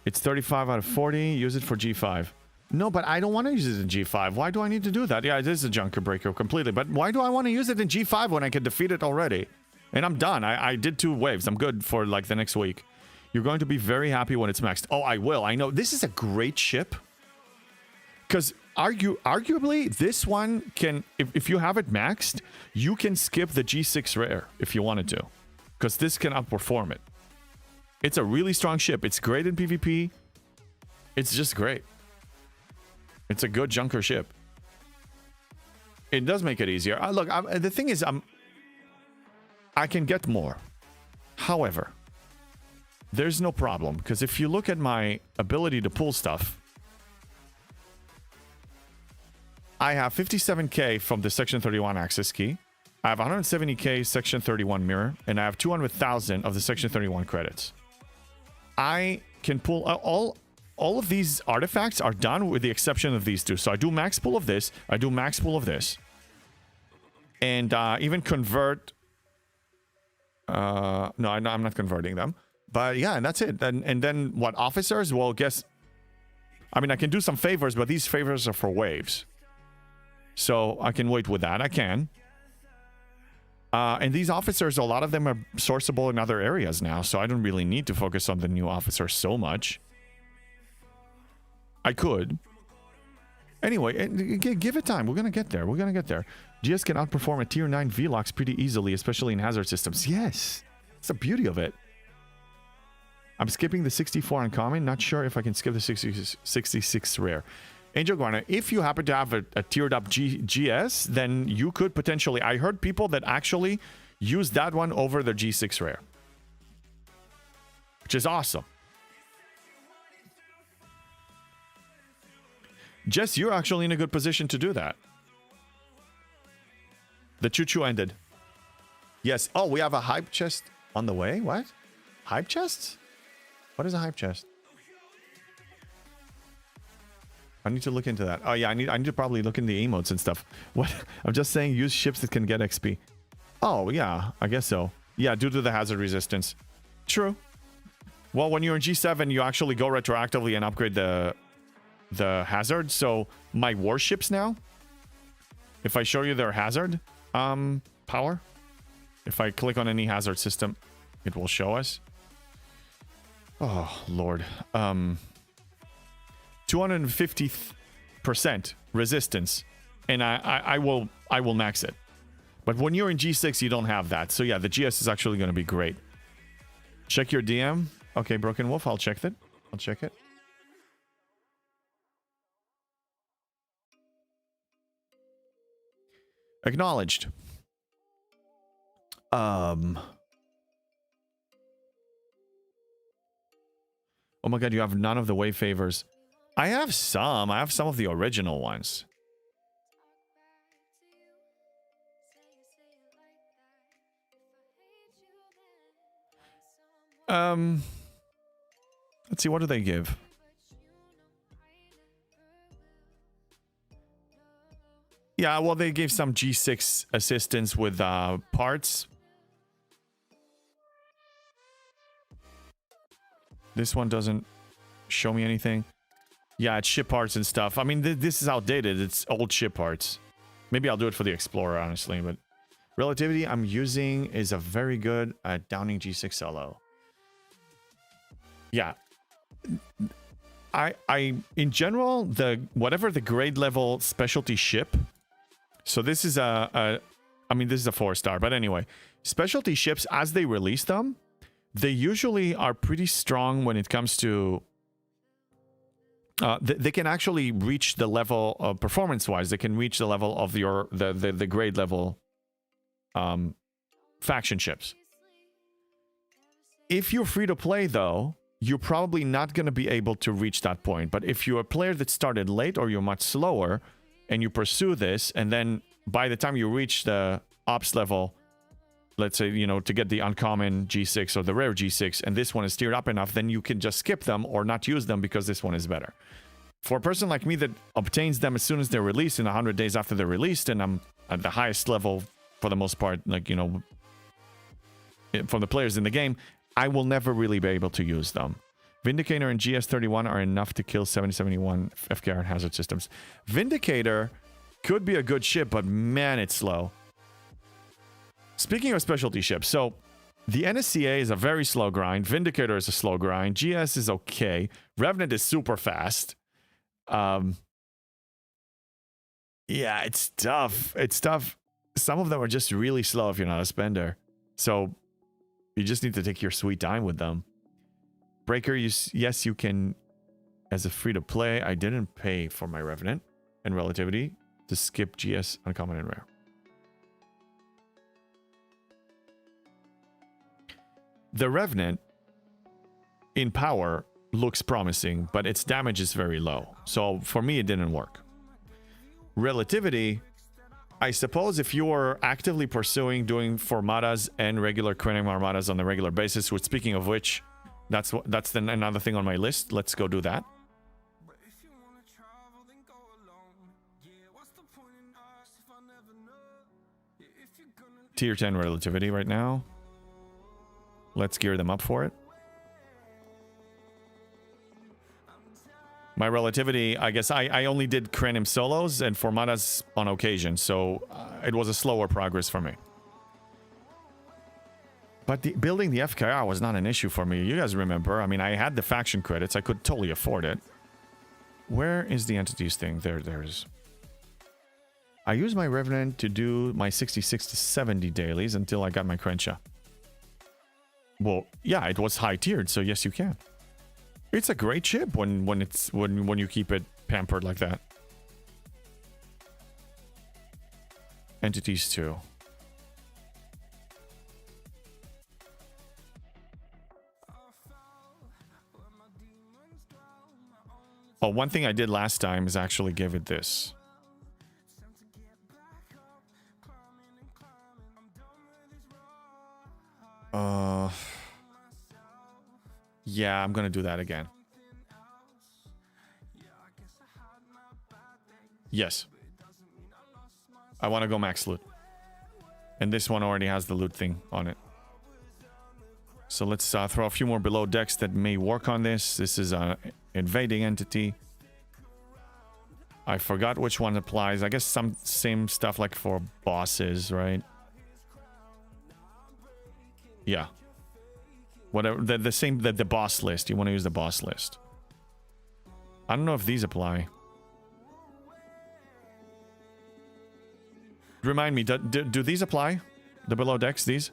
It's 35 out of 40. Use it for G5. No, but I don't want to use it in G5. Why do I need to do that? Yeah, it is a junker breaker completely. But why do I want to use it in G5 when I can defeat it already? And I'm done. I did 2 waves. I'm good for like the next week. You're going to be very happy when it's maxed. Oh, I will. I know. This is a great ship. Because arguably, this one can... If you have it maxed, you can skip the G6 rare if you wanted to. Because this can outperform it. It's a really strong ship. It's great in PvP. It's just great. It's a good junker ship. It does make it easier. Look, the thing is, I can get more. However, there's no problem. Because if you look at my ability to pull stuff, I have 57k from the Section 31 access key. I have 170k Section 31 mirror. And I have 200,000 of the Section 31 credits. I can pull all of these artifacts are done with the exception of these 2. So I do max pull of this. I do max pull of this. And even convert... no, I'm not converting them. But yeah, and that's it. And then what? Officers? Well, guess... I mean, I can do some favors, but these favors are for waves. So I can wait with that. I can. And these officers, a lot of them are sourceable in other areas now. So I don't really need to focus on the new officers so much. I could. Anyway, give it time. We're going to get there. We're going to get there. GS can outperform a tier 9 VLOX pretty easily, especially in hazard systems. Yes. That's the beauty of it. I'm skipping the 64 uncommon. Not sure if I can skip the 66 rare. Angel Guarna, if you happen to have a tiered up GS, then you could potentially... I heard people that actually use that one over the G6 rare. Which is awesome. Jess, you're actually in a good position to do that. The choo-choo ended. Yes. Oh, we have a hype chest on the way? What? Hype chests? What is a hype chest? I need to look into that. Oh yeah, I need to probably look in the emotes and stuff. What? I'm just saying use ships that can get XP. Oh, yeah, I guess so. Yeah, due to the hazard resistance. True. Well, when you're in G7, you actually go retroactively and upgrade the hazard. So my warships now, if I show you their hazard power, if I click on any hazard system, it will show us. Oh, Lord. 250% resistance. And I will max it. But when you're in G6, you don't have that. So yeah, the GS is actually going to be great. Check your DM. Okay, Broken Wolf, I'll check it. I'll check it. Acknowledged. Oh my god, you have none of the wave favors. I have some. I have some of the original ones. Let's see, what do they give? Yeah, well, they gave some G6 assistance with parts. This one doesn't show me anything. Yeah, it's ship parts and stuff. I mean, this is outdated. It's old ship parts. Maybe I'll do it for the Explorer, honestly, but relativity I'm using is a very good Downing G6 solo. Yeah. I in general, whatever the grade level specialty ship. So this is I mean, this is a 4-star, but anyway, specialty ships, as they release them, they usually are pretty strong when it comes to they can actually reach the level of performance-wise. They can reach the level of the grade level faction ships. If you're free to play, though, you're probably not going to be able to reach that point. But if you're a player that started late or you're much slower and you pursue this, and then by the time you reach the ops level, let's say, you know, to get the uncommon G6 or the rare G6, and this one is tiered up enough, then you can just skip them or not use them because this one is better. For a person like me that obtains them as soon as they're released, in 100 days after they're released, and I'm at the highest level for the most part, like, you know, from the players in the game, I will never really be able to use them. Vindicator and GS31 are enough to kill 7071 FKR and hazard systems. Vindicator could be a good ship, but man, it's slow. Speaking of specialty ships, so the NSCA is a very slow grind. Vindicator is a slow grind. GS is okay. Revenant is super fast. Yeah, it's tough. It's tough. Some of them are just really slow if you're not a spender. So you just need to take your sweet time with them. Breaker, yes, you can, as a free-to-play. I didn't pay for my Revenant and Relativity to skip GS, Uncommon, and Rare. The Revenant, in power, looks promising, but its damage is very low. So for me, it didn't work. Relativity, I suppose if you're actively pursuing doing Formatas and regular Cranium Armadas on the regular basis, which, speaking of which, that's another thing on my list. Let's go do that. Tier 10 Relativity right now. Let's gear them up for it. My Relativity, I guess I only did Cranium solos and Formatas on occasion, so it was a slower progress for me. But building the FKR was not an issue for me. You guys remember, I mean, I had the faction credits. I could totally afford it. Where is the entities thing? There's... I used my Revenant to do my 66 to 70 dailies until I got my Crenshaw. Well, yeah, it was high tiered, so yes, you can. It's a great ship when you keep it pampered like that. Entities too. Oh, one thing I did last time is actually give it this. Yeah, I'm gonna do that again. Yes. I want to go max loot. And this one already has the loot thing on it. So let's throw a few more below decks that may work on this. This is an invading entity. I forgot which one applies. I guess some same stuff like for bosses, right? Yeah. Whatever, the same, the boss list. You want to use the boss list. I don't know if these apply. Remind me, do these apply? The below decks, these?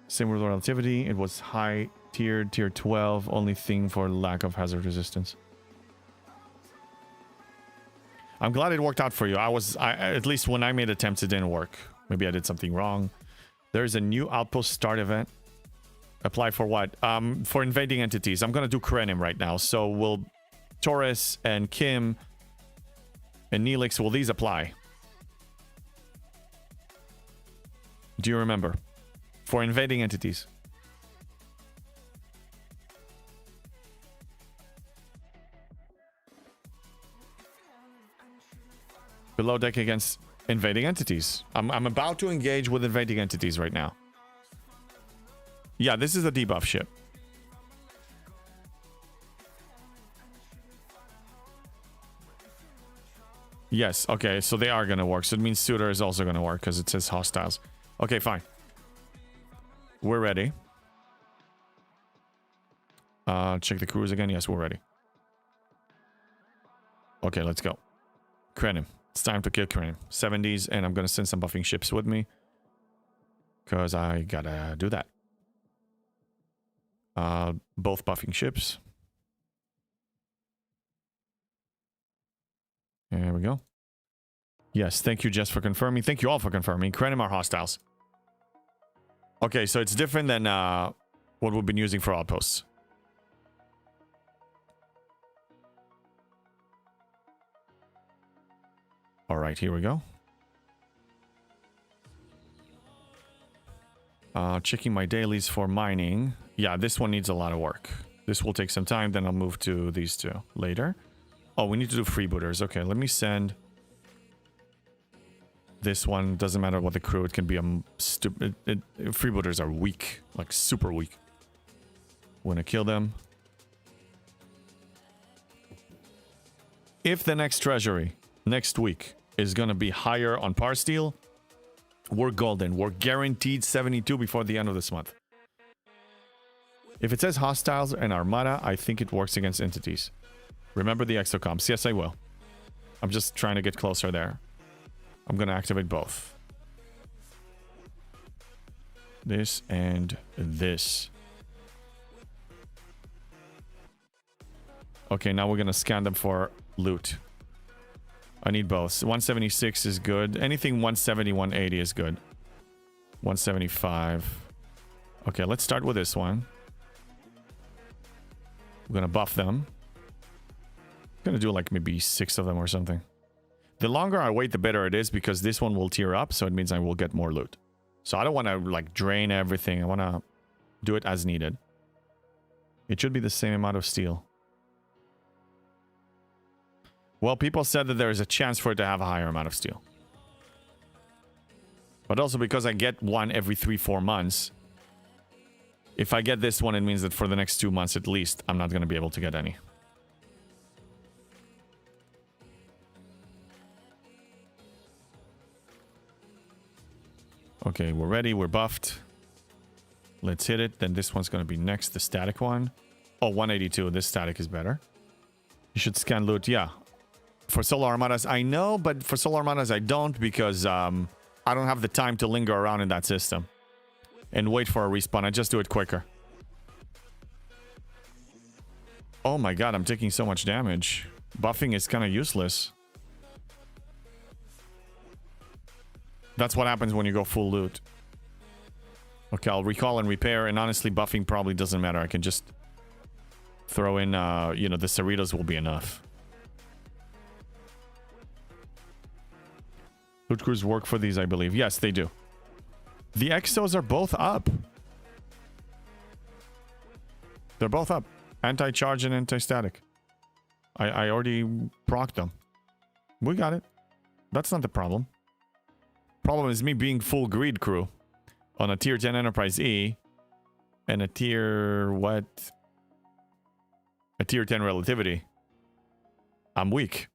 Same with relativity. It was high tiered, tier 12. Only thing for lack of hazard resistance. I'm glad it worked out for you. At least when I made attempts, it didn't work. Maybe I did something wrong. There's a new outpost start event. Apply for what? For invading entities. I'm gonna do Krenim right now. So will Taurus and Kim and Neelix, will these apply? Do you remember? For invading entities. Below deck against invading entities. I'm about to engage with invading entities right now. Yeah, this is a debuff ship. Yes, okay, so they are gonna work. So it means Suitor is also gonna work because it says hostiles. Okay, fine. We're ready. Check the crews again. Yes, we're ready. Okay, let's go. Krenim. It's time to kill Krenim. 70s, and I'm gonna send some buffing ships with me. Because I gotta do that. Both buffing ships. There we go. Yes, thank you, Jess, for confirming. Thank you all for confirming. Krenim are hostiles. Okay, so it's different than what we've been using for outposts. All right, here we go. Checking my dailies for mining. Yeah, this one needs a lot of work. This will take some time, then I'll move to these two later. Oh, we need to do freebooters. Okay, let me send... This one, doesn't matter what the crew, it can be a stupid... freebooters are weak, like super weak. We're gonna kill them. If the next treasury, next week, is gonna be higher on par steel, we're golden. We're guaranteed 72 before the end of this month. If it says hostiles and armada, I think it works against entities. Remember the exocomps. Yes, I will. I'm just trying to get closer there. I'm gonna activate both. This and this. Okay, now we're gonna scan them for loot. I need both. 176 is good. Anything 170, 180 is good. 175. Okay, let's start with this one. We're gonna buff them. I'm gonna do like maybe 6 of them or something. The longer I wait, the better it is, because this one will tier up, so it means I will get more loot. So I don't want to like drain everything. I want to do it as needed. It should be the same amount of steel. Well, people said that there is a chance for it to have a higher amount of steel. But also because I get one every 3-4 months. If I get this one, it means that for the next 2 months at least, I'm not going to be able to get any. Okay, we're ready. We're buffed. Let's hit it. Then this one's going to be next, the static one. Oh, 182. This static is better. You should scan loot. Yeah. For Solar Armadas, I know, but for Solar Armadas, I don't, because I don't have the time to linger around in that system and wait for a respawn. I just do it quicker. Oh my god, I'm taking so much damage. Buffing is kind of useless. That's what happens when you go full loot. Okay, I'll recall and repair, and honestly, buffing probably doesn't matter. I can just throw in, you know, the Cerritos will be enough. Loot crews work for these, I believe. Yes, they do. The Exos are both up. They're both up. Anti-charge and anti-static. I already procced them. We got it. That's not the problem. Problem is me being full greed crew on a tier 10 Enterprise E and a tier what? A tier 10 relativity. I'm weak.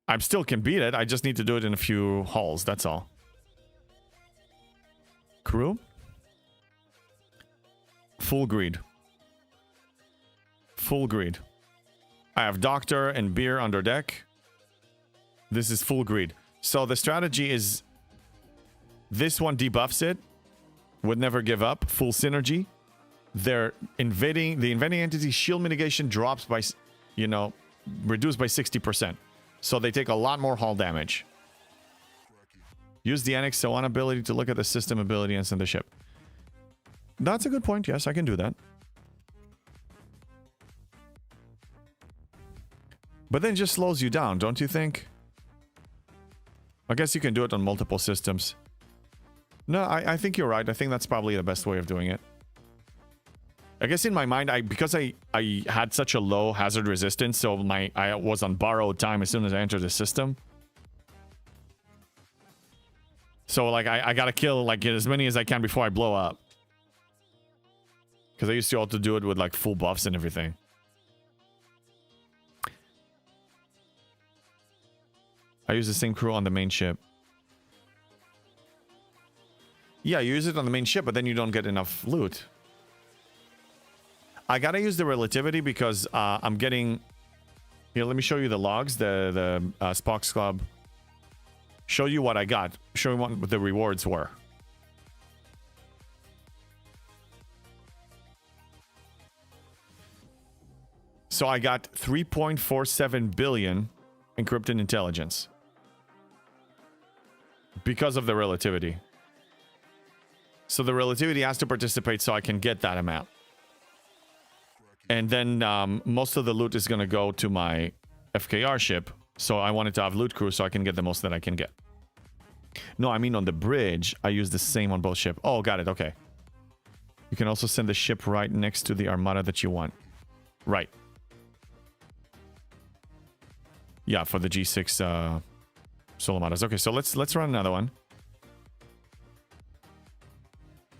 I still can beat it. I just need to do it in a few hauls. That's all. Crew. Full greed. Full greed. I have Doctor and Beer under deck. This is full greed. So the strategy is this one debuffs it. Would never give up. Full synergy. The invading entity shield mitigation drops by, you know, reduced by 60%. So they take a lot more hull damage. Use the NX01 ability to look at the system ability and send the ship. That's a good point. Yes, I can do that. But then it just slows you down, don't you think? I guess you can do it on multiple systems. No, I think you're right. I think that's probably the best way of doing it. I guess in my mind, because I had such a low hazard resistance, so I was on borrowed time as soon as I entered the system. So like I gotta kill like as many as I can before I blow up. Because I used to also do it with like full buffs and everything. I use the same crew on the main ship. Yeah, you use it on the main ship, but then you don't get enough loot. I gotta use the relativity because I'm getting... Here, let me show you the logs, the Spock's Club. Show you what I got. Show you what the rewards were. So I got 3.47 billion encrypted intelligence. Because of the relativity. So the relativity has to participate so I can get that amount. And then most of the loot is going to go to my FKR ship. So I wanted to have loot crew so I can get the most that I can get. No, I mean on the bridge, I use the same on both ships. Oh, got it. Okay. You can also send the ship right next to the armada that you want. Right. Yeah, for the G6 Solomadas. Okay, so let's run another one.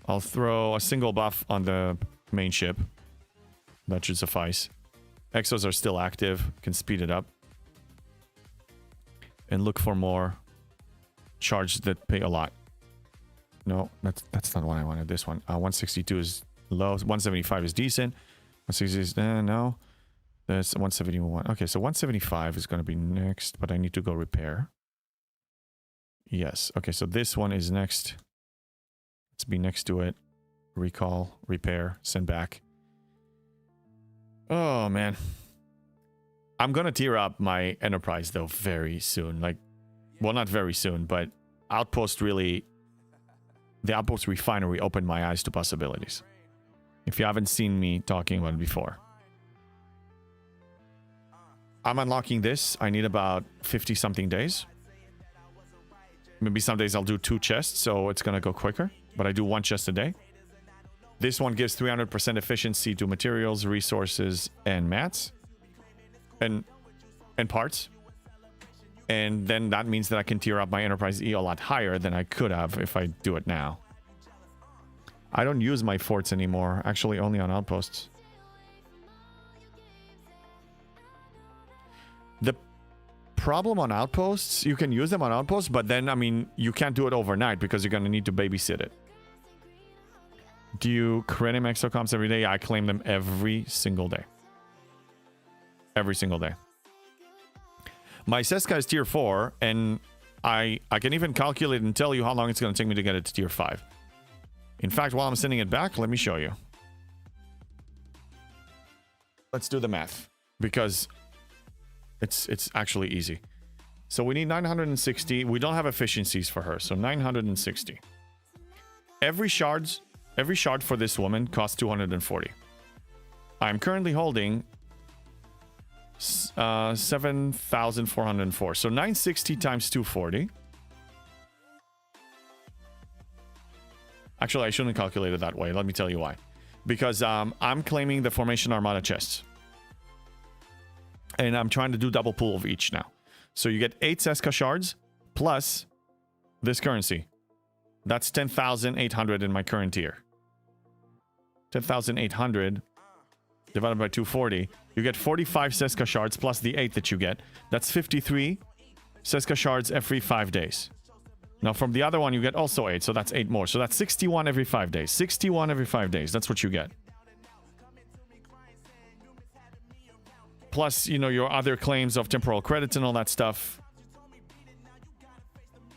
I'll throw a single buff on the main ship. That should suffice. Exos are still active. Can speed it up. And look for more charges that pay a lot. No, that's not what I wanted. This one. 162 is low. 175 is decent. 160 is... no. There's 171. Okay, so 175 is going to be next, but I need to go repair. Yes. Okay, so this one is next. Let's be next to it. Recall, repair, send back. Oh, man. I'm going to tier up my Enterprise, though, very soon. Like, well, not very soon, but Outpost really... The Outpost Refinery opened my eyes to possibilities. If you haven't seen me talking about it before. I'm unlocking this. I need about 50-something days. Maybe some days I'll do 2 chests, so it's going to go quicker. But I do 1 chest a day. This one gives 300% efficiency to materials, resources, and mats. And parts. And then that means that I can tier up my Enterprise E a lot higher than I could have if I do it now. I don't use my forts anymore. Actually, only on outposts. The problem on outposts, you can use them on outposts, but then, I mean, you can't do it overnight because you're going to need to babysit it. Do you claim exocomps every day? I claim them every single day. Every single day. My Seska is tier 4, and I can even calculate and tell you how long it's going to take me to get it to tier 5. In fact, while I'm sending it back, let me show you. Let's do the math, because it's actually easy. So we need 960. We don't have efficiencies for her, so 960. Every shard for this woman costs 240. I'm currently holding 7,404. So 960 times 240. Actually, I shouldn't calculate it that way. Let me tell you why. Because I'm claiming the Formation Armada chests. And I'm trying to do double pool of each now. So you get 8 Seska shards plus this currency. That's 10,800 in my current tier. 10,800 divided by 240. You get 45 Seska shards plus the 8 that you get. That's 53 Seska shards every 5 days. Now from the other one you get also 8, so that's 8 more. So that's 61 every 5 days. 61 every 5 days. That's what you get. Plus, you know, your other claims of temporal credits and all that stuff.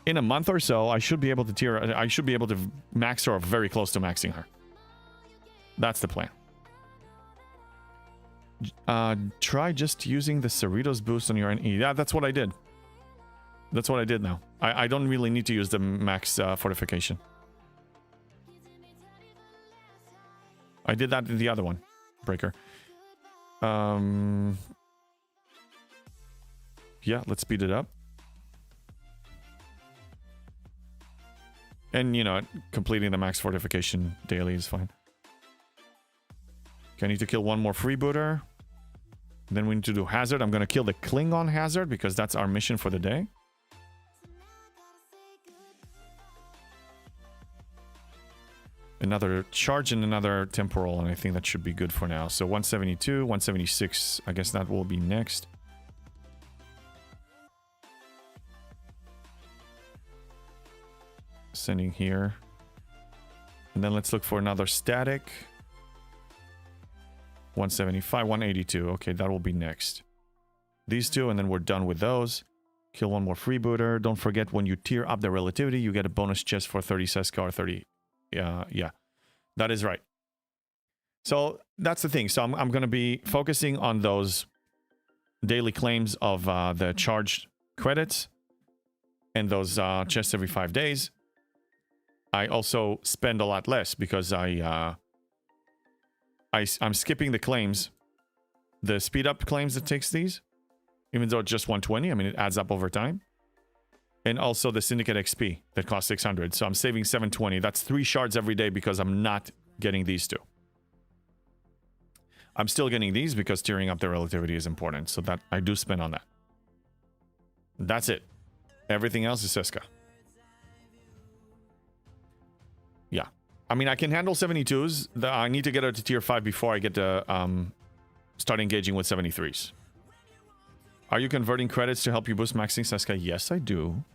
In a month or so, I should be able to max her or very close to maxing her. That's the plan. Try just using the Cerritos boost on your NE. Yeah, that's what I did. That's what I did now. I don't really need to use the max fortification. I did that in the other one. Breaker. Yeah, let's speed it up. And, you know, completing the max fortification daily is fine. Okay, I need to kill one more freebooter. Then we need to do hazard. I'm going to kill the Klingon hazard because that's our mission for the day. Another charge and another temporal, and I think that should be good for now. So 172, 176, I guess that will be next. Sending here. And then let's look for another static. 175, 182. Okay, that will be next. These two, and then we're done with those. Kill one more freebooter. Don't forget, when you tier up the relativity, you get a bonus chest for 30 Seska or 30. Yeah, that is right. So that's the thing. So I'm going to be focusing on those daily claims of the charged credits and those chests every 5 days. I also spend a lot less because I'm skipping the claims, the speed up claims that takes these, even though it's just 120. I mean, it adds up over time. And also the Syndicate XP that costs 600. So I'm saving 720. That's 3 shards every day because I'm not getting these two. I'm still getting these because tiering up the relativity is important. So that I do spend on that. That's it. Everything else is Seska. Yeah. I mean, I can handle 72s. I need to get her to tier 5 before I get to start engaging with 73s. Are you converting credits to help you boost maxing Seska? Yes, I do.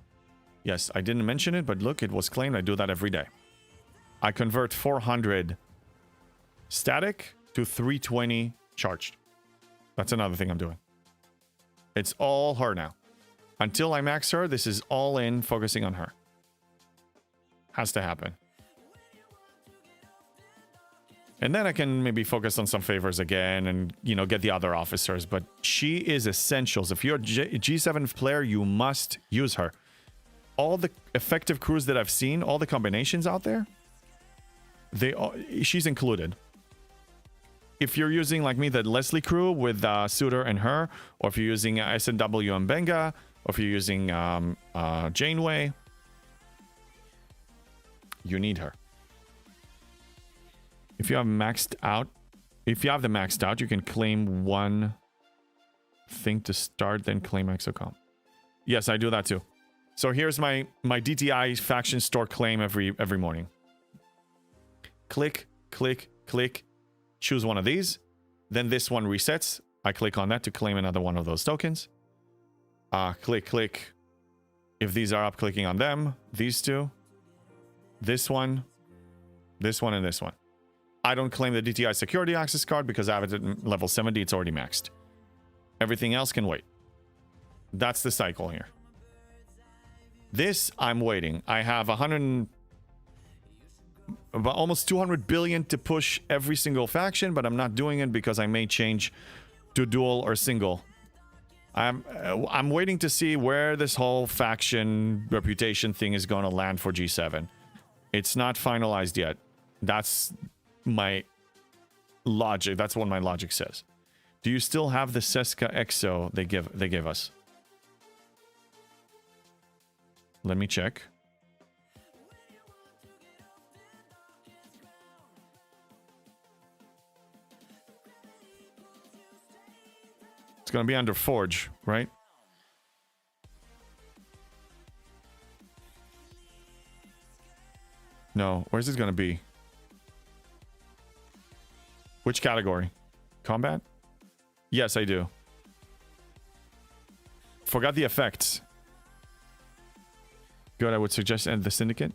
Yes, I didn't mention it, but look, it was claimed. I do that every day. I convert 400 static to 320 charged. That's another thing I'm doing. It's all her now. Until I max her, this is all in focusing on her. Has to happen. And then I can maybe focus on some favors again and, you know, get the other officers. But she is essentials. If you're a G7 player, you must use her. All the effective crews that I've seen, all the combinations out there, she's included. If you're using, like me, the Leslie crew with Suitor and her, or if you're using SNW and Benga, or if you're using Janeway, you need her. If you have maxed out, if you have the maxed out, you can claim one thing to start, then claim exocom. Yes, I do that too. So here's my DTI faction store claim every morning. Click, click, click. Choose one of these. Then this one resets. I click on that to claim another one of those tokens. Click, click. If these are up, clicking on them. These two. This one, and this one. I don't claim the DTI security access card because I have it at level 70. It's already maxed. Everything else can wait. That's the cycle here. This, I'm waiting. I have almost 200 billion to push every single faction, but I'm not doing it because I may change to dual or single. I'm waiting to see where this whole faction reputation thing is going to land for G7. It's not finalized yet. That's my logic. That's what my logic says. Do you still have the Seska EXO they give us? Let me check. It's going to be under Forge, right? No. Where's this going to be? Which category? Combat? Yes, I do. Forgot the effects. Good, I would suggest end the syndicate.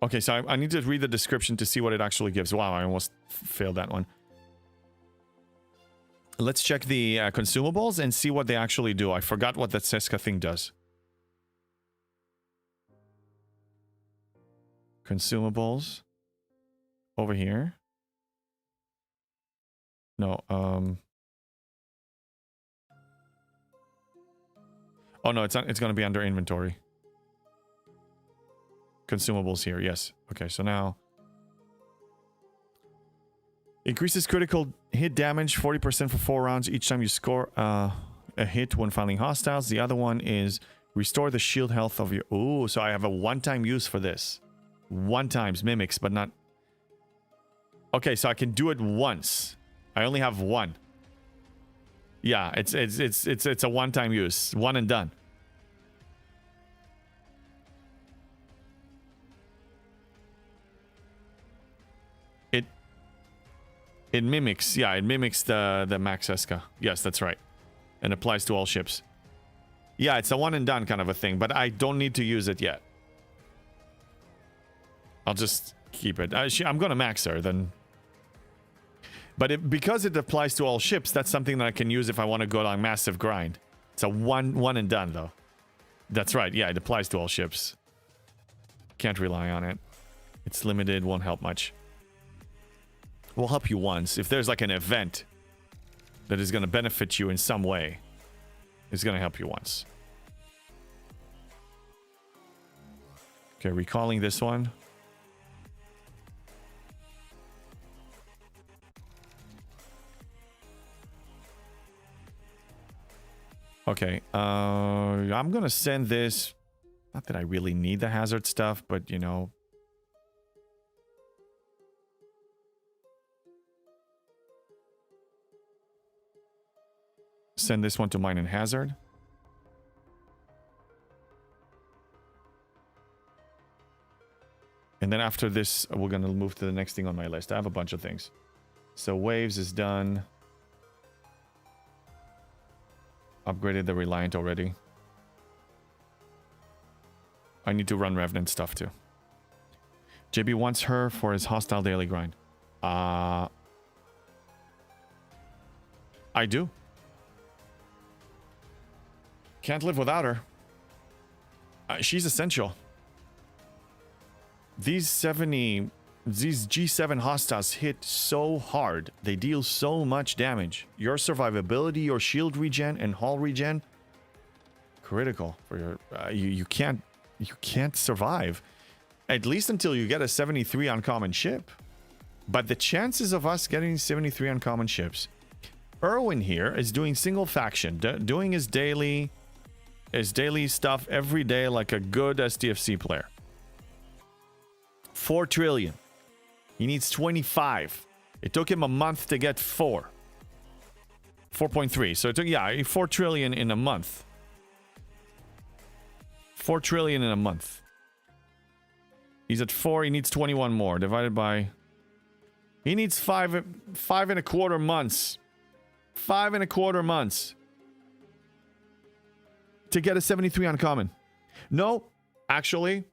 Okay, so I need to read the description to see what it actually gives. Wow, I almost failed that one. Let's check the consumables and see what they actually do. I forgot what that Seska thing does. Consumables. Over here. No, oh no, it's not, it's going to be under inventory. Consumables here, yes. Okay, so now increases critical hit damage 40% for 4 rounds each time you score a hit when fighting hostiles. The other one is restore the shield health of your... Ooh, so I have a one-time use for this. One times mimics, but not... Okay, so I can do it once. I only have one. Yeah, it's a one-time use. One and done. It mimics, yeah, it mimics the Max Seska. Yes, that's right. And applies to all ships. Yeah, it's a one and done kind of a thing, but I don't need to use it yet. I'll just keep it. I'm going to max her, then. But because it applies to all ships, that's something that I can use if I want to go on massive grind. It's a one and done, though. That's right, yeah, it applies to all ships. Can't rely on it. It's limited, won't help much. Will help you once. If there's like an event that is going to benefit you in some way, it's going to help you once. Okay, recalling this one. Okay, I'm going to send this. Not that I really need the hazard stuff, but you know. Send this one to mine and hazard. And then after this, we're going to move to the next thing on my list. I have a bunch of things. So waves is done. Upgraded the Reliant already. I need to run Revenant stuff too. JB wants her for his hostile daily grind. I do. Can't live without her. She's essential. These G7 hostiles hit so hard. They deal so much damage. Your survivability, your shield regen, and hull regen, critical for your. You can't survive, at least until you get a 73 uncommon ship. But the chances of us getting 73 uncommon ships. Erwin here is doing single faction, doing his daily stuff every day like a good STFC player. 4 trillion. He needs 25. It took him a month to get 4. 4.3. So it took, yeah, 4 trillion in a month. 4 trillion in a month. He's at 4. He needs 21 more. Divided by... He needs 5.25 months. 5.25 months. To get a 73 uncommon. No, actually,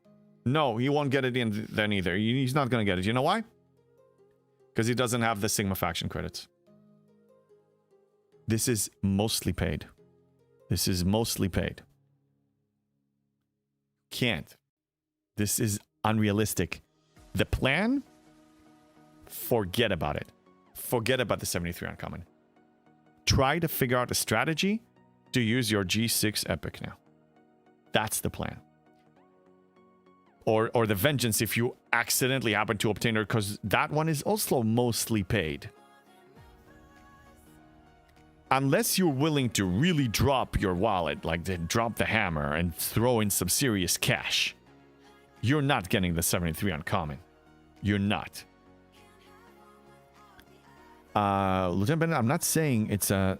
no, he won't get it in then either. He's not going to get it. You know why? Because he doesn't have the Sigma faction credits. This is mostly paid. This is mostly paid. Can't. This is unrealistic. The plan? Forget about it. Forget about the 73 uncommon. Try to figure out a strategy to use your G6 epic now. That's the plan. Or the vengeance if you accidentally happen to obtain her, because that one is also mostly paid. Unless you're willing to really drop your wallet, like to drop the hammer and throw in some serious cash, you're not getting the 73 uncommon. You're not. Lieutenant Bennett, I'm not saying it's a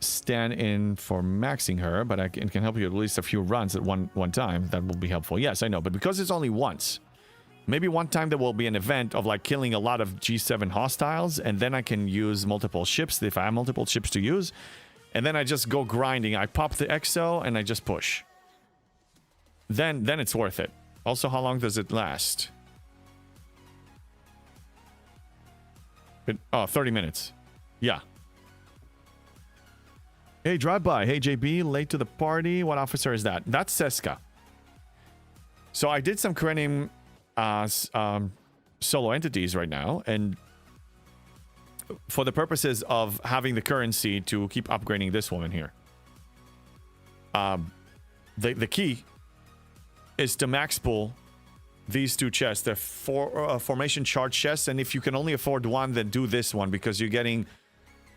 stand in for maxing her, but it can help you at least a few runs at one time. That will be helpful. Yes, I know, but because it's only once, maybe one time there will be an event of like killing a lot of G7 hostiles, and then I can use multiple ships if I have multiple ships to use, and then I just go grinding. I pop the EXO and I just push. Then it's worth it. Also, how long does it last? 30 minutes. Yeah. Hey, drive by. Hey, JB, late to the party. What officer is that? That's Seska. So I did some creating solo entities right now, and for the purposes of having the currency to keep upgrading this woman here. The key is to max pull these two chests. They're formation charge chests, and if you can only afford one, then do this one, because you're getting,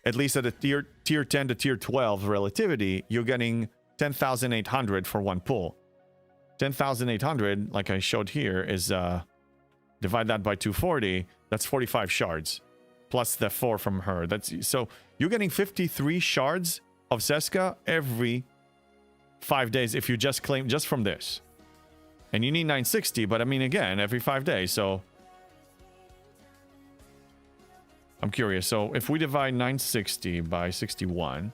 at least at a tier 10 to tier 12 relativity, you're getting 10,800 for one pull. 10,800, like I showed here, is divide that by 240. That's 45 shards, plus the 4 from her. So you're getting 53 shards of Seska every 5 days if you just claim just from this. And you need 960, but I mean, again, every 5 days, so I'm curious. So if we divide 960 by 61,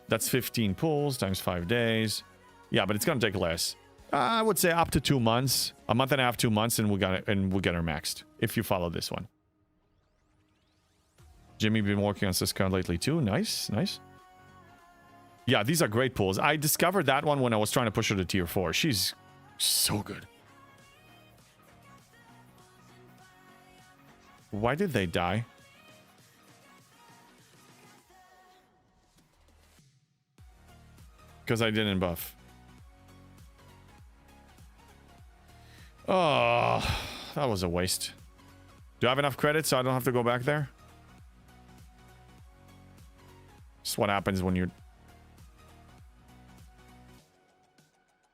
that's 15 pulls times 5 days. Yeah, but it's gonna take less. I would say up to 2 months, a month and a half, 2 months, and we'll get her maxed if you follow this one. Jimmy been working on Siska lately too. Nice, nice. Yeah, these are great pulls. I discovered that one when I was trying to push her to tier 4. She's so good. Why did they die? Because I didn't buff. Oh, that was a waste. Do I have enough credits so I don't have to go back there? This is what happens when you're...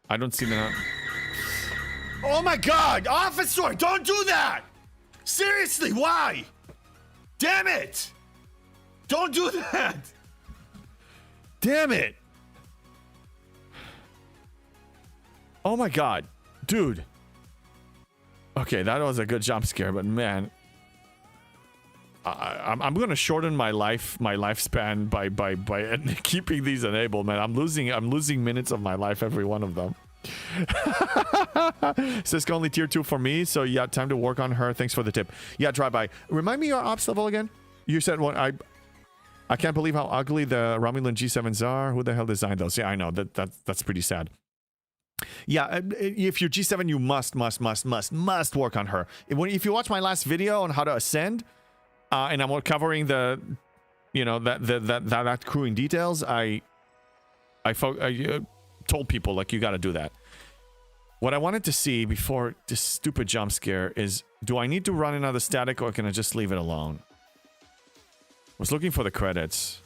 I don't see the... Oh my god! Officer, don't do that! Seriously, why? Damn it! Don't do that! Damn it! Oh my god. Dude. Okay, that was a good jump scare, but man... I'm gonna shorten my lifespan by keeping these enabled, man. I'm losing minutes of my life, every one of them. Siska only tier 2 for me, so yeah, time to work on her. Thanks for the tip. Yeah, drive by. Remind me your ops level again. You said one. I can't believe how ugly the Romulan G7s are. Who the hell designed those? Yeah, I know that's pretty sad. Yeah, if you're G7, you must work on her. If you watch my last video on how to ascend, and I'm covering the, you know, that crewing details, I told people, like, you got to do that. What I wanted to see before this stupid jump scare is, do I need to run another static, or can I just leave it alone? I was looking for the credits.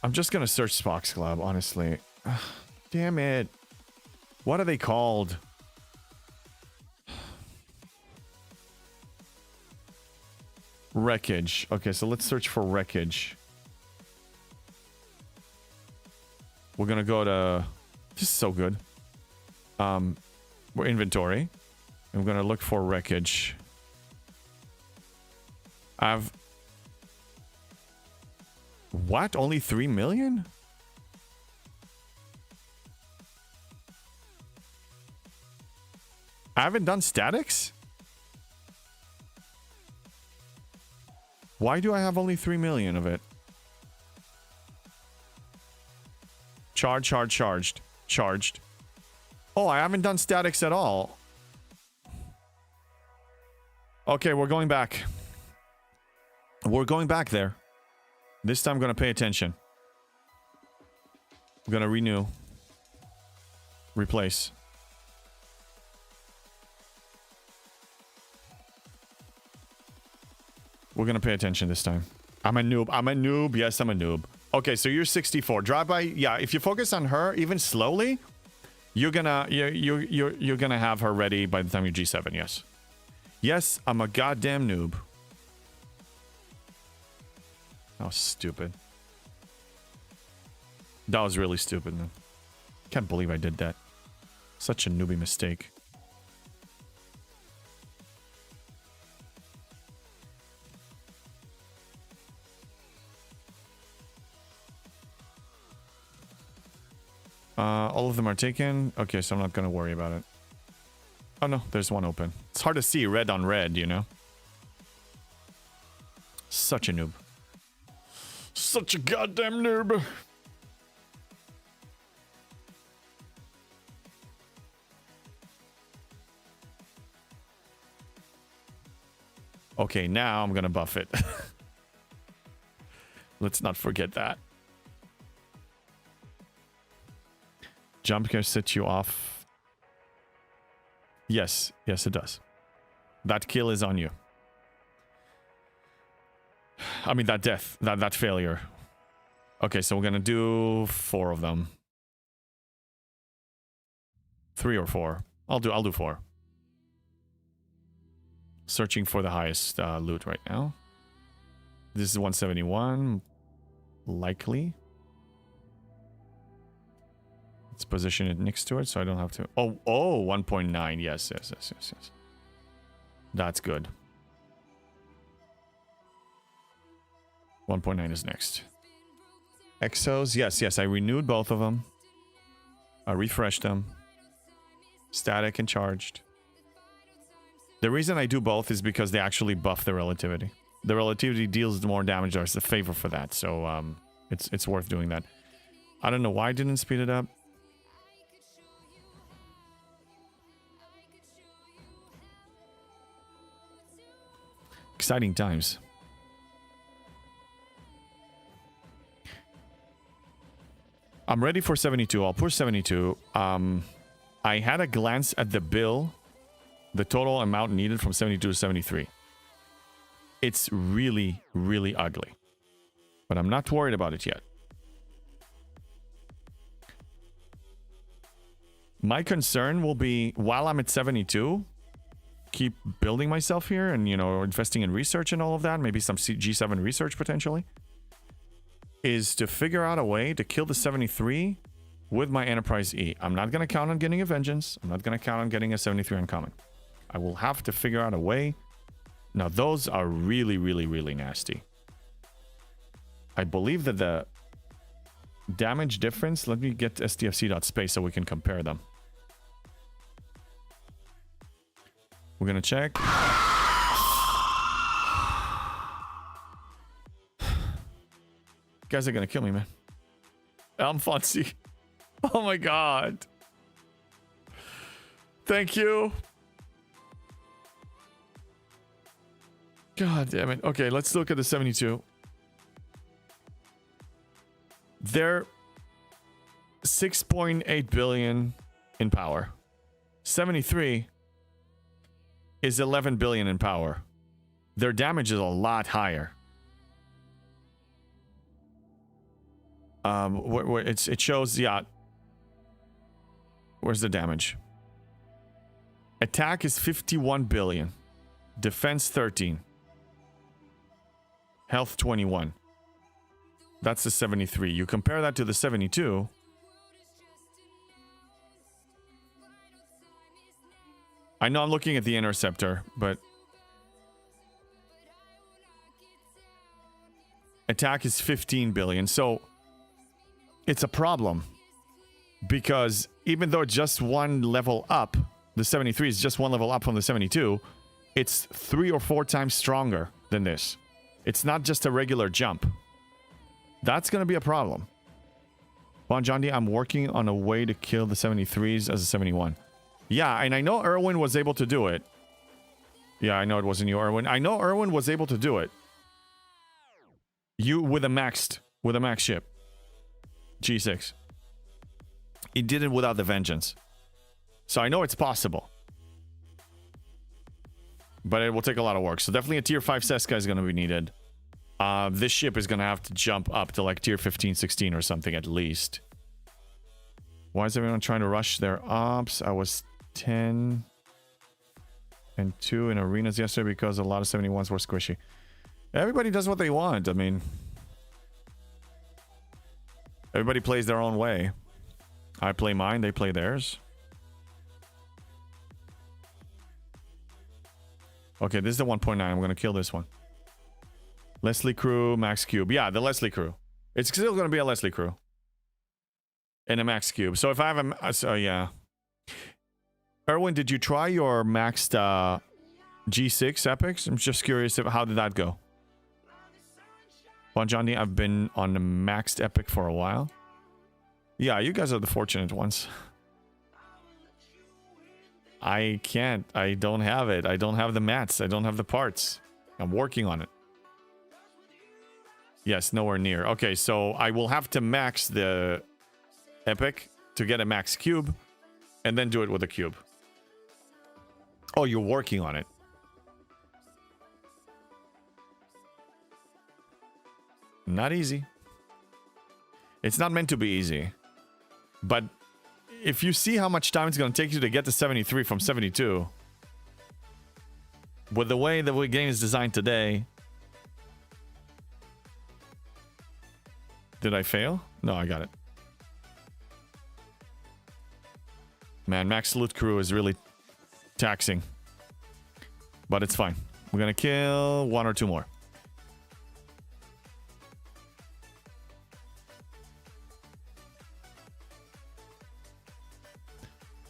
I'm just gonna search Spock's Club, honestly. Ugh, damn it. What are they called? Wreckage. Okay, so let's search for wreckage. We're gonna go to... This is so good. We're inventory. And we're gonna look for wreckage. I've... What? Only 3 million? I haven't done statics? Why do I have only 3 million of it? Charged. Oh, I haven't done statics at all. Okay, we're going back. We're going back there. This time I'm going to pay attention. I'm going to renew. Replace. We're going to pay attention this time. I'm a noob. Yes, I'm a noob. Okay, so you're 64. Drive by. Yeah, if you focus on her even slowly, you're gonna have her ready by the time you're G7. Yes. Yes, I'm a goddamn noob. That was stupid. That was really stupid, man. Can't believe I did that. Such a newbie mistake. All of them are taken. Okay, so I'm not gonna worry about it. Oh no, there's one open. It's hard to see red on red, you know? Such a noob. Such a goddamn noob. Okay, now I'm gonna buff it. Let's not forget that. Jump can set you off. Yes, yes it does. That kill is on you. I mean that death, that failure. Okay, so we're gonna do 4 of them. 3 or 4. I'll do 4. Searching for the highest loot right now. This is 171. Likely. Let's position it next to it so I don't have to... Oh, 1.9. Yes. That's good. 1.9 is next. Exos. Yes. I renewed both of them. I refreshed them. Static and charged. The reason I do both is because they actually buff the relativity. The relativity deals more damage. There's a favor for that, so it's worth doing that. I don't know why I didn't speed it up. Exciting times. I'm ready for 72. I'll push 72. I had a glance at the bill. The total amount needed from 72 to 73. It's really, really ugly. But I'm not worried about it yet. My concern will be, while I'm at 72, keep building myself here and, you know, investing in research and all of that. Maybe some G7 research potentially. Is to figure out a way to kill the 73 with my Enterprise E. I'm not going to count on getting a Vengeance. I'm not going to count on getting a 73 uncommon. I will have to figure out a way. Now, those are really, really, really nasty. I believe that the damage difference... Let me get STFC.space so we can compare them. We're going to check. You guys are going to kill me, man. Fonzie. Oh my god. Thank you. God damn it. Okay, let's look at the 72. They're 6.8 billion in power. 73 is 11 billion in power. Their damage is a lot higher. It shows, yeah. Where's the damage? Attack is 51 billion. Defense 13. Health 21. That's the 73. You compare that to the 72. I know I'm looking at the Interceptor, but attack is 15 billion. So it's a problem because even though it's just one level up, the 73 is just one level up from the 72, it's 3 or 4 times stronger than this. It's not just a regular jump. That's going to be a problem. Bon Jondi, I'm working on a way to kill the 73s as a 71. Yeah, and I know Erwin was able to do it. Yeah, I know it wasn't you, Erwin. I know Erwin was able to do it. You with a max ship. G6. He did it without the Vengeance. So I know it's possible. But it will take a lot of work. So definitely a tier 5 Seska is going to be needed. This ship is going to have to jump up to like tier 15, 16 or something at least. Why is everyone trying to rush their ops? I was 10 and 2 in arenas yesterday because a lot of 71s were squishy. Everybody does what they want. I mean, Everybody plays their own way. I play mine, they play theirs. Okay, this is the 1.9. I'm going to kill this one. Leslie crew, max cube. Yeah, the Leslie crew. It's still going to be a Leslie crew. And a max cube. So if I have a... So, yeah. Erwin, did you try your maxed G6 epics? I'm just curious, how did that go? Well, Johnny, I've been on the maxed epic for a while. Yeah, you guys are the fortunate ones. I can't. I don't have it. I don't have the mats. I don't have the parts. I'm working on it. Yes, nowhere near. Okay, so I will have to max the epic to get a max cube and then do it with a cube. Oh, you're working on it. Not easy. It's not meant to be easy. But if you see how much time it's going to take you to get to 73 from 72, with the way the game is designed today... Did I fail? No, I got it. Man, max loot crew is really taxing. But it's fine. We're going to kill 1 or 2 more.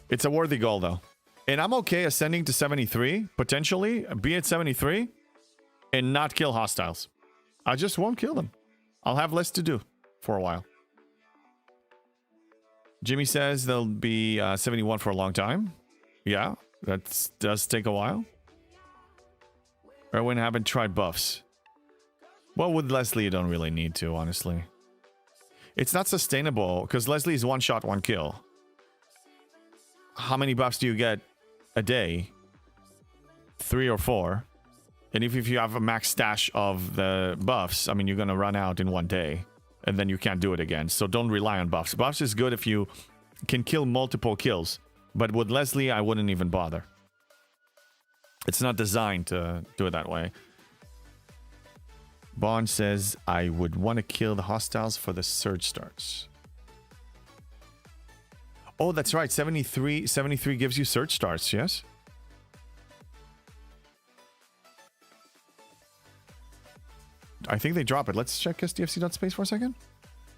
It's a worthy goal, though. And I'm okay ascending to 73, potentially, be at 73, and not kill hostiles. I just won't kill them. I'll have less to do for a while. Jimmy says they'll be 71 for a long time. Yeah, that does take a while. Erwin haven't tried buffs. Well, with Leslie, you don't really need to, honestly. It's not sustainable, because Leslie is one shot, one kill. How many buffs do you get a day? 3 or 4. And if you have a max stash of the buffs, I mean, you're going to run out in one day. And then you can't do it again. So don't rely on buffs. Buffs is good if you can kill multiple kills. But with Leslie, I wouldn't even bother. It's not designed to do it that way. Bond says, I would want to kill the hostiles for the surge starts. Oh, that's right. 73 gives you surge starts, yes? I think they drop it. Let's check SDFC.space for a second.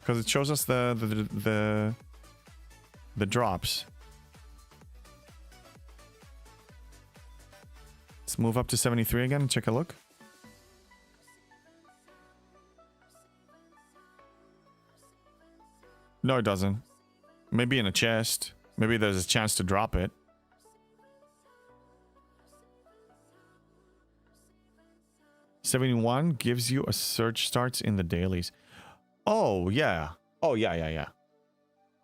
Because it shows us the drops. Let's move up to 73 again and check a look. No, it doesn't. Maybe in a chest. Maybe there's a chance to drop it. $71 gives you a surge starts in the dailies. Oh, yeah. Oh, yeah.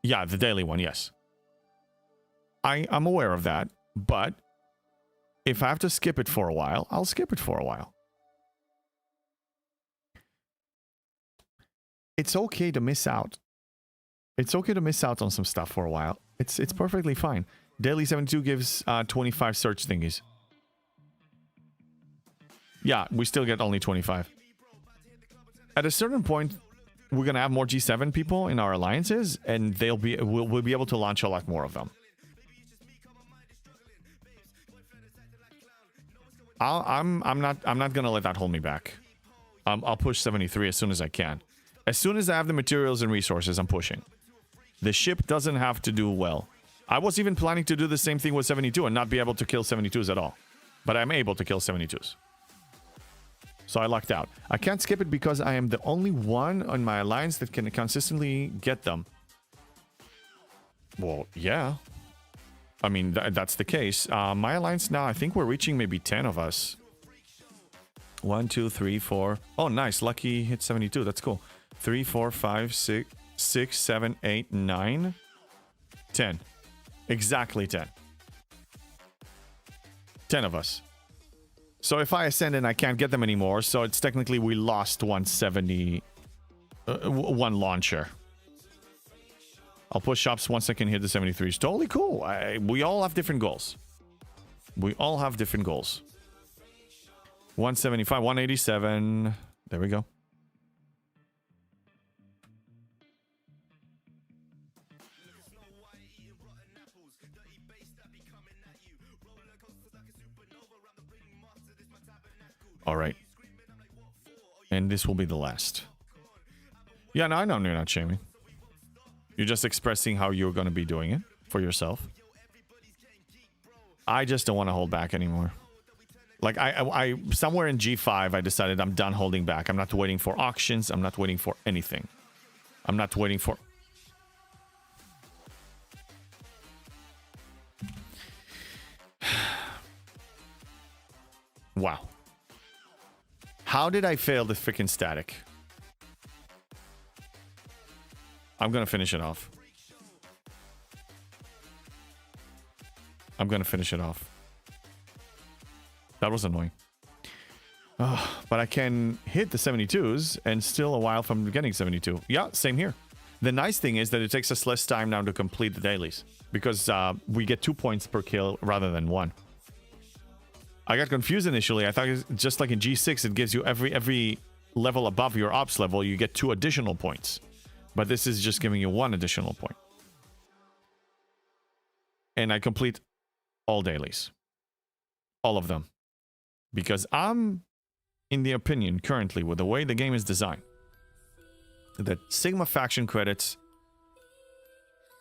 Yeah, the daily one, yes. I'm aware of that, but if I have to skip it for a while, I'll skip it for a while. It's okay to miss out. It's okay to miss out on some stuff for a while. It's perfectly fine. Daily 72 gives 25 search thingies. Yeah, we still get only 25. At a certain point, we're gonna have more G7 people in our alliances, and we'll be able to launch a lot more of them. I'm not gonna let that hold me back. I'll push 73 as soon as I can. As soon as I have the materials and resources, I'm pushing. The ship doesn't have to do well. I was even planning to do the same thing with 72 and not be able to kill 72s at all. But I'm able to kill 72s. So I lucked out. I can't skip it because I am the only one on my alliance that can consistently get them. Well, yeah. I mean, that's the case. My alliance now, I think we're reaching maybe 10 of us. 1, 2, 3, 4. Oh, nice. Lucky hit 72. That's cool. 3, 4, 5, 6, 7, 8, 9, 10. Exactly 10. 10 of us. So if I ascend and I can't get them anymore, so it's technically we lost 170, one launcher. I'll push shops once I can hit the 73s. Totally cool. We all have different goals. We all have different goals. 175, 187. There we go. All right. And this will be the last. Yeah, no, I know you're not shaming. You're just expressing how you're going to be doing it for yourself. I just don't want to hold back anymore. Like, I somewhere in G5, I decided I'm done holding back. I'm not waiting for auctions. I'm not waiting for anything. I'm not waiting for... Wow. How did I fail the freaking static? I'm gonna finish it off. I'm gonna finish it off. That was annoying. But I can hit the 72s and still a while from getting 72. Yeah, same here. The nice thing is that it takes us less time now to complete the dailies. Because we get 2 points per kill rather than 1. I got confused initially. I thought it was just like in G6, it gives you every level above your ops level, you get 2 additional points. But this is just giving you 1 additional point. And I complete all dailies. All of them. Because I'm in the opinion currently with the way the game is designed that Sigma faction credits,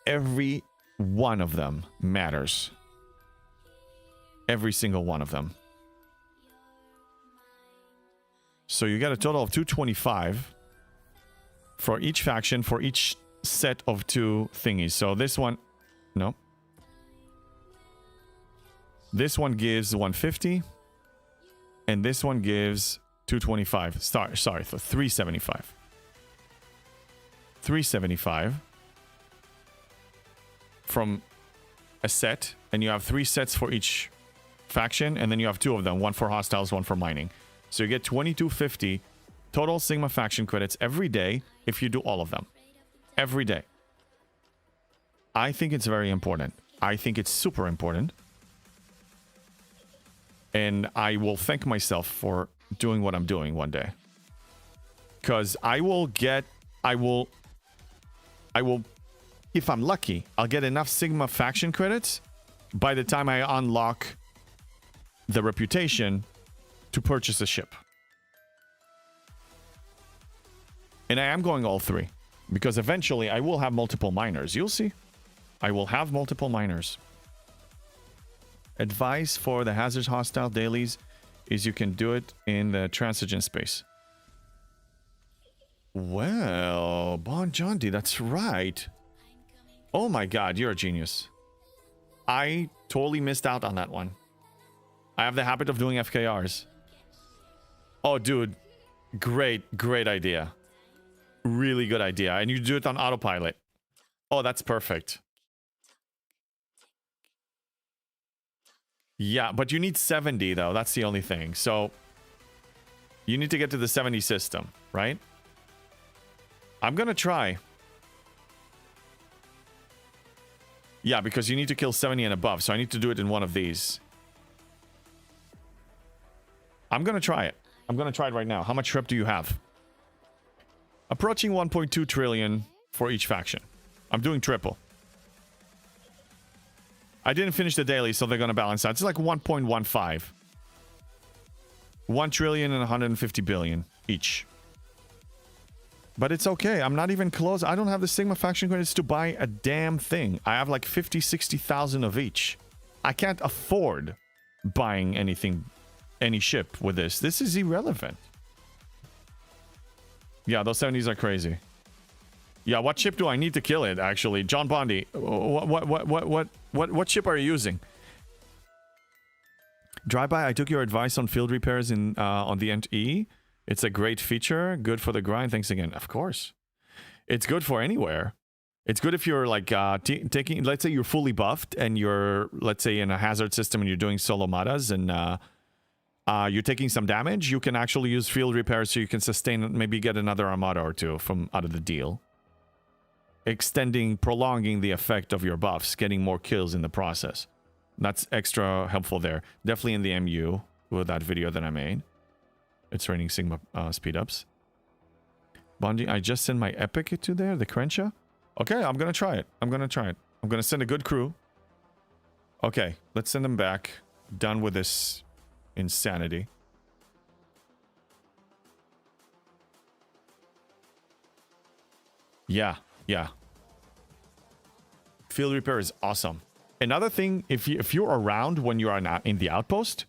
every one of them matters. Every single one of them. So you get a total of 225 for each faction, for each set of 2 thingies. So this one, no. This one gives 150. And this one gives 225. Sorry, 375. 375 from a set, and you have 3 sets for each faction, and then you have 2 of them, one for hostiles, one for mining. So you get 2250 total Sigma faction credits every day if you do all of them. Every day. I think it's very important. I think it's super important. And I will thank myself for doing what I'm doing one day. Because I will, if I'm lucky, I'll get enough Sigma faction credits by the time I unlock the reputation to purchase a ship. And I am going all 3. Because eventually I will have multiple miners. You'll see. I will have multiple miners. Advice for the Hazards Hostile dailies is you can do it in the transition space. Well, Bon Jondi, that's right. Oh my god, you're a genius. I totally missed out on that one. I have the habit of doing FKRs. Oh, dude. Great idea. Really good idea. And you do it on autopilot. Oh, that's perfect. Yeah, but you need 70, though. That's the only thing. So, you need to get to the 70 system, right? I'm gonna try. Yeah, because you need to kill 70 and above, so I need to do it in one of these. I'm gonna try it. I'm gonna try it right now. How much rep do you have? Approaching 1.2 trillion for each faction. I'm doing triple. I didn't finish the daily, so they're gonna balance out. It's like 1.15. 1 trillion and 150 billion each. But it's okay. I'm not even close. I don't have the Sigma faction credits to buy a damn thing. I have like 50, 60,000 of each. I can't afford buying anything, any ship with this. This is irrelevant. Yeah, those 70s are crazy. Yeah, what ship do I need to kill it, actually? John Bondi, what ship are you using? Drive-by, I took your advice on field repairs in on the NE. It's a great feature. Good for the grind. Thanks again. Of course. It's good for anywhere. It's good if you're like taking, let's say you're fully buffed and you're, let's say in a hazard system and you're doing solo matas and you're taking some damage. You can actually use field repairs so you can sustain, maybe get another armada or 2 from out of the deal. Prolonging the effect of your buffs, getting more kills in the process. That's extra helpful there. Definitely in the MU with that video that I made. It's raining Sigma speed ups. Bondi, I just sent my epic to there, the Crenshaw. Okay, I'm gonna try it. I'm gonna send a good crew. Okay, let's send them back. Done with this insanity. Yeah, yeah. Field repair is awesome. Another thing, if you're around when you are not in the outpost,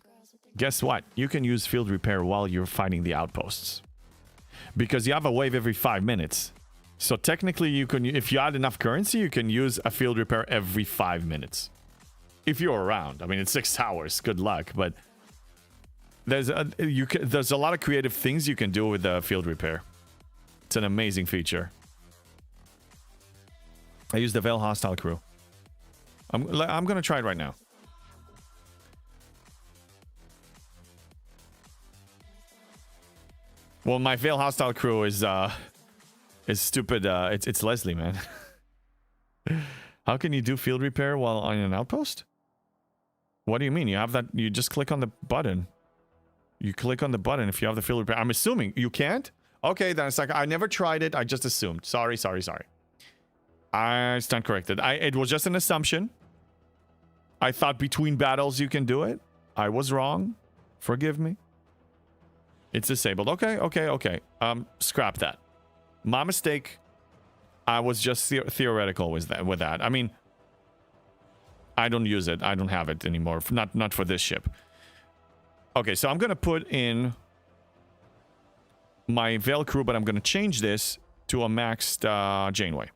guess what? You can use field repair while you're fighting the outposts. Because you have a wave every 5 minutes. So technically, you can, if you add enough currency, you can use a field repair every 5 minutes. If you're around. I mean, it's 6 hours. Good luck. But there's a lot of creative things you can do with the field repair. It's an amazing feature. I use the Veil Hostile Crew. I'm going to try it right now. Well, my Veil Hostile Crew is stupid. It's Leslie, man. How can you do field repair while on an outpost? What do you mean? You have that, you just click on the button. You click on the button if you have the field repair. I'm assuming you can't? Okay, then it's like, I never tried it. I just assumed. Sorry. I stand corrected. It was just an assumption. I thought between battles you can do it. I was wrong. Forgive me. It's disabled. Okay. Scrap that. My mistake. I was just theoretical with that. I mean, I don't use it. I don't have it anymore. Not for this ship. Okay, so I'm going to put in my Veil crew, but I'm going to change this to a maxed Janeway.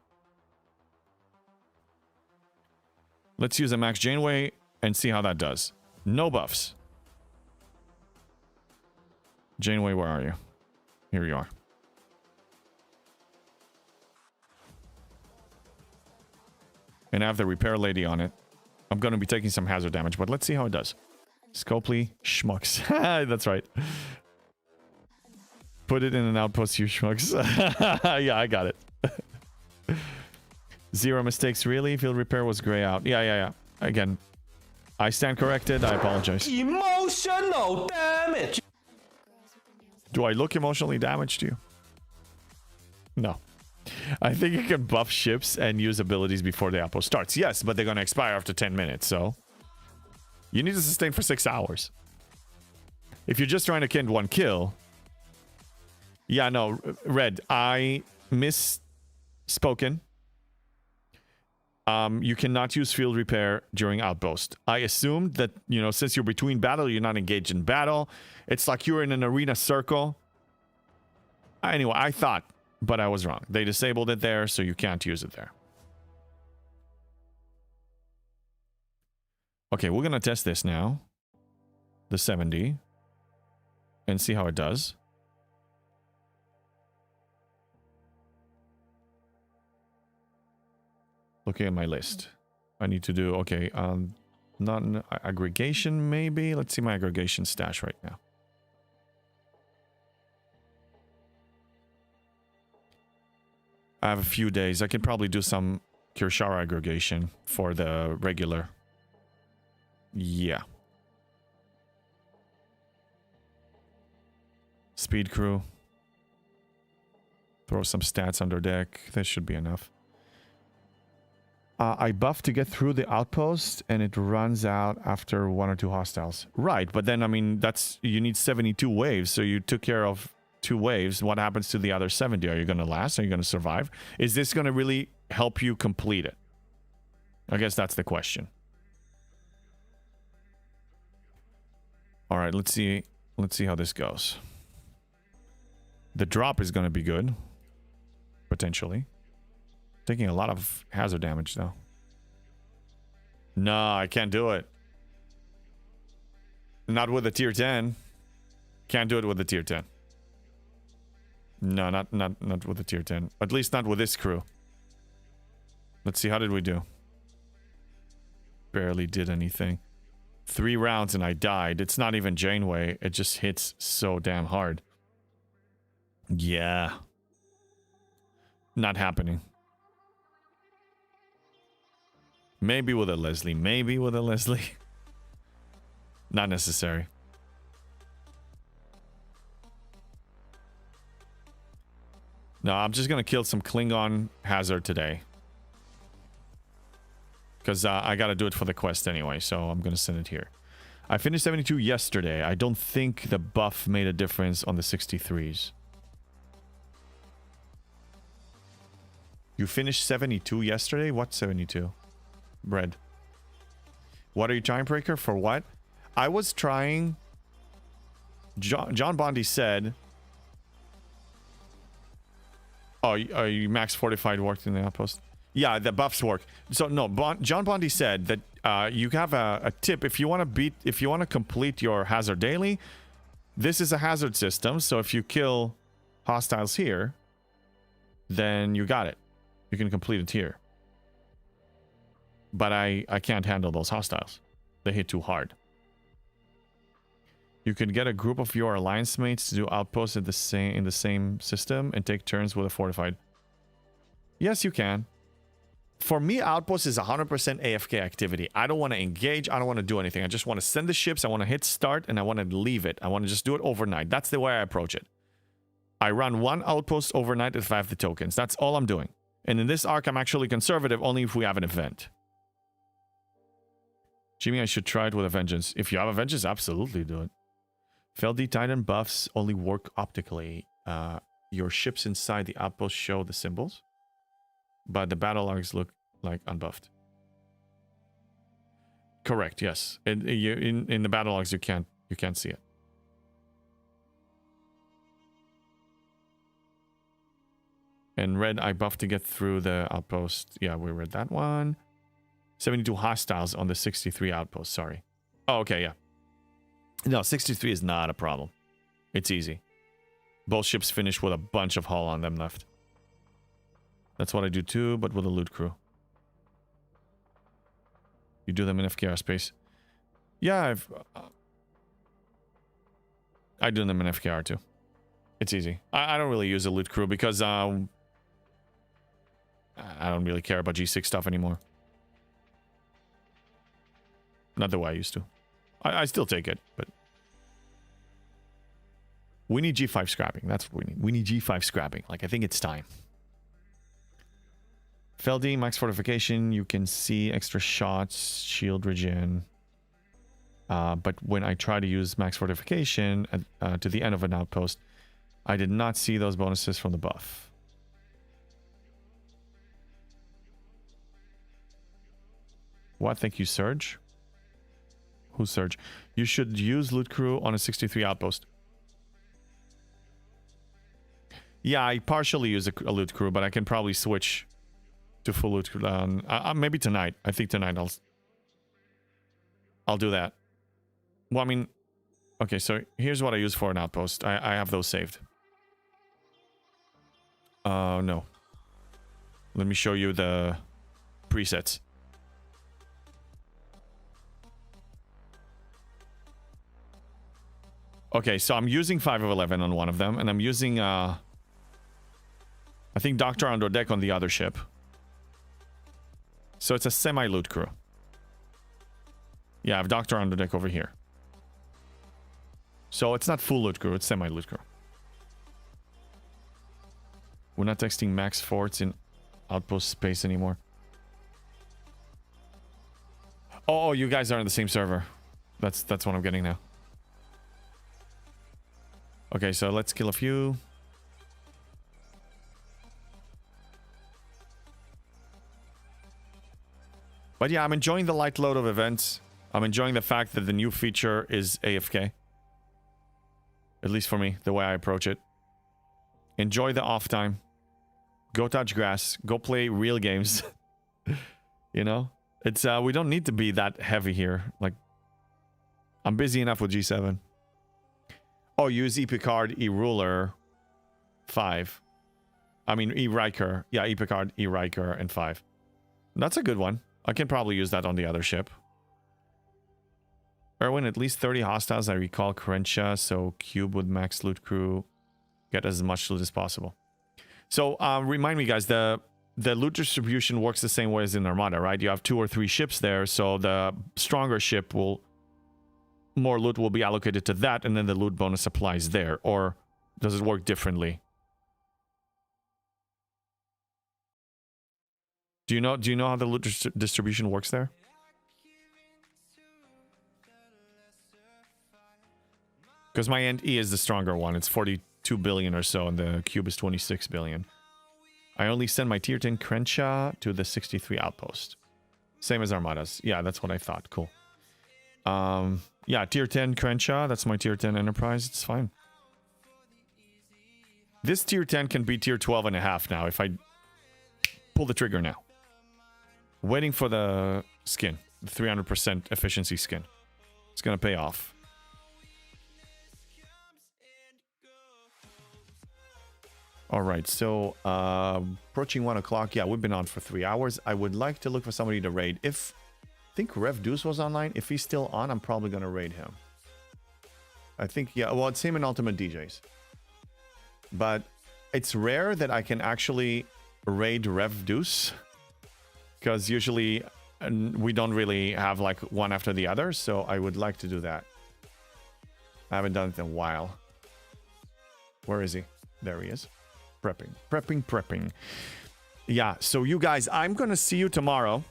Let's use a max Janeway and see how that does. No buffs. Janeway, where are you? Here you are. And I have the repair lady on it. I'm going to be taking some hazard damage, but let's see how it does. Scopely schmucks. That's right. Put it in an outpost, you schmucks. Yeah, I got it. 0 mistakes, really? Field repair was gray out. Yeah. Again, I stand corrected. I apologize. Emotional damage. Do I look emotionally damaged to you? No. I think you can buff ships and use abilities before the outpost starts. Yes, but they're going to expire after 10 minutes, so... You need to sustain for 6 hours. If you're just trying to get 1 kill... Yeah, no, Red, I misspoken. You cannot use field repair during outpost. I assumed that, since you're between battle, you're not engaged in battle. It's like you're in an arena circle. Anyway, I thought, but I was wrong. They disabled it there, so you can't use it there. Okay, we're going to test this now. The 70. And see how it does. Looking at my list. I need to do, okay, not an aggregation maybe. Let's see my aggregation stash right now. I have a few days. I could probably do some Kirshara aggregation for the regular. Yeah. Speed crew. Throw some stats under deck. This should be enough. I buff to get through the outpost, and it runs out after 1 or 2 hostiles. Right, but then, I mean, you need 72 waves, so you took care of 2 waves. What happens to the other 70? Are you going to last? Are you going to survive? Is this going to really help you complete it? I guess that's the question. All right, let's see how this goes. The drop is going to be good. Potentially. Taking a lot of hazard damage, though. No, I can't do it. Not with a tier 10. Can't do it with a tier 10. No, not with a tier 10. At least not with this crew. Let's see, how did we do? Barely did anything. 3 rounds and I died. It's not even Janeway. It just hits so damn hard. Yeah. Not happening. Maybe with a Leslie. Maybe with a Leslie. Not necessary. No, I'm just going to kill some Klingon hazard today. Because I got to do it for the quest anyway, so I'm going to send it here. I finished 72 yesterday. I don't think the buff made a difference on the 63s. You finished 72 yesterday? What 72? Bread. What are you trying, Breaker? For what? I was trying... John Bondi said... Oh, you max fortified worked in the outpost? Yeah, the buffs work. So, no, John Bondi said that you have a tip. If you want to complete your hazard daily, this is a hazard system. So if you kill hostiles here, then you got it. You can complete it here. But I can't handle those hostiles. They hit too hard. You can get a group of your alliance mates to do outposts in the same system and take turns with a fortified. Yes, you can. For me, outpost is 100% AFK activity. I don't want to engage. I don't want to do anything. I just want to send the ships. I want to hit start and I want to leave it. I want to just do it overnight. That's the way I approach it. I run one outpost overnight if I have the tokens. That's all I'm doing. And in this arc, I'm actually conservative only if we have an event. Jimmy, I should try it with a vengeance. If you have a vengeance, absolutely do it. Feldy Titan buffs only work optically. Your ships inside the outpost show the symbols, but the battle arcs look like unbuffed. Correct. Yes. In the battle logs, you can't see it. And red, I buffed to get through the outpost. Yeah, we read that one. 72 hostiles on the 63 outpost. Sorry. Oh, okay. Yeah. No, 63 is not a problem. It's easy. Both ships finish with a bunch of hull on them left. That's what I do too, but with a loot crew. You do them in FKR space. Yeah, I do them in FKR too. It's easy. I don't really use a loot crew because I don't really care about G6 stuff anymore. Not the way I used to. I still take it, but... We need G5 scrapping. That's what we need. We need G5 scrapping. Like, I think it's time. Feldy, max fortification. You can see extra shots, shield regen. But when I try to use max fortification to the end of an outpost, I did not see those bonuses from the buff. What? Thank you, Surge. Who's Surge? You should use loot crew on a 63 outpost. Yeah, I partially use a loot crew, but I can probably switch to full loot crew. Maybe tonight. I think tonight I'll do that. Well, I mean, okay, so here's what I use for an outpost. I have those saved. No. Let me show you the presets. Okay, so I'm using 5 of 11 on one of them, and I'm using, I think Doctor Under Deck on the other ship. So it's a semi-loot crew. Yeah, I have Doctor Under Deck over here. So it's not full loot crew, it's semi-loot crew. We're not texting max forts in outpost space anymore. Oh, you guys are on the same server. That's what I'm getting now. Okay, so let's kill a few. But yeah, I'm enjoying the light load of events. I'm enjoying the fact that the new feature is AFK. At least for me, the way I approach it. Enjoy the off time. Go touch grass. Go play real games. You know? It's we don't need to be that heavy here. Like, I'm busy enough with G7. Oh, use E-Picard, E-Ruler, 5. I mean, E-Riker. Yeah, E-Picard, E-Riker, and 5. That's a good one. I can probably use that on the other ship. Erwin, at least 30 hostiles. I recall Crenshaw, so cube with max loot crew. Get as much loot as possible. So, remind me, guys, the loot distribution works the same way as in Armada, right? You have 2 or 3 ships there, so the stronger ship will... More loot will be allocated to that, and then the loot bonus applies there. Or does it work differently? Do you know how the loot distribution works there? Because my NE is the stronger one. It's 42 billion or so, and the cube is 26 billion. I only send my tier 10 Crenshaw to the 63 outpost. Same as Armadas. Yeah, that's what I thought. Cool. Yeah, tier 10 Crenshaw. That's my tier 10 Enterprise. It's fine. This tier 10 can be tier 12 and a half now if I pull the trigger now. Waiting for the skin. The 300% efficiency skin. It's going to pay off. All right, so approaching 1 o'clock. Yeah, we've been on for 3 hours. I would like to look for somebody to raid. I think Rev Deuce was online. If he's still on, I'm probably going to raid him. I think, yeah, well, it's him and Ultimate DJs. But it's rare that I can actually raid Rev Deuce. Because usually we don't really have like one after the other. So I would like to do that. I haven't done it in a while. Where is he? There he is. Prepping. Yeah, so you guys, I'm going to see you tomorrow.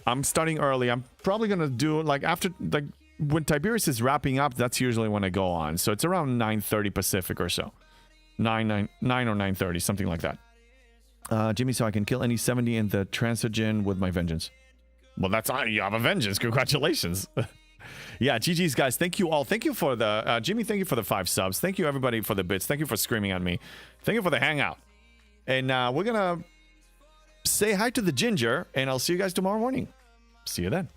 I'm starting early. I'm probably going to do like after, like when Tiberius is wrapping up, that's usually when I go on. So it's around 9:30 Pacific or so. 9 or 9:30, something like that. Jimmy, so I can kill any 70 in the Transogen with my vengeance. Well, that's you have a vengeance. Congratulations. Yeah, GG's, guys. Thank you all. Thank you for the Jimmy. Thank you for the 5 subs. Thank you everybody for the bits. Thank you for screaming at me. Thank you for the hangout. And we're gonna say hi to the ginger, and I'll see you guys tomorrow morning. See you then.